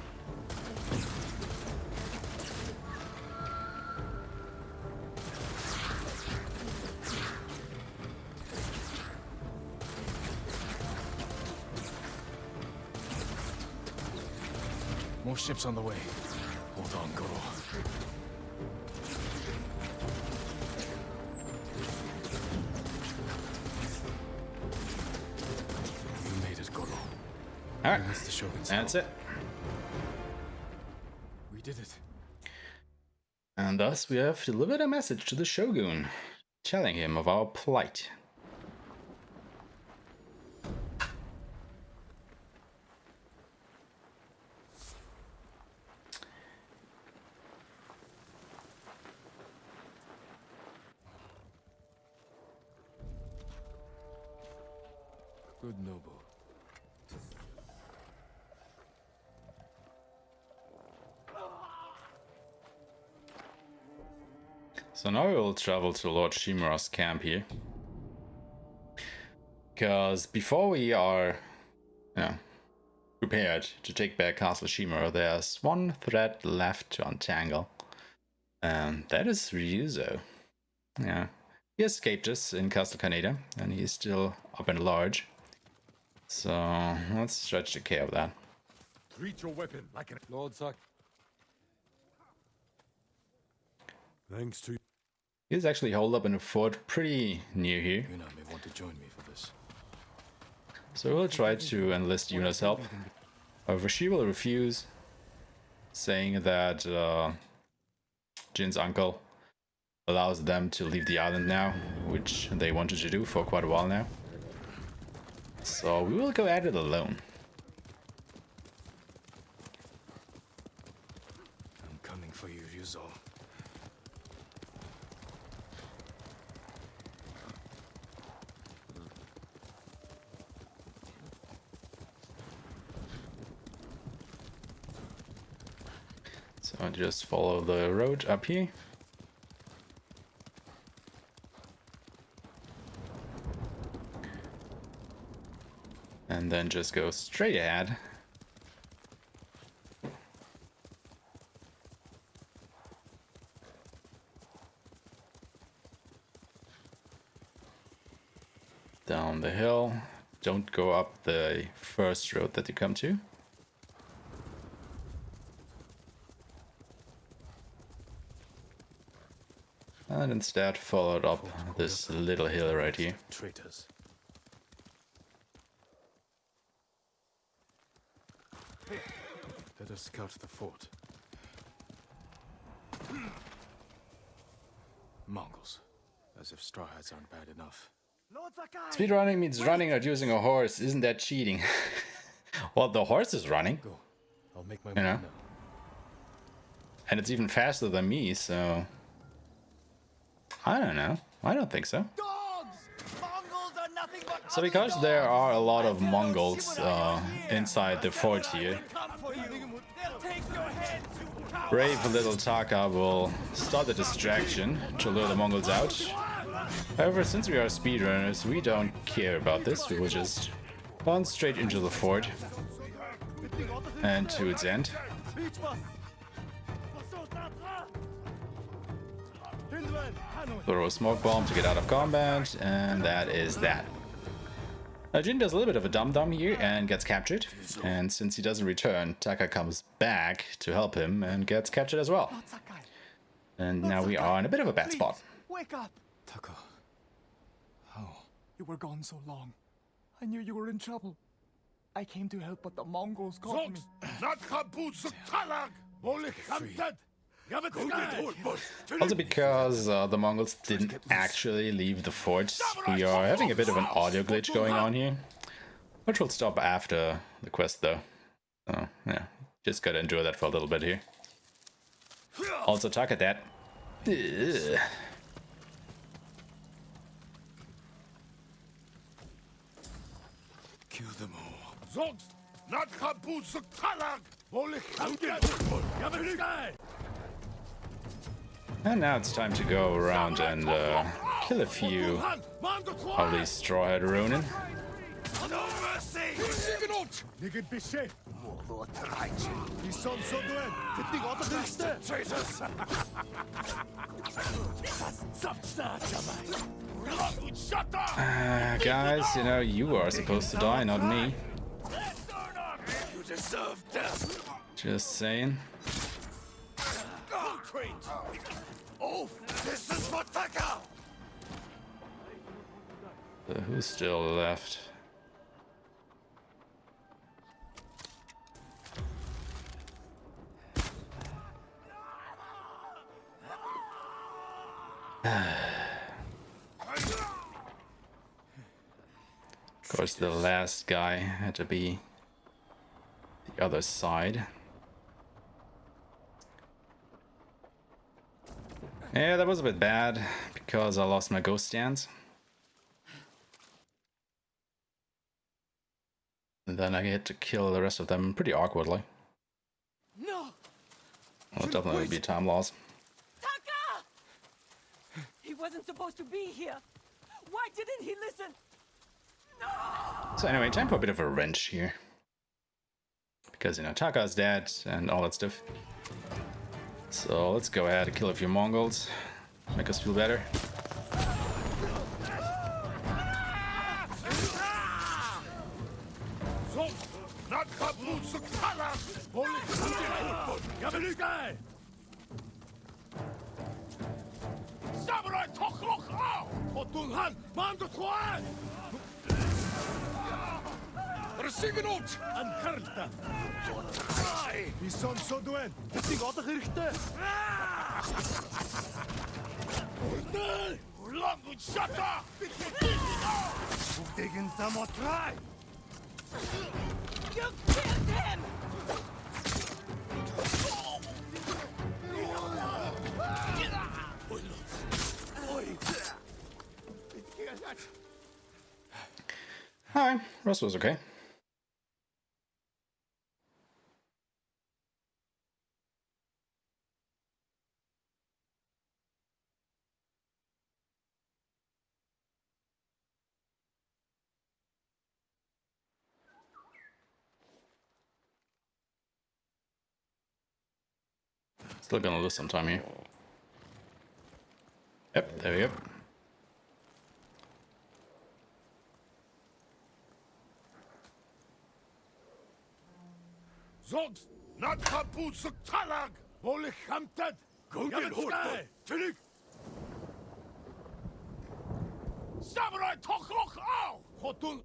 More ships on the way. Hold on, Goro. We made it, Goro. Alright, That's the Shogun's that's home. it. We did it. And thus we have delivered a message to the Shogun, telling him of our plight. Good noble. So now we will travel to Lord Shimura's camp here. Because before we are, prepared to take back Castle Shimura, there's one thread left to untangle. And that is Ryuzo. Yeah. He escaped us in Castle Kaneda, and he's still up and large. So let's try to take care of that. Treat your weapon like an Lord Sakai. Thanks to you. He's actually holed up in a fort pretty near here. Yuna may want to join me for this. So we'll try to enlist Yuna's help. However, she will refuse, saying that Jin's uncle allows them to leave the island now, which they wanted to do for quite a while now. So we will go at it alone. I'm coming for you, Ryuzo. So just follow the road up here. And then just go straight ahead. Down the hill. Don't go up the first road that you come to. And instead followed up this little hill right here. Traitors. Let us scout the fort. Mongols. As if straw hats aren't bad enough. Speedrunning means running or using a horse. Isn't that cheating? Well, the horse is running. Go. I'll make my you know. move now. And it's even faster than me, so... I don't know. I don't think so. So because there are a lot of Mongols inside the fort here, brave little Taka will start a distraction to lure the Mongols out. However, since we are speedrunners, we don't care about this. We will just run straight into the fort and to its end. Throw a smoke bomb to get out of combat, and that is that. Now Jin does a little bit of a dum-dum here and gets captured, and since he doesn't return, Taka comes back to help him and gets captured as well. And now we are in a bit of a bad spot. Wake up! Taka. How? You were gone so long. I knew you were in trouble. I came to help, but the Mongols caught me. Also because the Mongols didn't actually leave the fort, we are having a bit of an audio glitch going on here, which will stop after the quest though. So yeah, just gotta endure that for a little bit here. Also talk at that. Ugh. Kill them all. And now it's time to go around and kill a few of these Strawhead Ronin. Guys, you know, you are supposed to die, not me. You deserve death. Just saying. Oh, this is for Taka. So who's still left? Of course, the last guy had to be the other side. Yeah, that was a bit bad because I lost my ghost stance. And then I had to kill the rest of them pretty awkwardly. No. Well, definitely be a time loss. Taka! wasn't supposed to be here. Why didn't he listen? So anyway, time for a bit of a wrench here. Because, you know, Taka's dead and all that stuff. So let's go ahead and kill a few Mongols. Make us feel better. Samurai Khotun Khan, Mando Tuan! Resignot! Ankerta! Wie son so doen? Het is altijd gerichte! Hoe lang moet shatta? Hoe tegen some try? You killed him! Alright, Russ was okay. Still gonna lose some time here. Yep, there we go. Zogs, not kaput suk talag! Bolle hamtad! Go get horse! Tinik! Samurai Tokrok Ow! Khotun!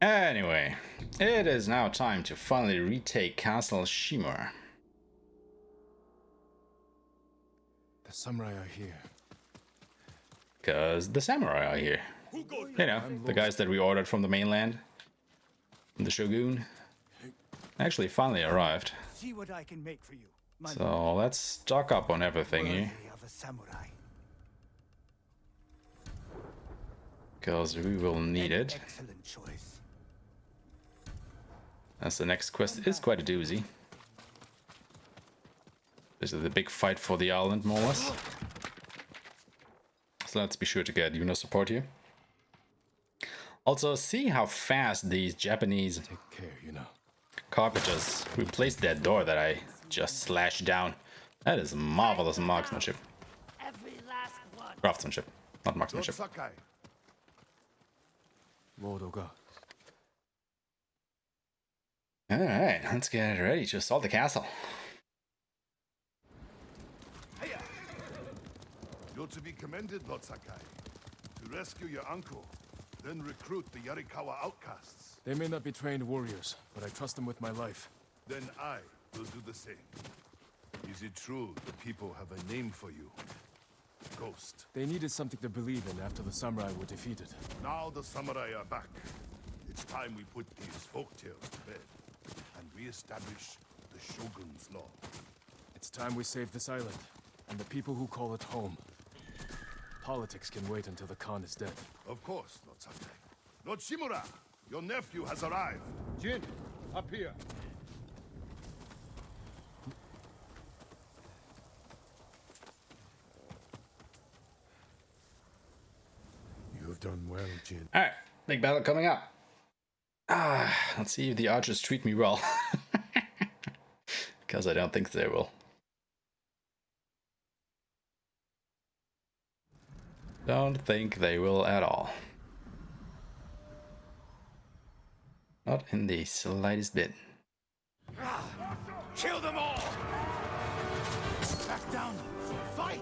Anyway, it is now time to finally retake Castle Shimura. The samurai are here. Because the samurai are here. You know, the guys that we ordered from the mainland. From the Shogun. Actually finally arrived. See what I can make for you. So let's stock up on everything here. Of a samurai. Because we will need it. Excellent choice. As the next quest is quite a doozy. This is the big fight for the island, more or less. So let's be sure to get Yuno support here. Also, see how fast these Japanese carpenters replaced that door that I just slashed down. That is marvelous marksmanship. Craftsmanship, not marksmanship. Alright, let's get ready to assault the castle. You're to be commended, Lord Sakai. To rescue your uncle, then recruit the Yarikawa outcasts. They may not be trained warriors, but I trust them with my life. Then I will do the same. Is it true the people have a name for you? Ghost. They needed something to believe in after the samurai were defeated. Now the samurai are back. It's time we put these folktales to bed and re-establish the Shogun's law. It's time we save this island, and the people who call it home. Politics can wait until the Khan is dead. Of course, Lord Sakai. Lord Shimura, your nephew has arrived. Jin, up here. You have done well, Jin. Alright, big battle coming up. Let's see if the archers treat me well. Because I don't think they will. Don't think they will at all. Not in the slightest bit. Kill them all! Back down! Fight!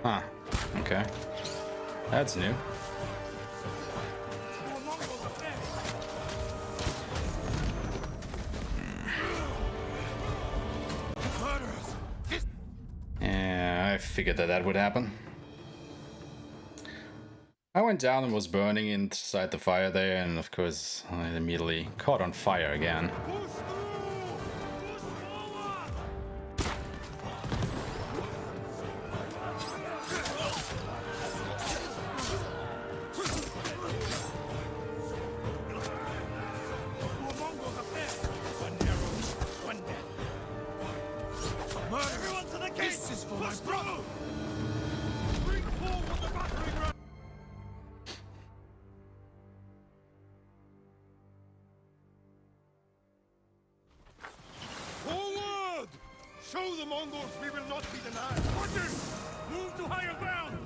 Huh. Okay. That's new. Yeah, I figured that would happen. I went down and was burning inside the fire there, and of course I immediately caught on fire again. the Mongols, we will not be denied. Khotun, move to higher ground.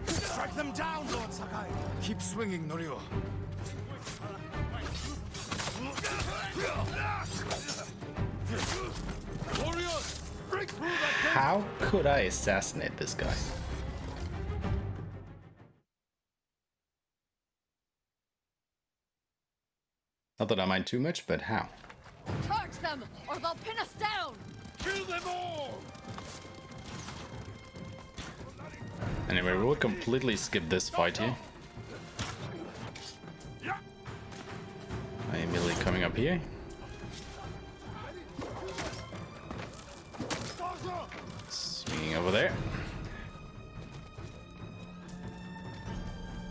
Strike them down, Lord Sakai. Keep swinging, Norio. Warriors, break through that How could I assassinate this guy? Not that I mind too much, but how? Charge them, or they'll pin us down! Kill them all! Anyway, we'll completely skip this fight here. I'm immediately coming up here. Swinging over there.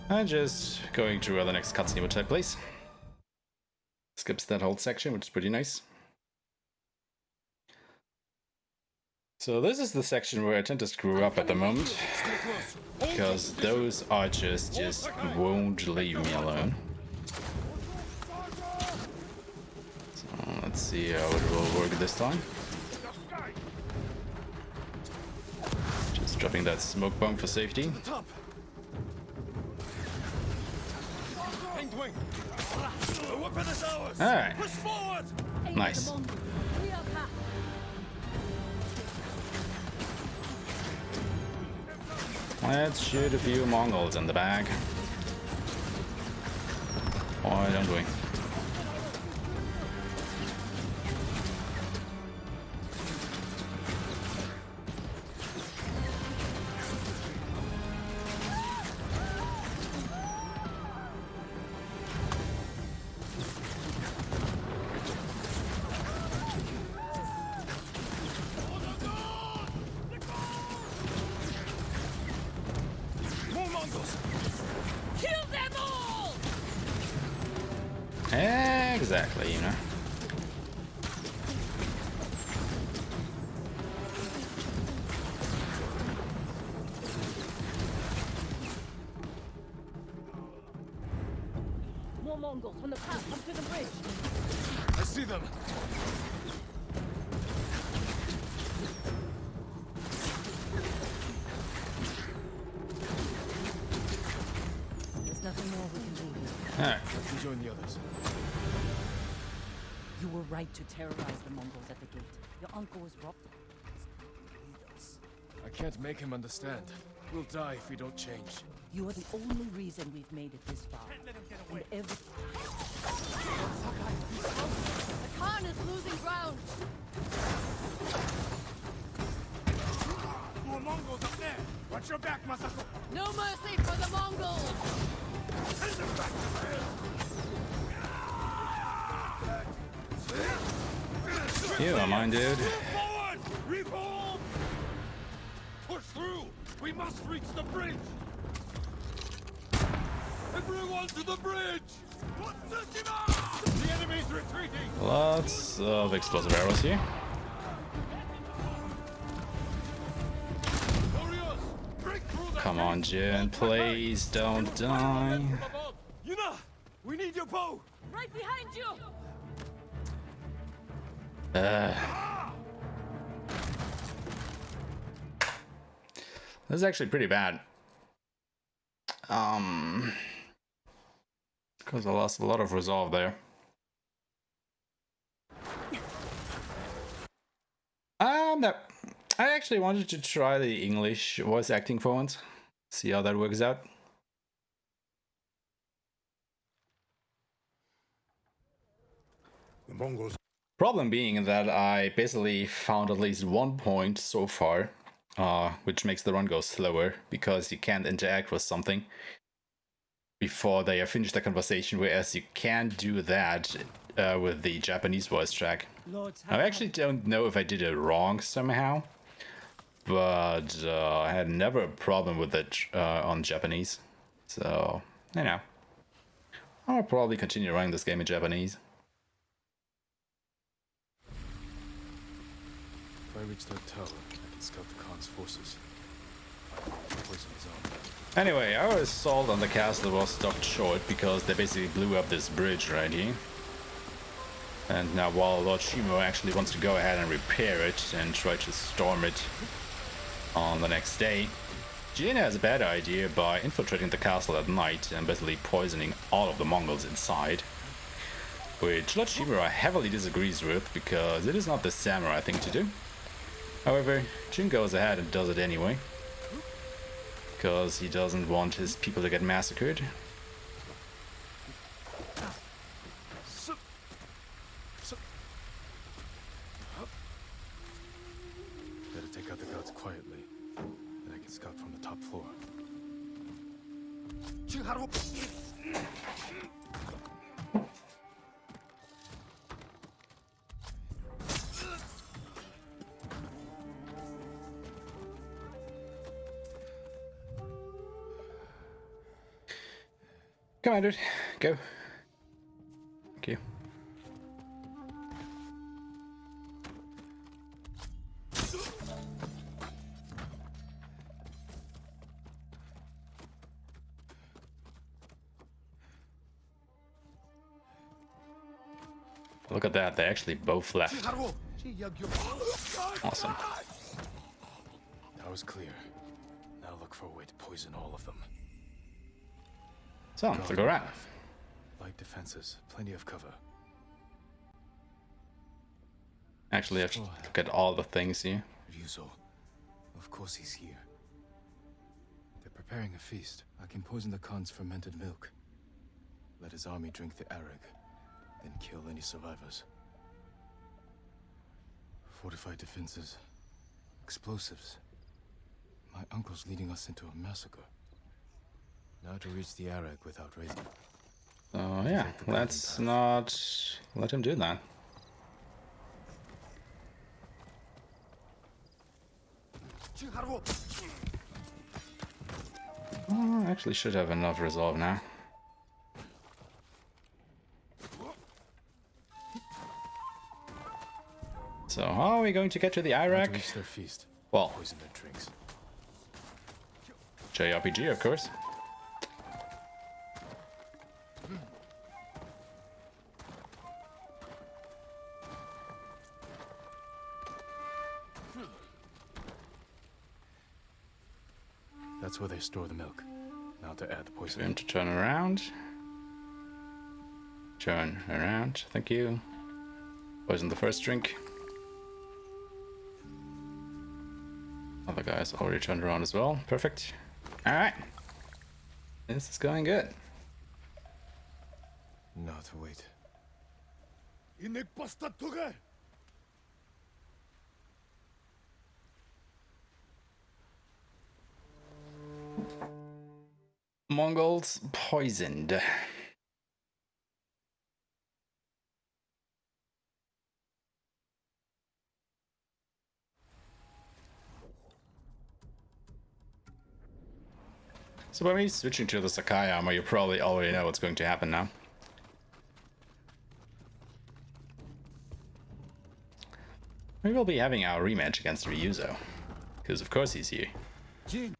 And just going to where the next cutscene would take place. Skips that whole section, which is pretty nice. So this is the section where I tend to screw up at the moment, because those archers just won't leave me alone. So let's see how it will work this time. Just dropping that smoke bomb for safety. Alright. Nice. Let's shoot a few Mongols in the bag. Why don't we? Exactly, you know. More Mongols on the path up to the bridge. I see them. There's nothing more we can do here. Alright. Let's rejoin the others. You were right to terrorize the Mongols at the gate. Your uncle was wrong. I can't make him understand. We'll die if we don't change. You are the only reason we've made it this far. And every... The Khan is losing ground! More Mongols up there! Watch your back, Massacre! No mercy for the Mongols! Send them back to You don't mind, dude. forward! Reform! Push through! We must reach the bridge! Everyone to the bridge! Tsushima! The enemy's retreating! Lots of explosive arrows here. Warriors, break through that Come on, Jin, please don't die. Yuna! We need your bow! Right behind you! This is actually pretty bad. Because I lost a lot of resolve there. No. I actually wanted to try the English voice acting for once. See how that works out. The Mongols. Problem being that I basically found at least one point so far, which makes the run go slower, because you can't interact with something before they have finished the conversation, whereas you can do that with the Japanese voice track. I actually don't know if I did it wrong somehow, but I had never a problem with it on Japanese. So, you know, I'll probably continue running this game in Japanese. If I reach that tower, I can Scout the Khan's forces. Poison his army. Anyway, our assault on the castle was stopped short because they basically blew up this bridge right here. And now while Lord Shimo actually wants to go ahead and repair it and try to storm it on the next day, Jin has a better idea by infiltrating the castle at night and basically poisoning all of the Mongols inside. Which Lord Shimura heavily disagrees with because it is not the samurai thing to do. However, Jin goes ahead and does it anyway. Because he doesn't want his people to get massacred. Better take out the guards quietly, and I can scout from the top floor. Come on, dude. Go. Thank you. Look at that, they actually both left. Awesome. That was clear. Now look for a way to poison all of them. So, let's go around. Light defenses, plenty of cover. Actually, I have to look at all the things here. Ryuzo. Of course he's here. They're preparing a feast. I can poison the Khan's fermented milk. Let his army drink the arag, then kill any survivors. Fortified defenses. Explosives. My uncle's leading us into a massacre. Now to reach the arag without raising. Oh yeah, let's not let him do that. Oh, I actually should have enough resolve now. So how are we going to get to the Iraq? Reach their feast. Well, poison their drinks. JRPG, of course. That's where they store the milk. Now to add the poison. Time to turn around. Turn around. Thank you. Poison the first drink. Other guys already turned around as well. Perfect. Alright. This is going good. Now to wait. Mongols poisoned. So by me switching to the Sakai armor, you probably already know what's going to happen now. We will be having our rematch against Ryuzo, because of course he's here. Jin.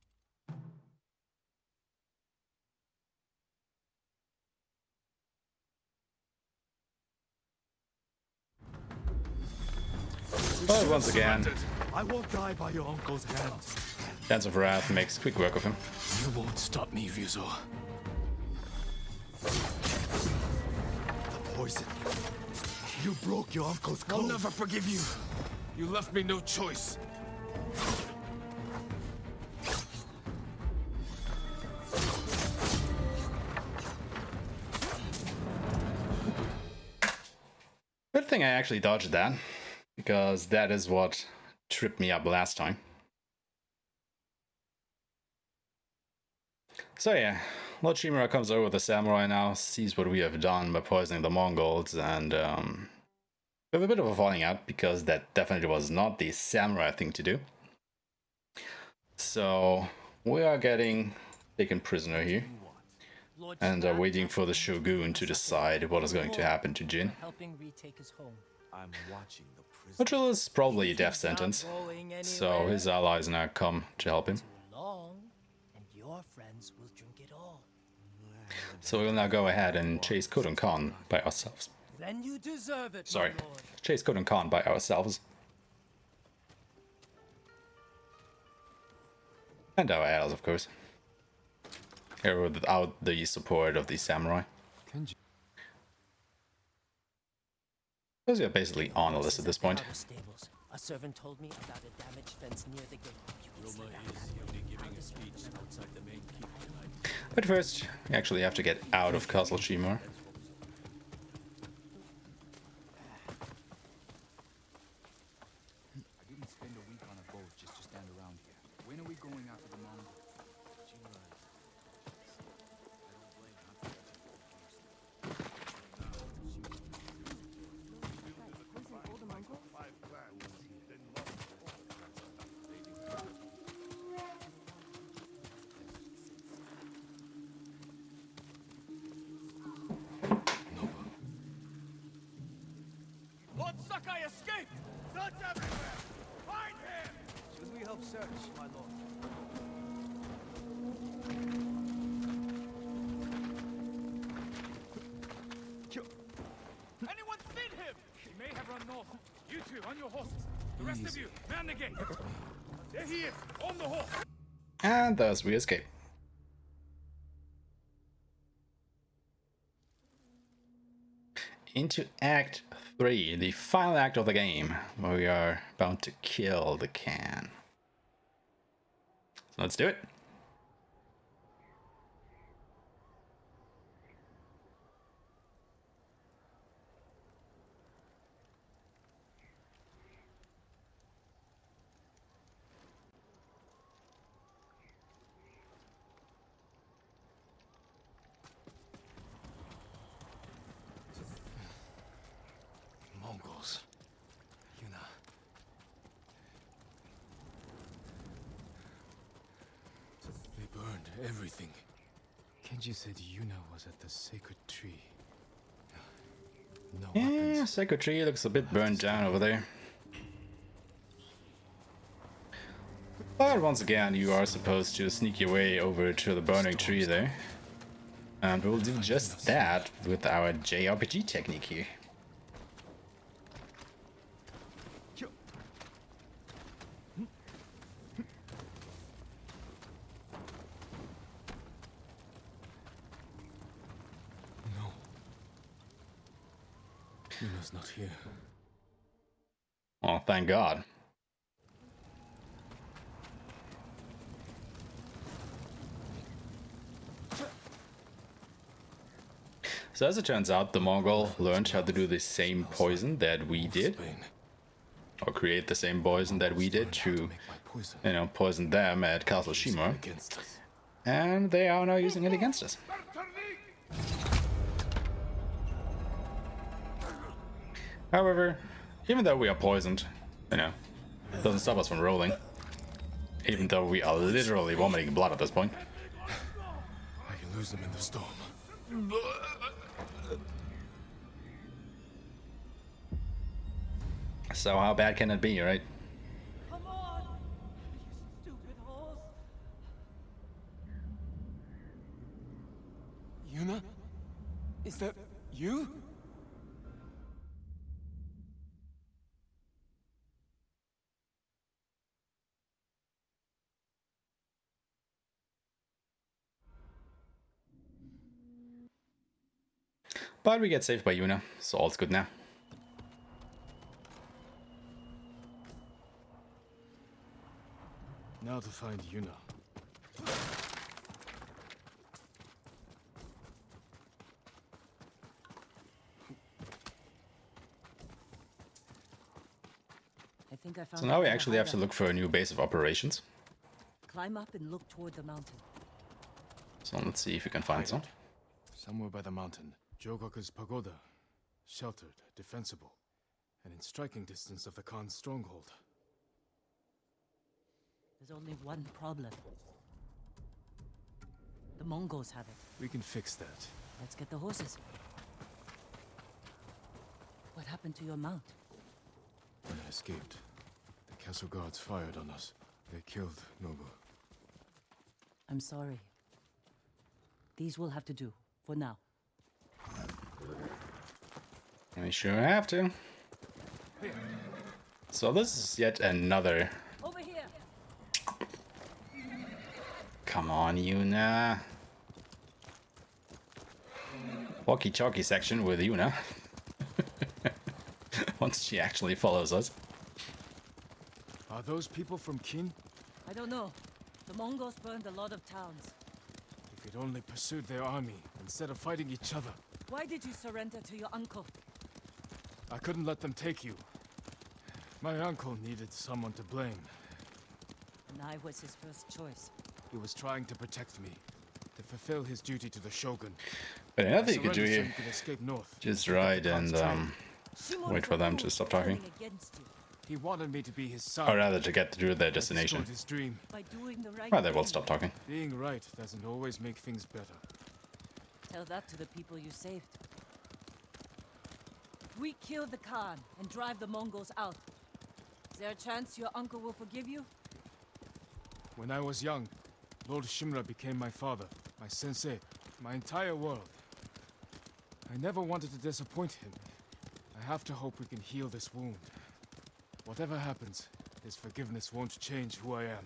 But once again, I won't die by your uncle's hand. Dance of Wrath makes quick work of him. You won't stop me, Ryuzo. The poison. You broke your uncle's code. I'll never forgive you. You left me no choice. Good thing I actually dodged that, because that is what tripped me up last time. So yeah, Lord Shimura comes over with the samurai now, sees what we have done by poisoning the Mongols, and we have a bit of a falling out, because that definitely was not the samurai thing to do. So we are getting taken prisoner here, and are waiting for the shogun to decide what is going to happen to Jin. Helping retake his home. I'm watching the Ritual is probably a death sentence, so his allies now come to help him. Long, and your friends will drink it all. So we'll now go ahead and chase Khotun Khan by ourselves. Then you deserve it, Sorry, my lord. chase Khotun Khan by ourselves. And our allies, of course. Here without the support of the samurai. Because you're basically on a list at this point. Stables. A servant told me about a damaged fence near the gate. But first, we actually have to get out of Castle Tsushima. I didn't spend a week on a boat just to stand around here. When are we going after the Mongols? Lord Sakai escaped! Search everywhere! Find him! Should we help search, my lord? Anyone seen him? He may have run north. You two, on your horses. The rest of you, man the gate. There he is, on the horse. And thus we escape. Into Act 3, the final act of the game, where we are bound to kill the Khan. So let's do it. Mongols. Yuna. They burned everything. Kenji said Yuna was at the sacred tree. No Yeah, Sacred Tree looks a bit burned down over there. But once again, you are supposed to sneak your way over to the burning tree there. And we'll do just that with our JRPG technique here. Yuna's not here. Oh, thank God. So as it turns out, the Mongol learned how to do the same poison that we did. Or create the same poison that we did to, you know, poison them at Castle Tsushima. And they are now using it against us. However, even though we are poisoned, you know, it doesn't stop us from rolling. Even though we are literally vomiting blood at this point. I can lose them in the storm. So how bad can it be, right? Come on, you stupid horse. Yuna? Is that you? But we get saved by Yuna, so all's good now. Now to find Yuna. I think I found So now we actually have to look for a new base of operations. Climb up and look toward the mountain. So let's see if we can find some. Somewhere by the mountain. Jogaku's pagoda. Sheltered, defensible, and in striking distance of the Khan's stronghold. There's only one problem. The Mongols have it. We can fix that. Let's get the horses. What happened to your mount? I escaped. The castle guards fired on us. They killed Nobu. I'm sorry. These will have to do, for now. I sure have to. So this is yet another... Over here! Come on, Yuna. Walkie-talkie section with Yuna. Once she actually follows us. Are those people from Qin? I don't know. The Mongols burned a lot of towns. If you'd only pursued their army instead of fighting each other. Why did you surrender to your uncle? I couldn't let them take you. My uncle needed someone to blame. And I was his first choice. He was trying to protect me, to fulfill his duty to the Shogun. But another thing you could do So here, you could escape north. just ride and wait for them to stop talking. He wanted me to be his son. Or rather to get to their destination. His dream. By doing the right Well, they will thing. stop talking. Being right doesn't always make things better. Tell that to the people you saved. If we kill the Khan and drive the Mongols out, is there a chance your uncle will forgive you? When I was young, Lord Shimura became my father, my sensei, my entire world. I never wanted to disappoint him. I have to hope we can heal this wound. Whatever happens, his forgiveness won't change who I am.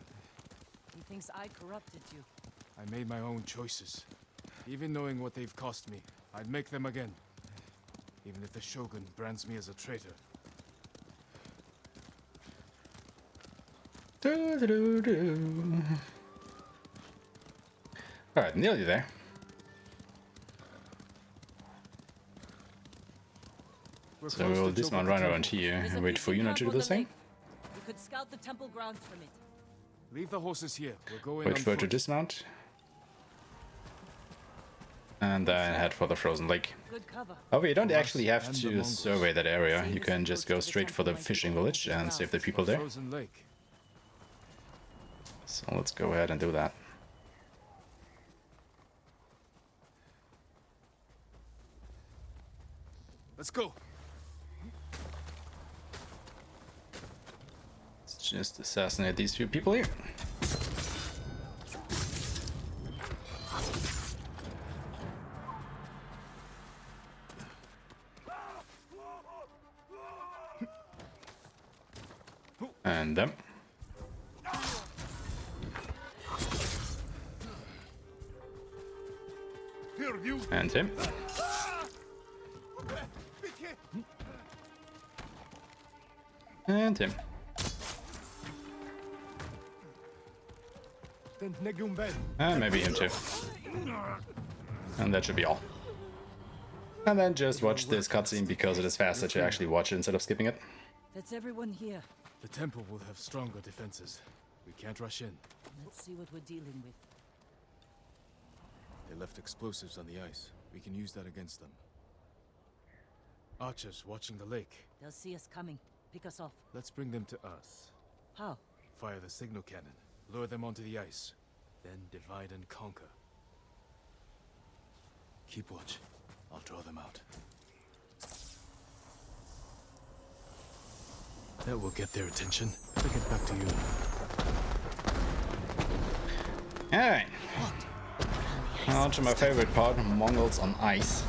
He thinks I corrupted you. I made my own choices. Even knowing what they've cost me, I'd make them again. Even if the Shogun brands me as a traitor. Alright, nearly there. So we'll dismount right around here and wait for Yuna to do the same. We could scout the temple grounds from it. Leave the horses here. We're going Wait on for her to foot. dismount. And then head for the frozen lake. Good cover. Oh, you don't actually have to survey that area. You can just go straight for the fishing village and save the people there. Frozen lake. So let's go ahead and do that. Let's go. Let's just assassinate these few people here. And them. And him. And him. And maybe him too. And that should be all. And then just watch this cutscene because it is faster to actually watch it instead of skipping it. That's everyone here. The temple will have stronger defenses. We can't rush in. Let's see what we're dealing with. They left explosives on the ice. We can use that against them. Archers watching the lake. They'll see us coming. Pick us off. Let's bring them to us. How? Fire the signal cannon. Lure them onto the ice. Then divide and conquer. Keep watch. I'll draw them out. That will get their attention. Better get back to you. Alright. Now to my favorite part, Mongols on ice.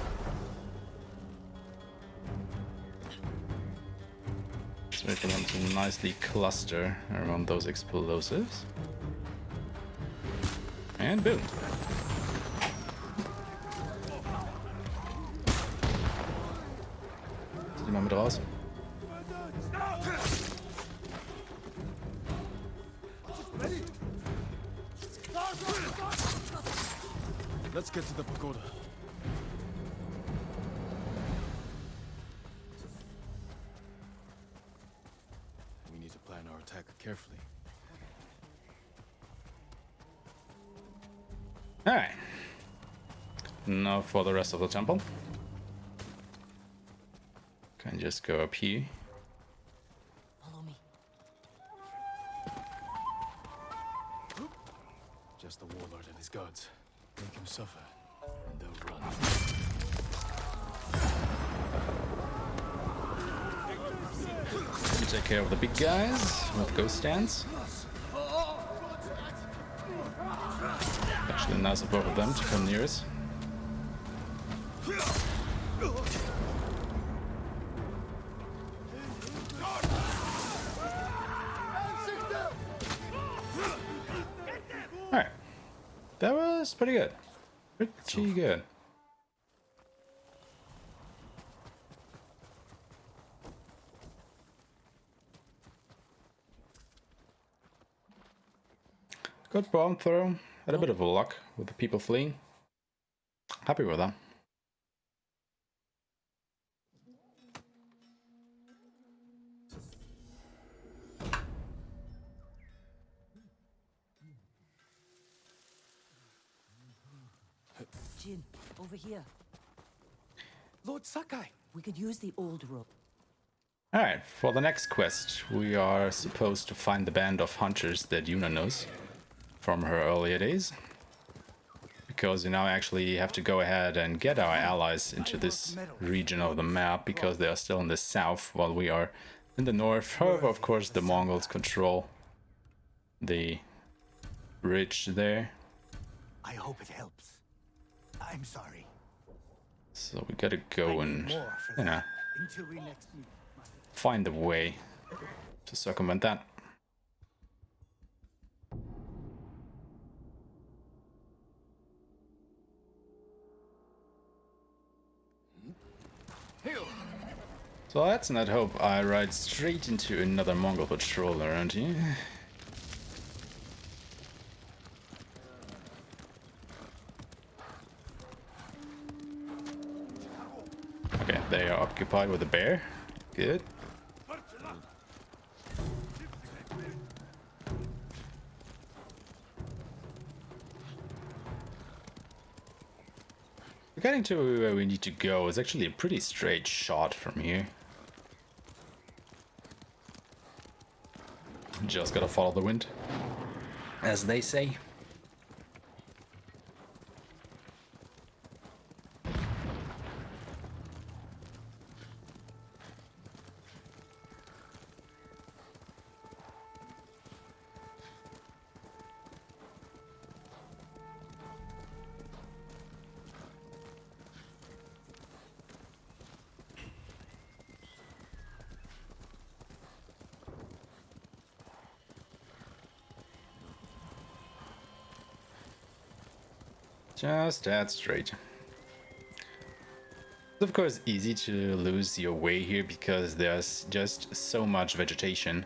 So we can have to nicely cluster around those explosives. And boom. Zieh die mal mit raus. Let's get to the pagoda. We need to plan our attack carefully. Alright. Now for the rest of the temple. Can just go up here. Follow me. Just the warlord and his guards. Make him suffer, and they'll run. You take care of the big guys with ghost stands. Actually, nice of both of them to come near us. Alright. That was pretty good. Pretty good. Good bomb throw. Had a bit of luck with the people fleeing. Happy with that. Jin, over here. Lord Sakai. We could use the old rope. Alright, for the next quest, we are supposed to find the band of hunters that Yuna knows from her earlier days. Because we now actually have to go ahead and get our allies into this region of the map, because they are still in the south while we are in the north. However, of course, the Mongols control the ridge there. I hope it helps. I'm sorry. So we gotta go and, you know, Until we next meet. find a way to circumvent that. So let's not hope I ride straight into another Mongol patrol around here. Okay, they are occupied with a bear. Good. Getting to where we need to go is actually a pretty straight shot from here. Just gotta follow the wind, as they say. Just that straight. It's of course easy to lose your way here because there's just so much vegetation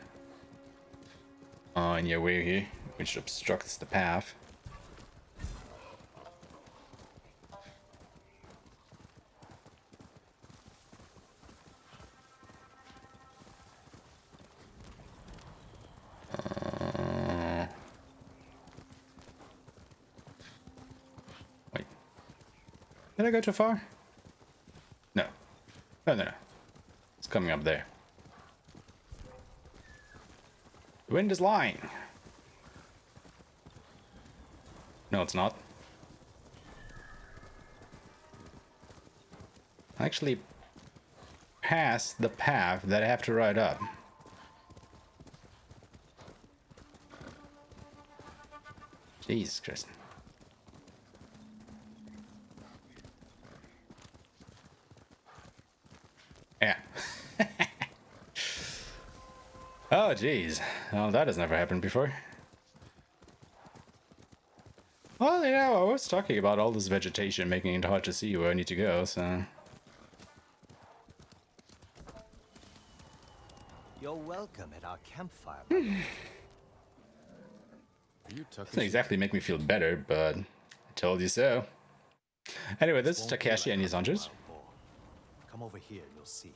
in your way here, which obstructs the path. Did I go too far? No. No. It's coming up there. The wind is lying. No, it's not. I actually passed the path that I have to ride up. Jesus Christ. Yeah. Oh, geez. Well, that has never happened before. Well, you know, I was talking about all this vegetation making it hard to see where I need to go, so... You're welcome at our campfire. Doesn't exactly make me feel better, but I told you so. Anyway, this is Takeshi and his hunters. Come over here, you'll see.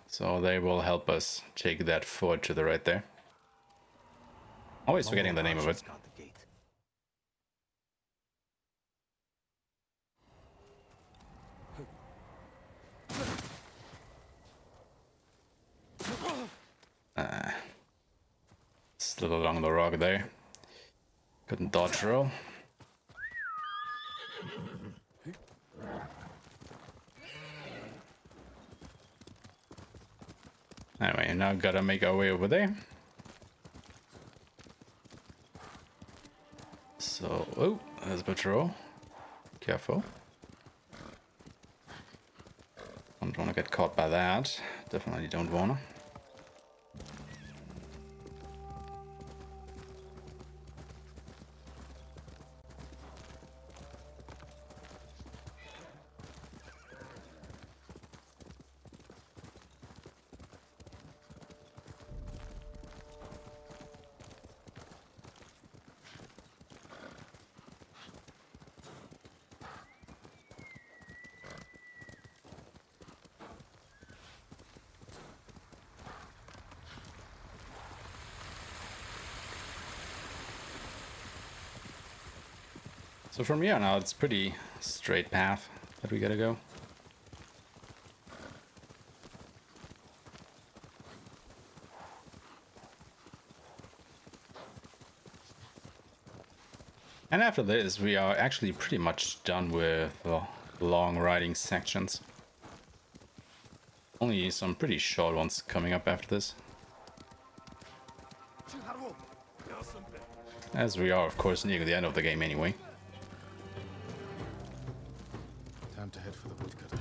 So they will help us take that fort to the right there. Always forgetting the name of it. Slid along the rock there. Couldn't dodge roll. Anyway, now gotta make our way over there. So, oh, there's a patrol. Careful. Don't want to get caught by that. Definitely don't wanna. So from here now, it's pretty straight path that we gotta go. And after this, we are actually pretty much done with the long riding sections. Only some pretty short ones coming up after this. As we are, of course, near the end of the game anyway. Time to head for the woodcutter.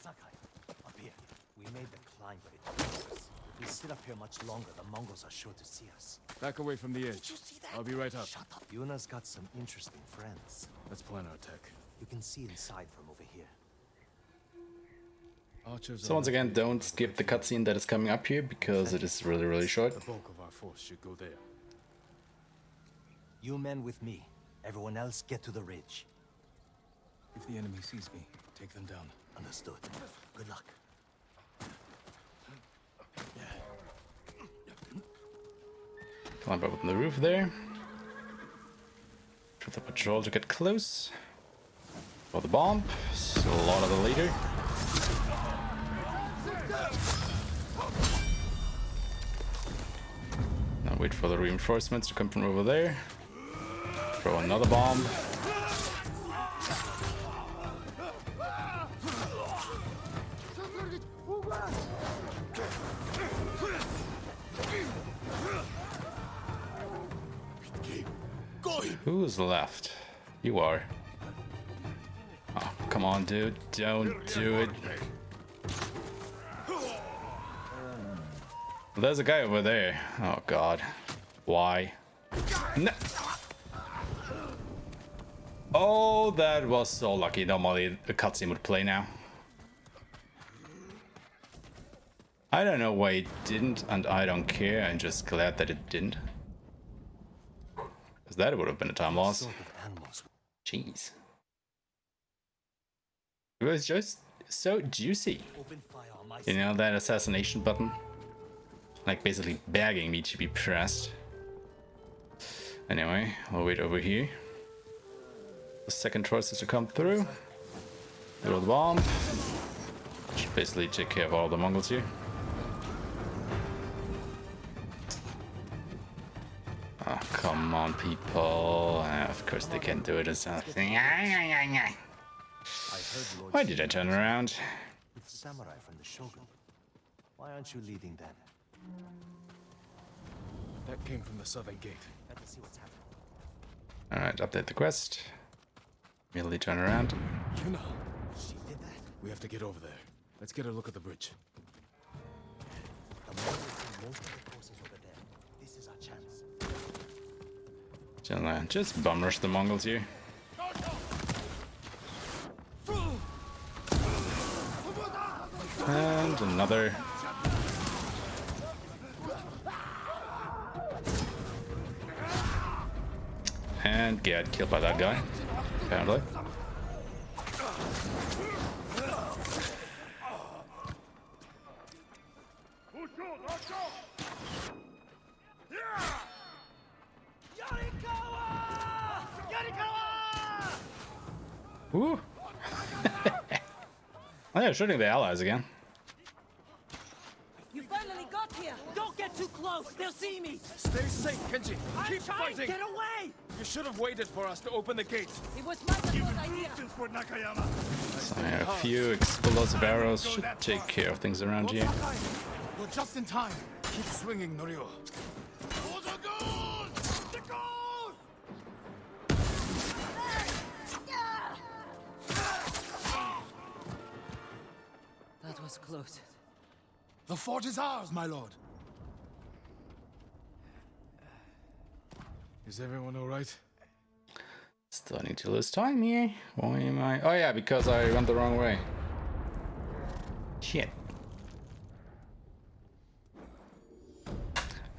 Sakai, up here. We made the climb, but it took us. If we sit up here much longer, the Mongols are sure to see us. Back away from the edge. I'll be right up. Shut up. Yuna's got some interesting friends. Let's plan our attack. You can see inside from over here. Archers. So once again, don't skip the cutscene that is coming up here because it is really, really short. The bulk of our force should go there. You men with me. Everyone else get to the ridge. If the enemy sees me, take them down. Understood. Good luck. Climb up on the roof there. For the patrol to get close. For the bomb. Slaughter the leader. Now wait for the reinforcements to come from over there. Throw another bomb. Who's left? You are. Oh, come on, dude. Don't do it. There's a guy over there. Oh, God. Why? No. Oh, that was so lucky. Normally, the cutscene would play now. I don't know why it didn't, and I don't care. I'm just glad that it didn't. Because that would have been a time loss. Jeez. It was just so juicy. You know, that assassination button? Like basically begging me to be pressed. Anyway, I'll wait over here. The second choice is to come through. Throw the bomb. Should basically take care of all the Mongols here. Oh, come on, people. Of course they can do it or something. Why did I turn around? It's samurai from the Shogun. Why aren't you leading them? That came from the southern gate. Let us see what's happening. Alright, update the quest. Immediately turn around. Yuna! She did that? We have to get over there. Let's get a look at the bridge. The Mongols send most of the forces over there. This is our chance. Just bum rush the Mongols here. And another. And get killed by that guy, apparently. Woo! Oh yeah, shooting the allies again. You finally got here! Don't get too close! close! They'll see me! Stay safe, Kenji. Keep fighting. Get away! You should have waited for us to open the gate. It was Masako's idea! For Nakayama. So a few explosive arrows should take care of things around here. You're just in time. Keep swinging, Norio. That was close. The fort is ours, my lord. Is everyone all right? Starting to lose time here. Why am I? Oh yeah, because I went the wrong way. Shit.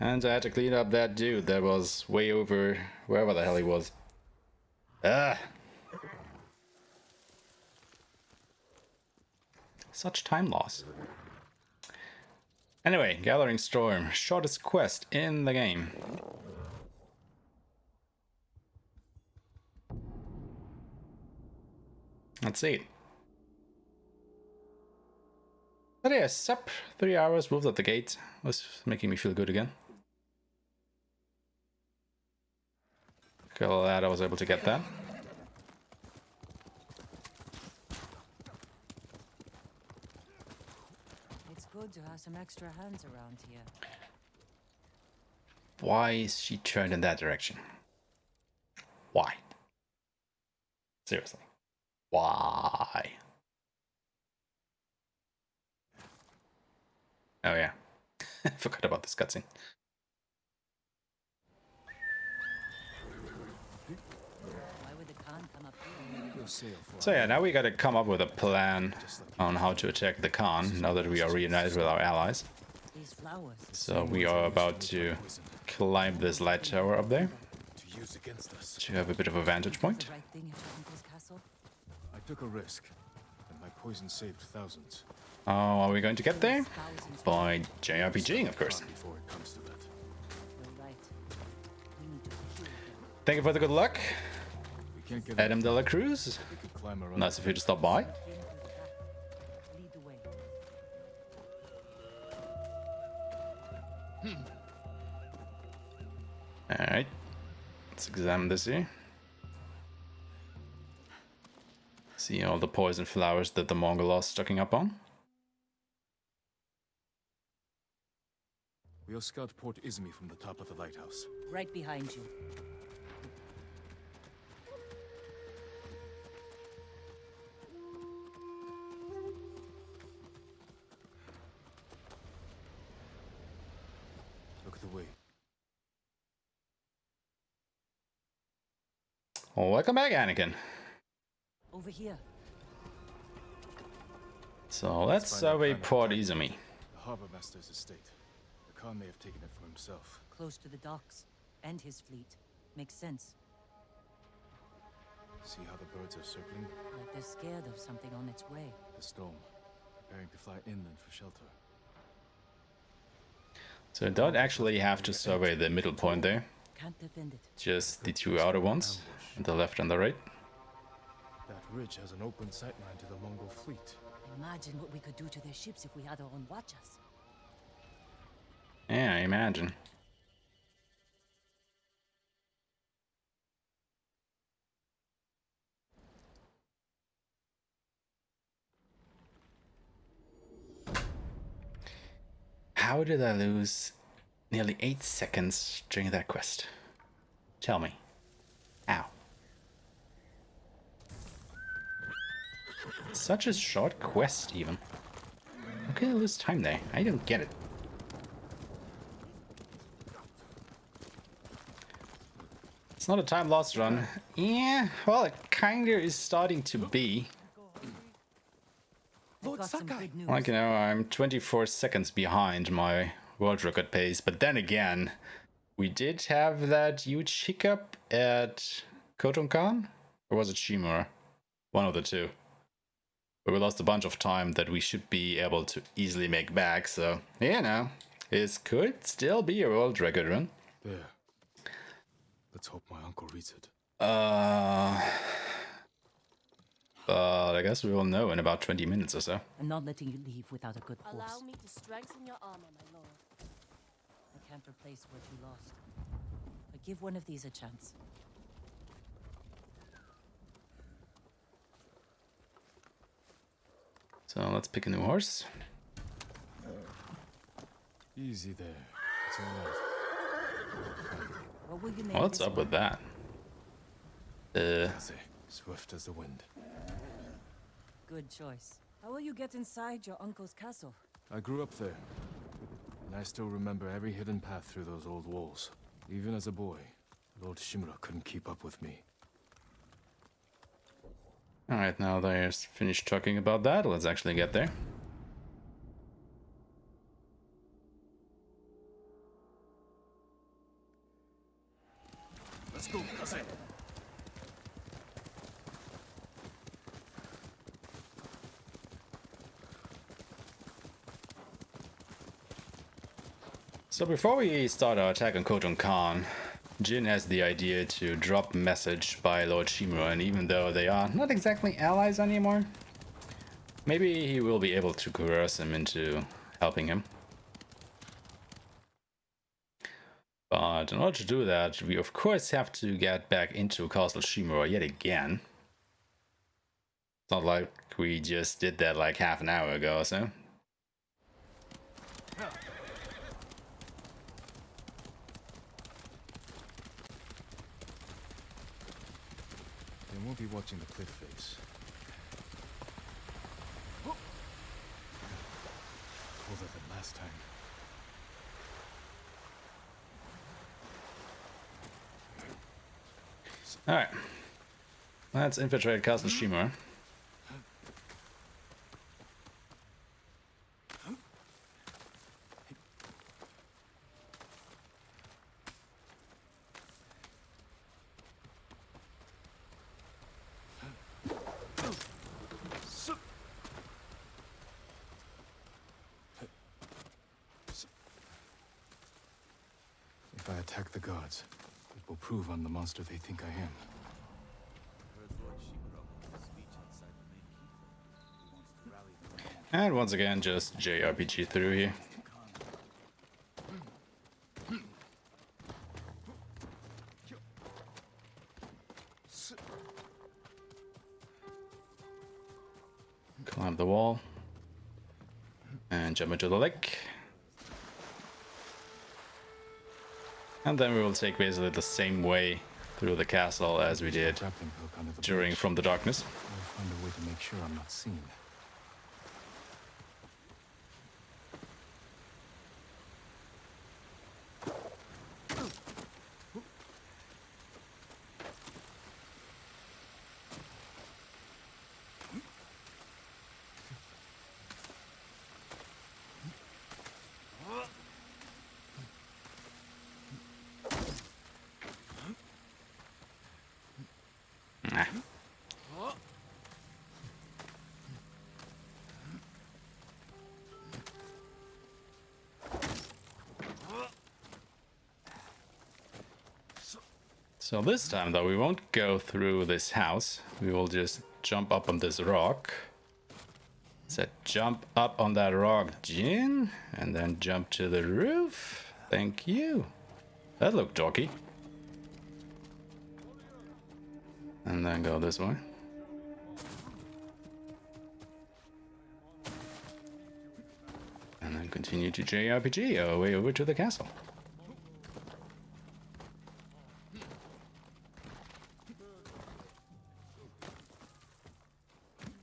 And I had to clean up that dude that was way over wherever the hell he was. Ah. Such time loss. Anyway, Gathering Storm, shortest quest in the game. Let's see. But yeah, sup, 3 hours, moved at the gate. Was making me feel good again. Glad I was able to get that. It's good to have some extra hands around here. Why is she turned in that direction? Why? Seriously. Why? Oh yeah. I forgot about this cutscene. Why would the Khan come up here? So yeah, now we gotta come up with a plan on how to attack the Khan, now that we are reunited with our allies. These flowers. So we are about to climb this light tower up there To use against us. to have a bit of a vantage point. Right thing at your uncle's castle? I took a risk, and my poison saved thousands. Oh, are we going to get there? By JRPGing, of course. Before it comes to that. You're right. We need to kill them. Thank you for the good luck, We can't get Adam de la Cruz. We could climb around. Nice of you to stop by. Lead the way. Alright, let's examine this here. See all the poison flowers that the Mongol are stocking up on. We'll scout Port Izumi from the top of the lighthouse. Right behind you. Look the way. Welcome back, Anakin. Over here. So let's survey Port Izumi. The harbor master's estate. The Khan may have taken it for himself. Close to the docks. And his fleet. Makes sense. See how the birds are circling? Like they're scared of something on its way. The storm. Preparing to fly inland for shelter. So I don't actually have to survey the middle point there. Can't defend it. Just the two outer ones, the left and the right. That ridge has an open sightline to the Mongol fleet. Imagine what we could do to their ships if we had our own watchers. Yeah, I imagine. How did I lose nearly 8 seconds during that quest? Tell me. Ow. Such a short quest, even. How can I lose time there? I don't get it. It's not a time lost run. Yeah, well, it kinda is starting to be. Lord Sakai. Like, you know, I'm 24 seconds behind my world record pace, but then again, we did have that huge hiccup at Khotun Khan? Or was it Shimura? One of the two. Where we lost a bunch of time that we should be able to easily make back, so, you know, this could still be a world record run. There. Let's hope my uncle reads it. But I guess we will know in about 20 minutes or so. I'm not letting you leave without a good horse. Allow me to strengthen your armor, my lord. I can't replace what you lost. But give one of these a chance. So let's pick a new horse. Easy there. It's alright. What will you name What's this up one? with that? Swift as the wind. Good choice. How will you get inside your uncle's castle? I grew up there, and I still remember every hidden path through those old walls. Even as a boy, Lord Shimura couldn't keep up with me. Alright, now they're finished talking about that. Let's actually get there. Let's go, Kase. So before we start our attack on Khotun Khan, Jin has the idea to drop a message by Lord Shimura, and even though they are not exactly allies anymore, maybe he will be able to coerce him into helping him. But in order to do that, we of course have to get back into Castle Shimura yet again. It's not like we just did that like half an hour ago or so. They won't be watching the cliff face. Colder than last time. Alright. Let's infiltrate Castle Shimura. If I attack the gods, it will prove I'm the monster they think I am. And once again, just JRPG through here. Climb the wall. And jump into the lake. And then we will take basically the same way through the castle as we did during From the Darkness. I'll find a way to make sure I'm not seen. So this time though, we won't go through this house. We will just jump up on this rock. So jump up on that rock, Jin, and then jump to the roof. Thank you. That looked dorky. And then go this way. And then continue to JRPG our way over to the castle.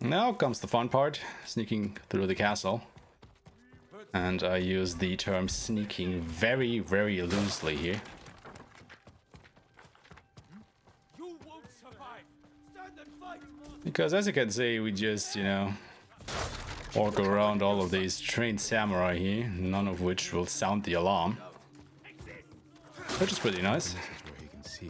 Now comes the fun part, sneaking through the castle. And I use the term sneaking very, very loosely here. Because as you can see, we just, you know, walk around all of these trained samurai here, none of which will sound the alarm. Which is pretty nice. So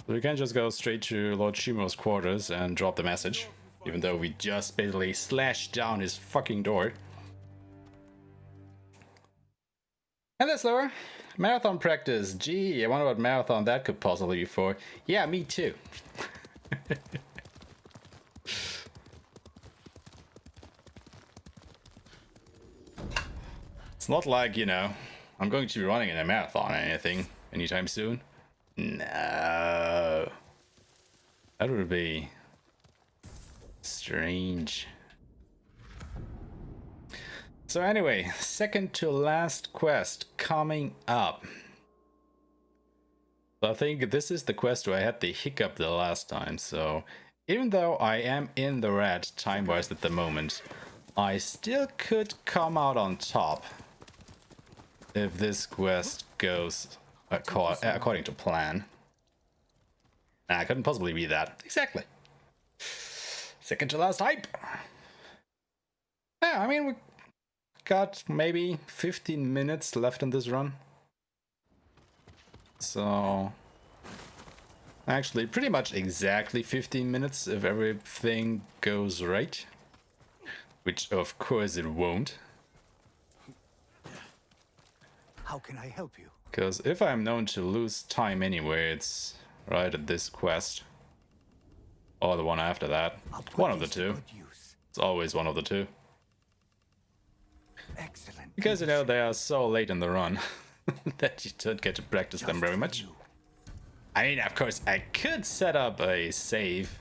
we can just go straight to Lord Shimura's quarters and drop the message. Even though we just basically slashed down his fucking door. And that's slower. Marathon practice. Gee, I wonder what marathon that could possibly be for. Yeah, me too. It's not like, you know, I'm going to be running in a marathon or anything anytime soon. No. That would be strange. So anyway, second to last quest coming up. I think this is the quest where I had the hiccup the last time, so even though I am in the red time-wise at the moment, I still could come out on top if this quest goes according to plan. I couldn't possibly read that. Exactly. Second to last hype. Yeah, I mean, we got maybe 15 minutes left in this run. So actually pretty much exactly 15 minutes if everything goes right. Which of course it won't. How can I help you? Because if I'm known to lose time anyway, it's right at this quest. Or the one after that. One of the two. It's always one of the two. Excellent. Because, you know, they are so late in the run that you don't get to practice them very much. I mean, of course, I could set up a save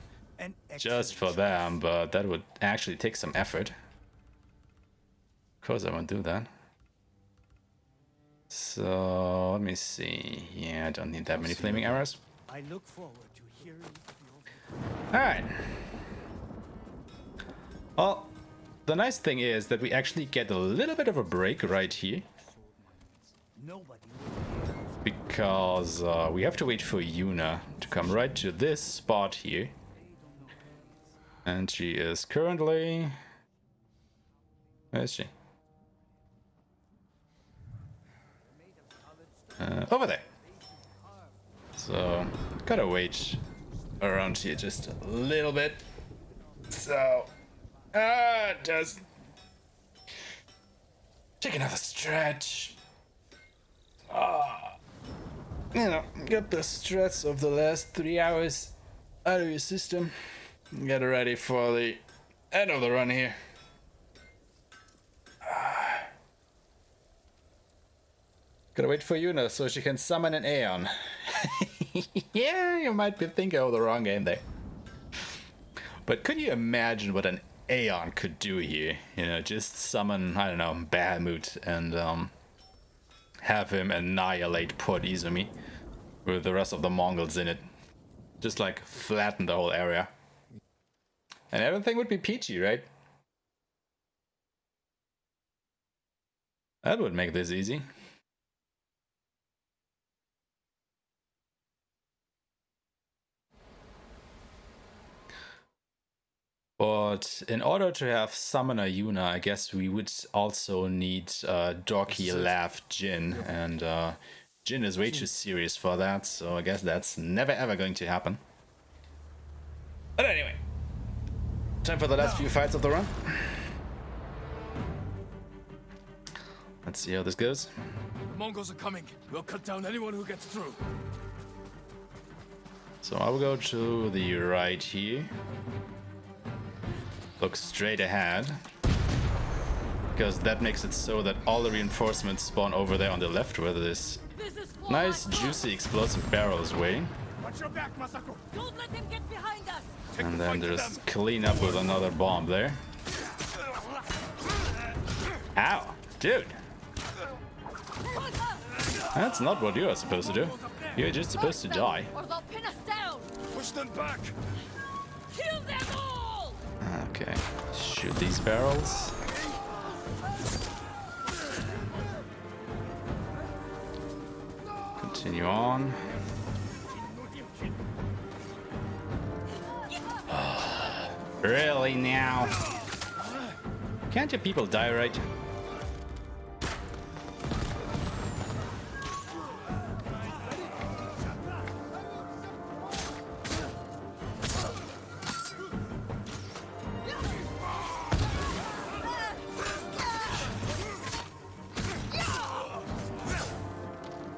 just for them, but that would actually take some effort. Of course I won't do that. So, let me see. Yeah, I don't need that many flaming arrows. I look forward to hearing Alright. Well, the nice thing is that we actually get a little bit of a break right here. Because we have to wait for Yuna to come right to this spot here. And she is currently... Where is she? Over there. So, gotta wait around here just a little bit. So, just take another stretch. You know, get the stress of the last 3 hours out of your system. Get ready for the end of the run here. Gotta wait for Yuna so she can summon an Aeon. Yeah, you might be thinking of the wrong game there. But could you imagine what an Aeon could do here? You know, just summon, I don't know, Bahamut and have him annihilate Port Izumi with the rest of the Mongols in it. Just like flatten the whole area. And everything would be peachy, right? That would make this easy. But in order to have Summoner Yuna, I guess we would also need Dorky Laugh Jin, and Jin is way too serious for that, so I guess that's never ever going to happen. But anyway, time for the last few fights of the run. Let's see how this goes. The Mongols are coming. We'll cut down anyone who gets through. So I'll go to the right here. Look straight ahead, because that makes it so that all the reinforcements spawn over there on the left, where this nice, juicy, explosive barrel is waiting. Watch your back, Massacre. Don't let them get behind us. And then there's clean up with another bomb there. Ow, dude! That's not what you are supposed to do. You're just supposed to die. Or they'll pin us down. Push them back. Kill them all. Okay, shoot these barrels. Continue on. Really now? Can't your people die right?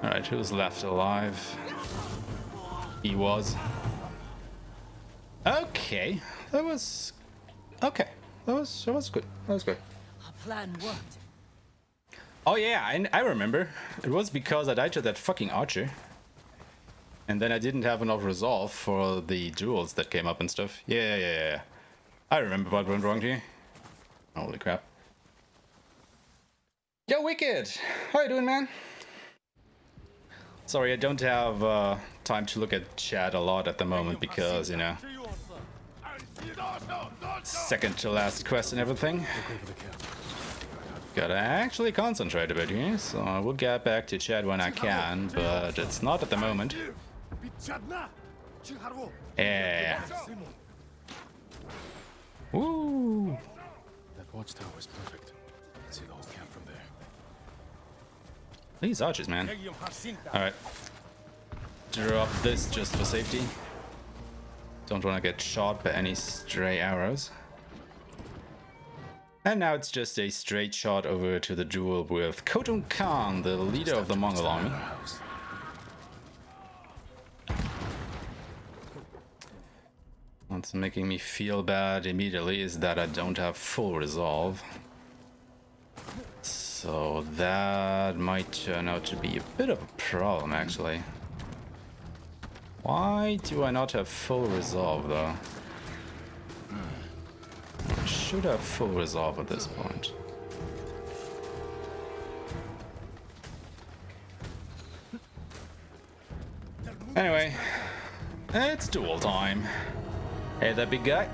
Alright, who's left alive? He was. Okay, that was... Okay, that was good. That was good. Our plan worked. Oh yeah, I remember. It was because I died to that fucking archer. And then I didn't have enough resolve for the duels that came up and stuff. Yeah. I remember what went wrong here. Holy crap. Yo, Wicked! How you doing, man? Sorry, I don't have time to look at chat a lot at the moment because, you know, second to last quest and everything. Gotta actually concentrate a bit here, so I will get back to chat when I can, but it's not at the moment. Yeah. Woo! That watchtower is perfect. I can see the whole camp from there. These archers, man. Alright. Drop this just for safety. Don't want to get shot by any stray arrows. And now it's just a straight shot over to the duel with Khotun Khan, the leader of the Mongol army. What's making me feel bad immediately is that I don't have full resolve. So that might turn out to be a bit of a problem, actually. Why do I not have full resolve, though? I should have full resolve at this point. Anyway, it's duel time. Hey there, big guy.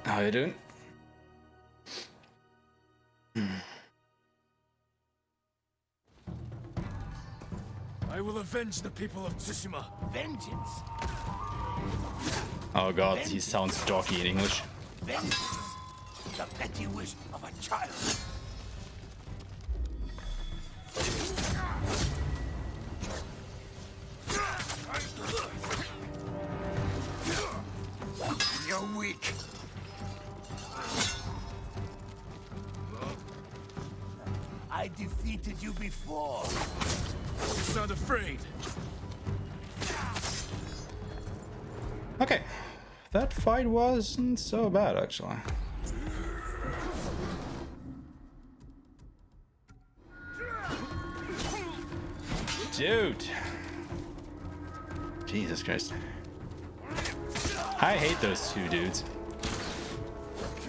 How you doing? I will avenge the people of Tsushima. Vengeance! Oh god, he sounds dorky in English. Vengeance! The petty wish of a child! You're weak. I defeated you before. You sound afraid. Okay, that fight wasn't so bad, actually. Dude! Jesus Christ. I hate those two dudes.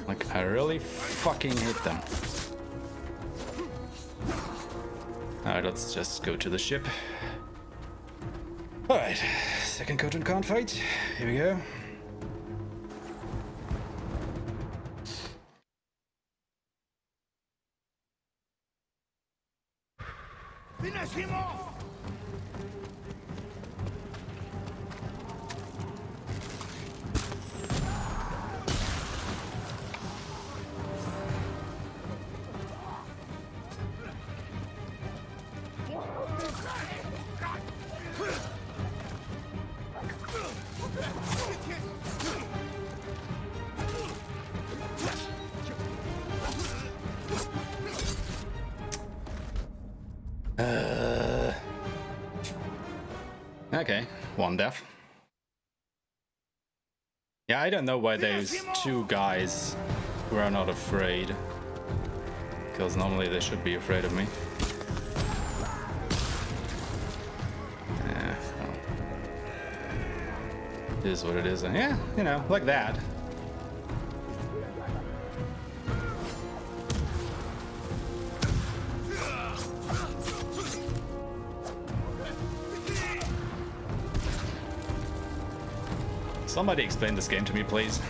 Like, I really fucking hate them. Alright, let's just go to the ship. Alright, second Khotun Khan fight. Here we go. Finish him off! Okay, one death. Yeah, I don't know why those two guys were not afraid. Because normally they should be afraid of me. Yeah, well. It is what it is. And yeah, you know, like that. Somebody explain this game to me, please.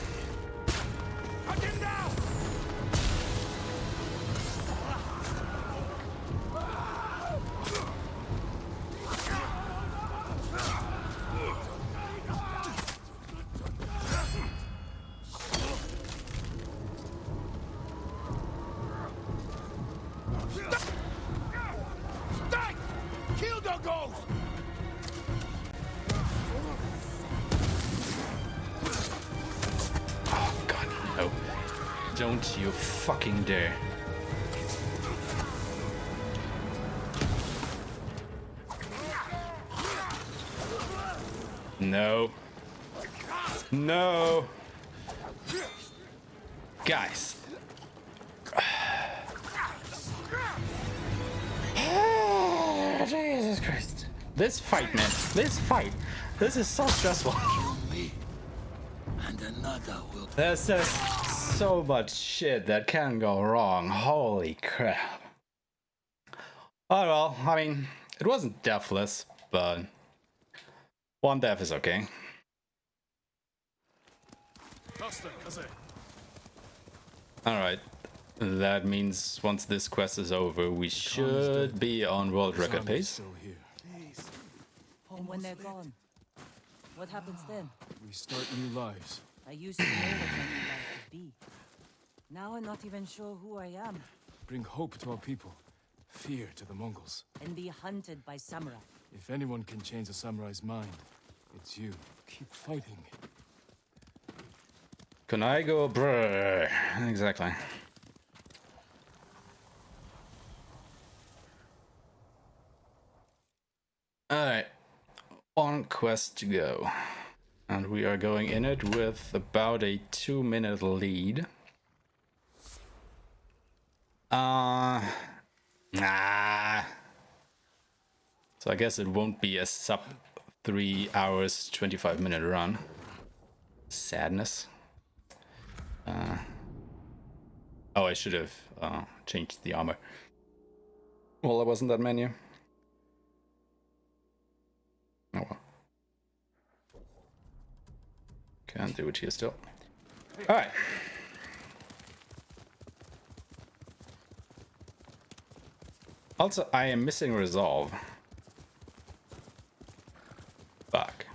Kill the ghost! Don't you fucking dare. No. No. Guys. Jesus Christ. This fight, man. This fight. This is so stressful. Kill me, and another will. There's just so much shit that can go wrong. Holy crap. Oh well, I mean, it wasn't deathless, but one death is okay. Alright, that means once this quest is over, we should be on world record pace. And when they're gone, what happens then? We start new lives. I used to know what my new life would be. Now I'm not even sure who I am. Bring hope to our people, fear to the Mongols. And be hunted by samurai. If anyone can change a samurai's mind, it's you. Keep fighting. Can I go brrr? Exactly. Alright. One quest to go. And we are going in it with about a 2-minute lead. Nah. So I guess it won't be a sub 3 hours, 25-minute run. Sadness. Oh, I should have changed the armor. Well, there wasn't that menu. Oh well. Can't do it here still. Alright. Also, I am missing resolve. Fuck.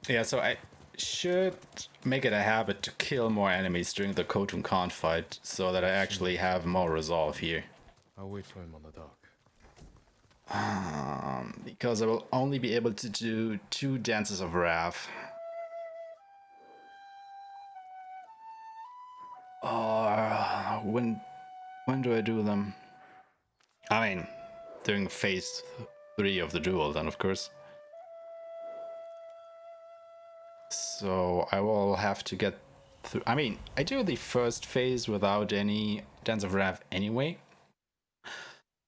Yeah, so I should make it a habit to kill more enemies during the Khotun Khan fight, so that I actually have more resolve here. I'll wait for him on the dock. Because I will only be able to do 2 Dances of Wrath. Or when do I do them? I mean, during phase 3 of the duel, then of course. So I will have to get through. I mean, I do the first phase without any Dance of Wrath anyway.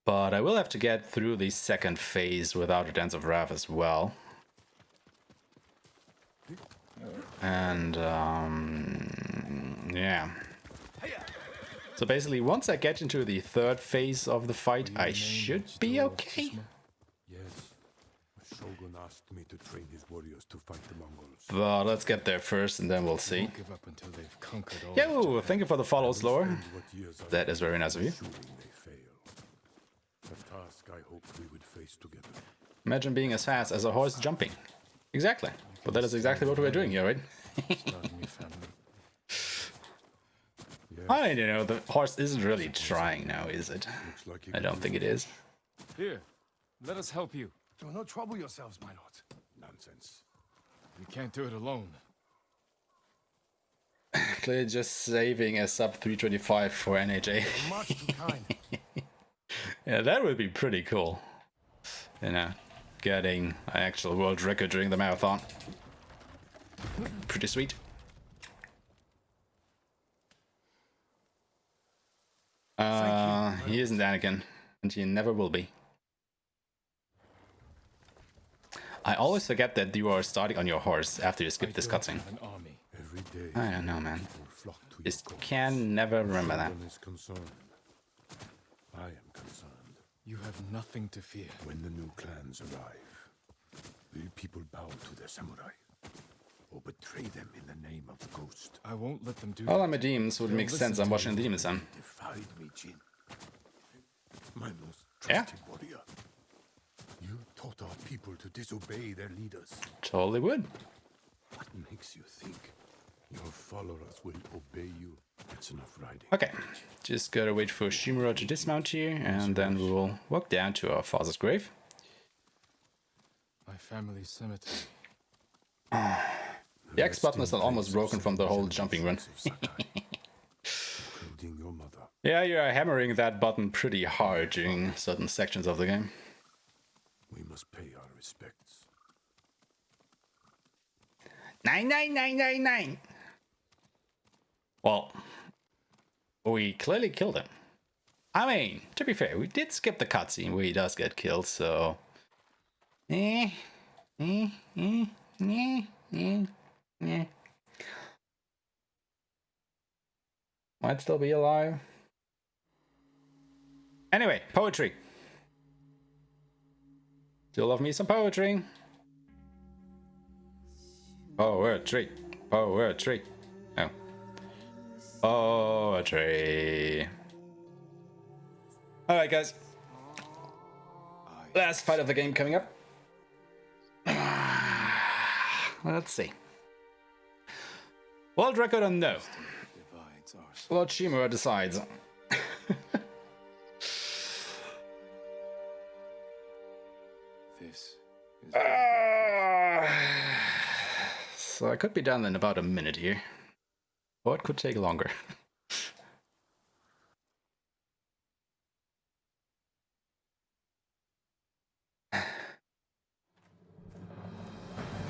But I will have to get through the second phase without a Dance of Wrath as well. And yeah. So basically, once I get into the third phase of the fight, I should be okay. Yes. Shogun asked me to train his warriors to fight the Mongols. But let's get there first, and then we'll see. Give up until they've conquered all. Yo, thank you for the follows, Lore. That is very nice of you. A task I hoped we would face together. Imagine being as fast as a horse jumping. Exactly. But that is exactly what we're doing here, right? I don't know, the horse isn't really trying now, is it? I don't think it is. Here, let us help you. Do not trouble yourselves, my lord. Nonsense. We can't do it alone. Clearly just saving a sub 325 for NHA. Much too kind. Yeah, that would be pretty cool. You know, getting an actual world record during the marathon. Pretty sweet. He isn't Anakin, and he never will be. I always forget that you are starting on your horse after you skip this cutscene. I don't know, man. Just can never remember that. I am concerned. You have nothing to fear. When the new clans arrive, will people bow to their samurai? Or betray them in the name of the ghost? I won't let them do Well, that. I'm a demon, so it makes sense I'm watching the Demon Son. Defied me, Jin. My most trusted warrior. You taught our people to disobey their leaders. Totally would. What makes you think your followers will obey you? That's enough riding. Okay, just gotta wait for Shimura to dismount here, and then we will walk down to our father's grave. My family's cemetery. The X button is almost broken from the whole jumping run. Including your mother. Yeah, you are hammering that button pretty hard during certain sections of the game. We must pay our respects. 99999. Well, we clearly killed him. I mean, to be fair, we did skip the cutscene where he does get killed, so... Might still be alive. Anyway, poetry. Still love me some poetry. Poetry. Poetry. Oh. Poetry. Alright, guys. Last fight of the game coming up. Let's see. World record or no? Lord Shimura decides. So I could be done in about a minute here. Or it could take longer. I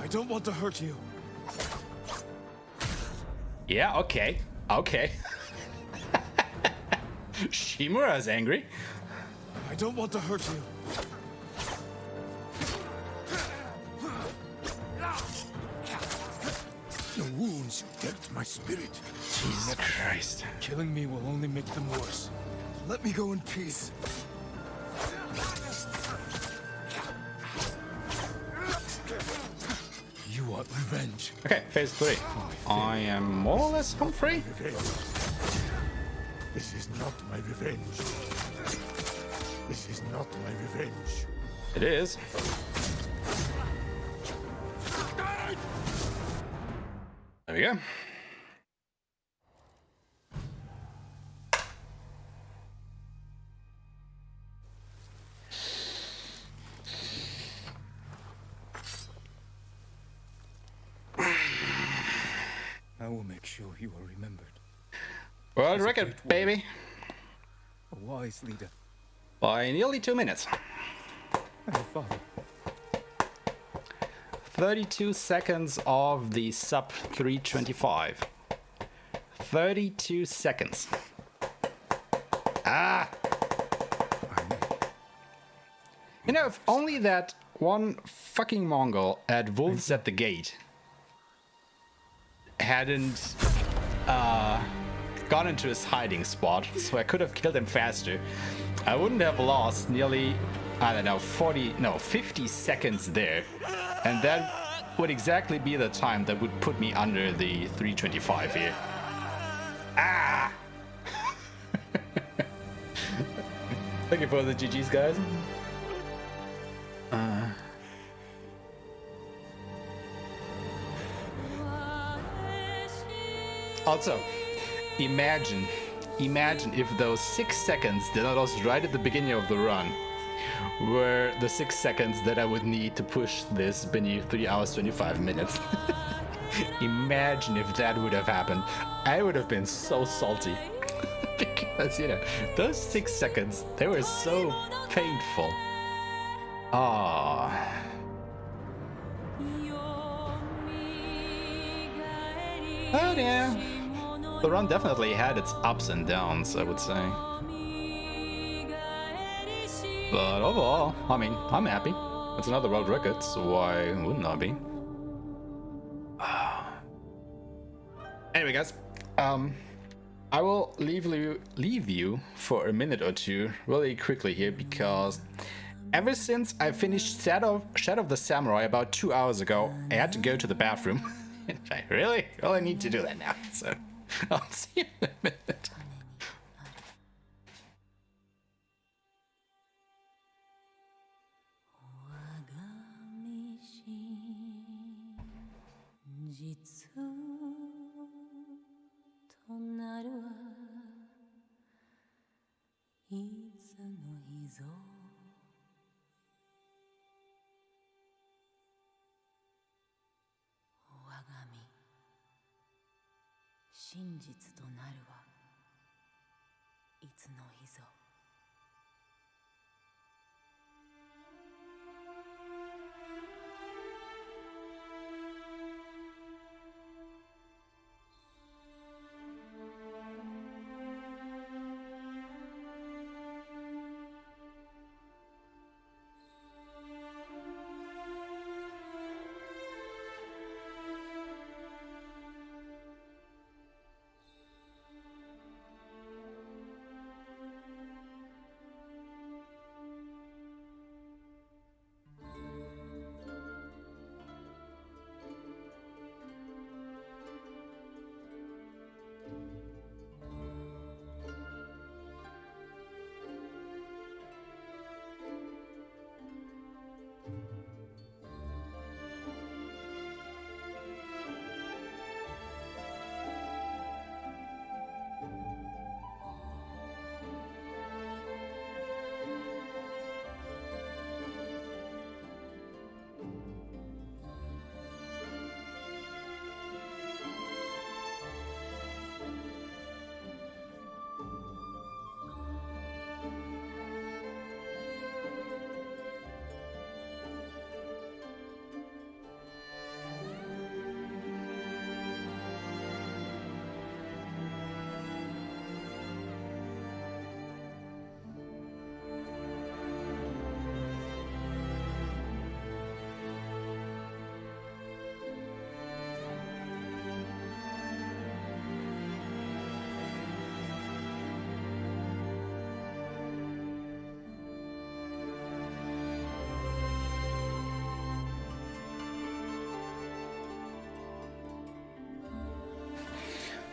don't want to hurt you. Yeah, okay. Okay. Shimura's angry. I don't want to hurt you. The wounds you dealt my spirit. Jesus Christ. Killing me will only make them worse. Let me go in peace. You want revenge? Okay, phase 3. I am more or less home free. This is not my revenge. This is not my revenge. It is. There we go. I will make sure you are remembered. World record, baby. A wise leader. By nearly 2 minutes. And a father. 32 seconds of the sub 325. 32 seconds. Ah! You know, if only that one fucking Mongol at Wolves at the Gate hadn't gone into his hiding spot, so I could have killed him faster, I wouldn't have lost nearly, I don't know, 50 seconds there. And that would exactly be the time that would put me under the 325 here. Ah! Thank you for the GGs, guys. Also, imagine if those 6 seconds that I lost right at the beginning of the run were the 6 seconds that I would need to push this beneath 3 hours 25 minutes. Imagine if that would have happened. I would have been so salty. Because, you know, those 6 seconds, they were so painful. Ah. Oh yeah. The run definitely had its ups and downs, I would say. But overall, I mean, I'm happy. It's another world record, so why wouldn't I be? Anyway, guys, I will leave you for a minute or two really quickly here, because ever since I finished Shadow of the Samurai about 2 hours ago, I had to go to the bathroom. I really need to do that now, so I'll see you in a minute.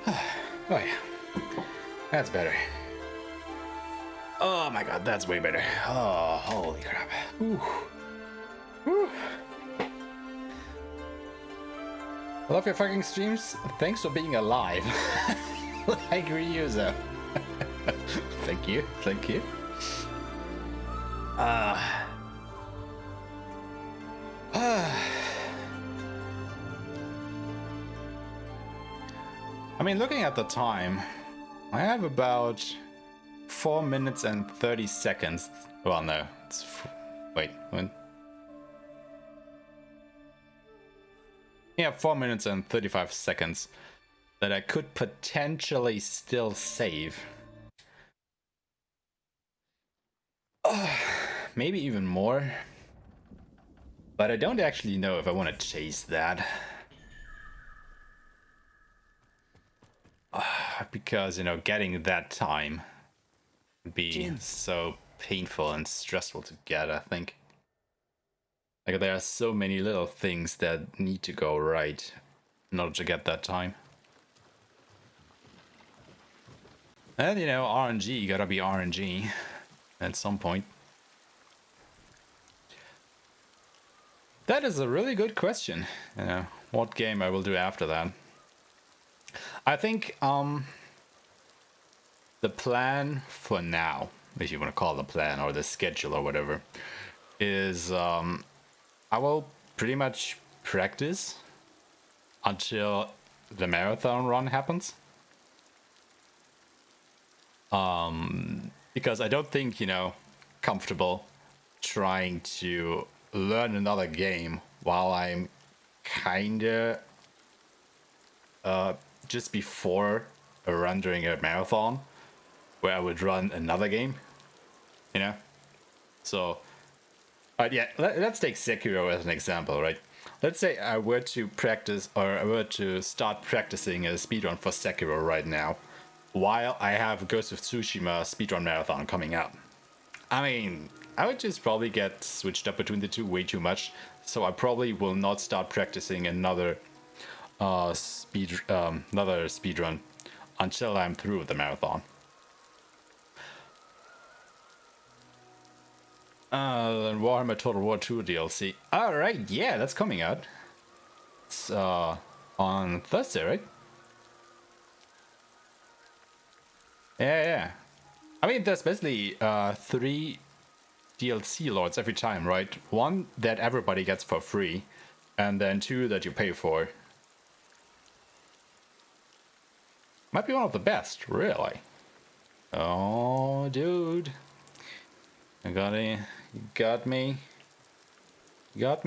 Oh yeah, that's better. Oh my god, that's way better. Oh, holy crap. Ooh. Woo. I love your fucking streams. Thanks for being alive. Like Ryuzo. Thank you, thank you. I mean, looking at the time, I have about 4 minutes and 30 seconds. Well, no, it's wait, when? Yeah, 4 minutes and 35 seconds that I could potentially still save. Maybe even more. But I don't actually know if I want to chase that. Because, you know, getting that time would be Jin. so painful and stressful to get, I think. Like, there are so many little things that need to go right in order to get that time. And, you know, RNG gotta be RNG at some point. That is a really good question. You know, what game I will do after that. I think the plan for now, if you want to call it the plan or the schedule or whatever, is I will pretty much practice until the marathon run happens. Because I don't think, you know, comfortable trying to learn another game while I'm kinda just before a run during a marathon where I would run another game, you know? So, yeah, let's take Sekiro as an example, right? Let's say I were to practice, or I were to start practicing a speedrun for Sekiro right now, while I have Ghost of Tsushima speedrun marathon coming up. I mean, I would just probably get switched up between the two way too much, so I probably will not start practicing another speedrun until I'm through with the marathon. Then Warhammer Total War 2 DLC. Alright, yeah, that's coming out. It's on Thursday, right? Yeah. I mean, there's basically 3 DLC loads every time, right? 1 that everybody gets for free, and then 2 that you pay for. Might be one of the best, really. Oh, dude. You got me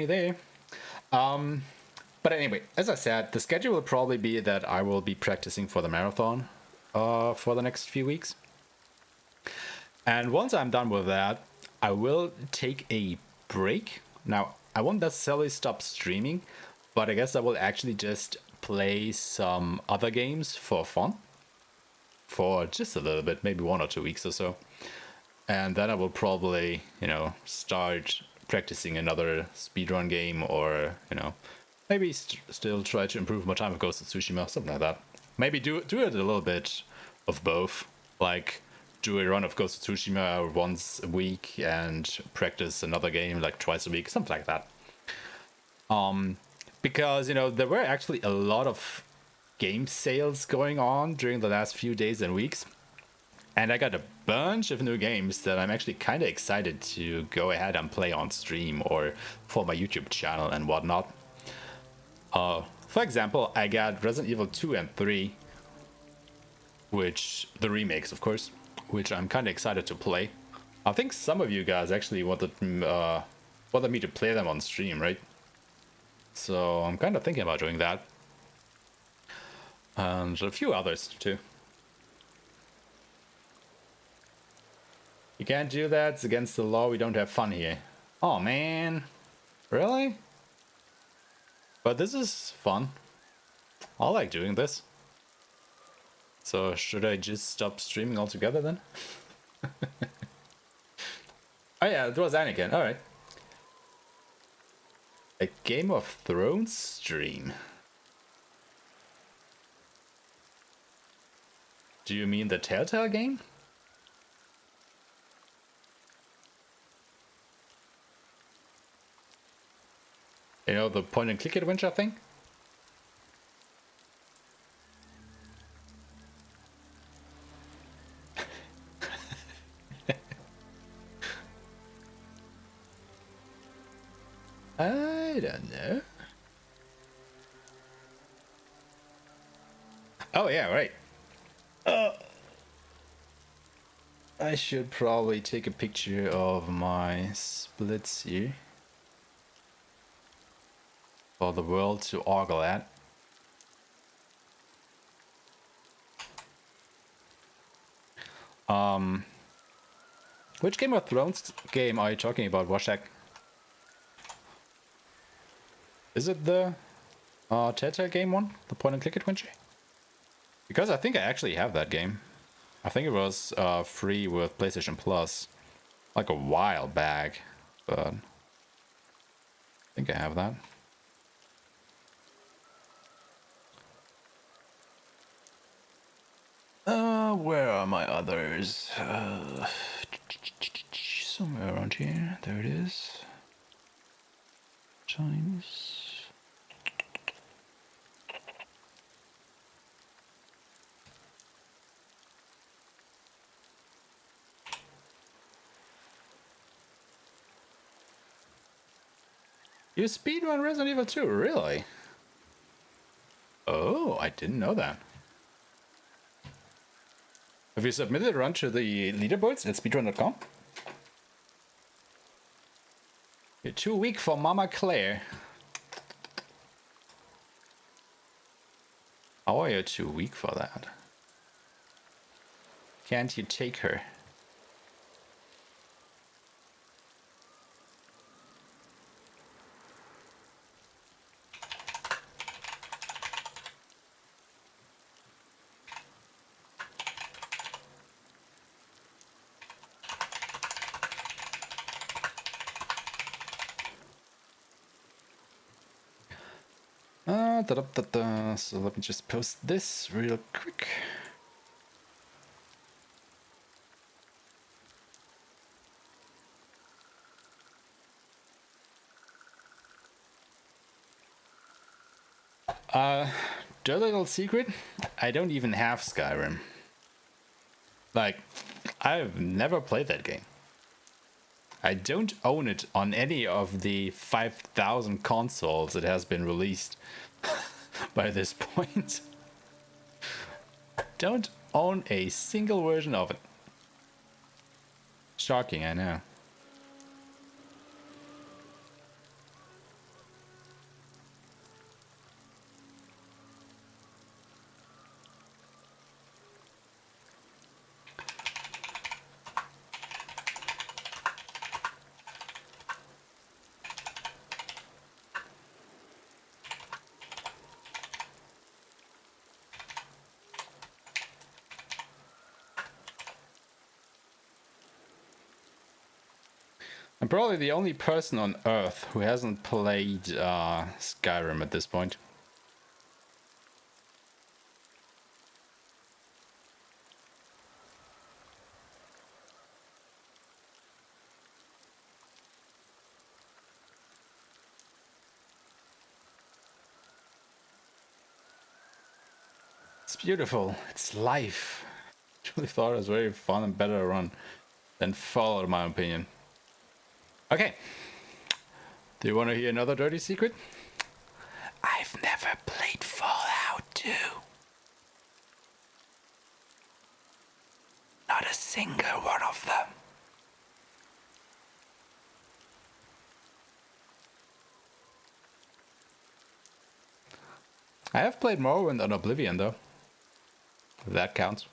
there. But anyway, as I said, the schedule will probably be that I will be practicing for the marathon for the next few weeks. And once I'm done with that, I will take a break. Now, I won't necessarily stop streaming, but I guess I will actually just play some other games for fun. For just a little bit, maybe 1 or 2 weeks or so. And then I will probably, you know, start practicing another speedrun game, or, you know, maybe still try to improve my time with Ghost of Tsushima, something like that. Maybe do it a little bit of both, like do a run of Ghost of Tsushima once a week and practice another game like twice a week, something like that. Because, you know, there were actually a lot of game sales going on during the last few days and weeks. And I got a bunch of new games that I'm actually kind of excited to go ahead and play on stream or for my YouTube channel and whatnot. For example, I got Resident Evil 2 and 3, which, the remakes of course, which I'm kind of excited to play. I think some of you guys actually wanted me to play them on stream, right? So I'm kind of thinking about doing that. And a few others too. You can't do that, it's against the law, we don't have fun here. Oh man, really? But this is fun. I like doing this. So should I just stop streaming altogether then? Oh yeah, it was Anakin, alright. A Game of Thrones stream. Do you mean the Telltale game? You know, the point and click adventure thing? I don't know. Oh yeah, right. I should probably take a picture of my splits here for the world to ogle at. Which Game of Thrones game are you talking about, Washak? Is it the Telltale game one? The point and click adventure? Because I think I actually have that game. I think it was free with PlayStation Plus like a while back, but I think I have that. Where are my others? Somewhere around here. There it is. Times. You speedrun Resident Evil 2, really? Oh, I didn't know that. Have you submitted a run to the leaderboards at speedrun.com? You're too weak for Mama Claire. How are you too weak for that? Can't you take her? So let me just post this real quick. Dirty little secret, I don't even have Skyrim. Like, I've never played that game. I don't own it on any of the 5,000 consoles it has been released by this point. Don't own a single version of it. Shocking, I know. I'm probably the only person on Earth who hasn't played Skyrim at this point. It's beautiful. It's life. I really thought it was very fun and better to run than Fallout, in my opinion. Okay. Do you want to hear another dirty secret? I've never played Fallout 2. Not a single one of them. I have played Morrowind and Oblivion though. If that counts.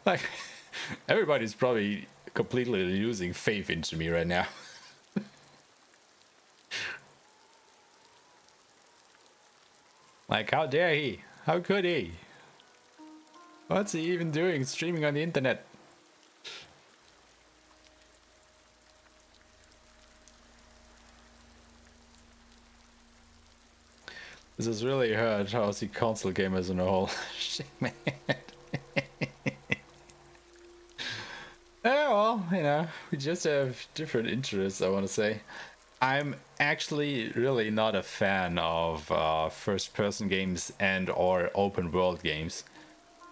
Like, everybody's probably completely losing faith into me right now. Like, how dare he? How could he? What's he even doing streaming on the internet? This has really hurt how the console gamers in a whole. Shit, man. Yeah, well, you know, we just have different interests, I want to say. I'm actually really not a fan of first-person games and or open-world games.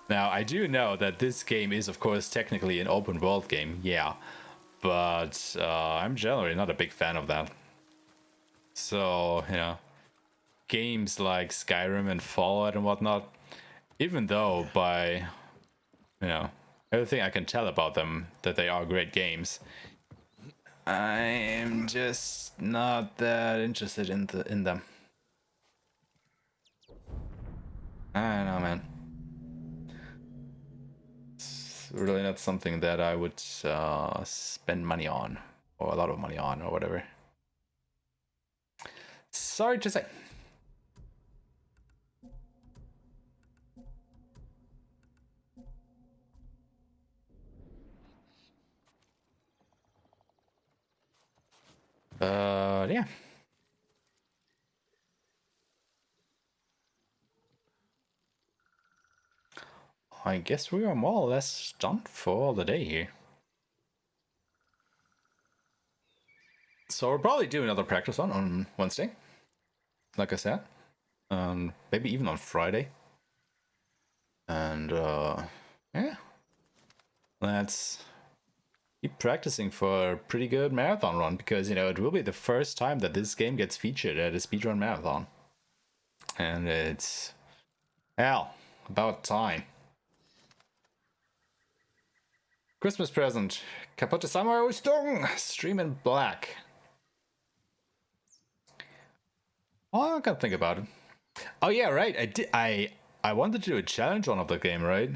Now, I do know that this game is, of course, technically an open-world game, yeah. But I'm generally not a big fan of that. So, you know, games like Skyrim and Fallout and whatnot, even though by, you know, everything I can tell about them that they are great games, I'm just not that interested in them. I don't know, man. It's really not something that I would spend money on, or a lot of money on, or whatever. Sorry to say. Yeah. I guess we are more or less done for the day here. So we'll probably do another practice on Wednesday, like I said. Maybe even on Friday. And yeah, let's keep practicing for a pretty good marathon run, because, you know, it will be the first time that this game gets featured at a speedrun marathon. And it's, hell, about time. Christmas present. Kaputte Samurai Ustung! Stream in black. Oh, I can't think about it. Oh yeah, right. I wanted to do a challenge on of the game, right?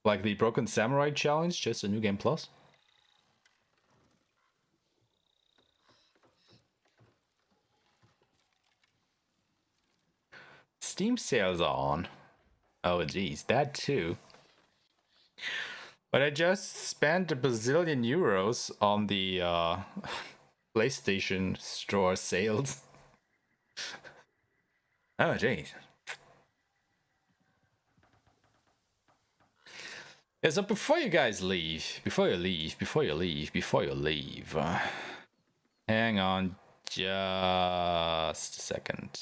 Like the Broken Samurai challenge, just a new game plus. Steam sales are on. Oh geez, that too. But I just spent a bazillion euros on the PlayStation Store sales. Oh jeez. Yeah, so before you guys leave, hang on just a second.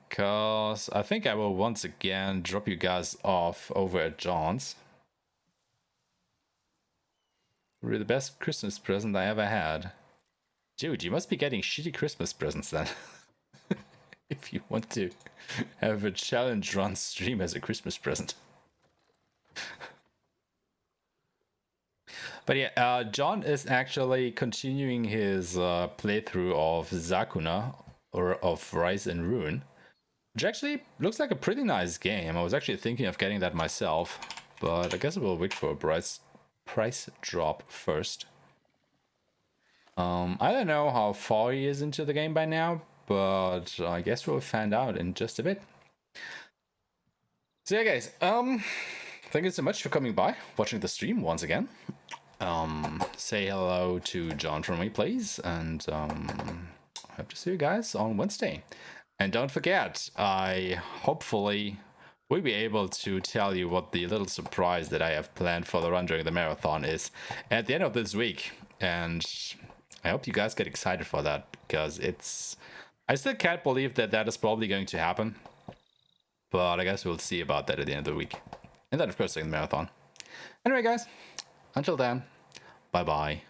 Because I think I will once again drop you guys off over at John's. Really the best Christmas present I ever had. Dude, you must be getting shitty Christmas presents then. If you want to have a challenge run stream as a Christmas present. But yeah, John is actually continuing his playthrough of Zakuna, or of Rise and Ruin, which actually looks like a pretty nice game. I was actually thinking of getting that myself, but I guess I will wait for a price drop first. I don't know how far he is into the game by now, but I guess we'll find out in just a bit. So yeah, guys, thank you so much for coming by, watching the stream once again. Say hello to John from me, please, and I hope to see you guys on Wednesday. And don't forget, I hopefully will be able to tell you what the little surprise that I have planned for the run during the marathon is at the end of this week. And I hope you guys get excited for that, because I still can't believe that that is probably going to happen. But I guess we'll see about that at the end of the week. And then, of course, during the marathon. Anyway, guys, until then, bye-bye.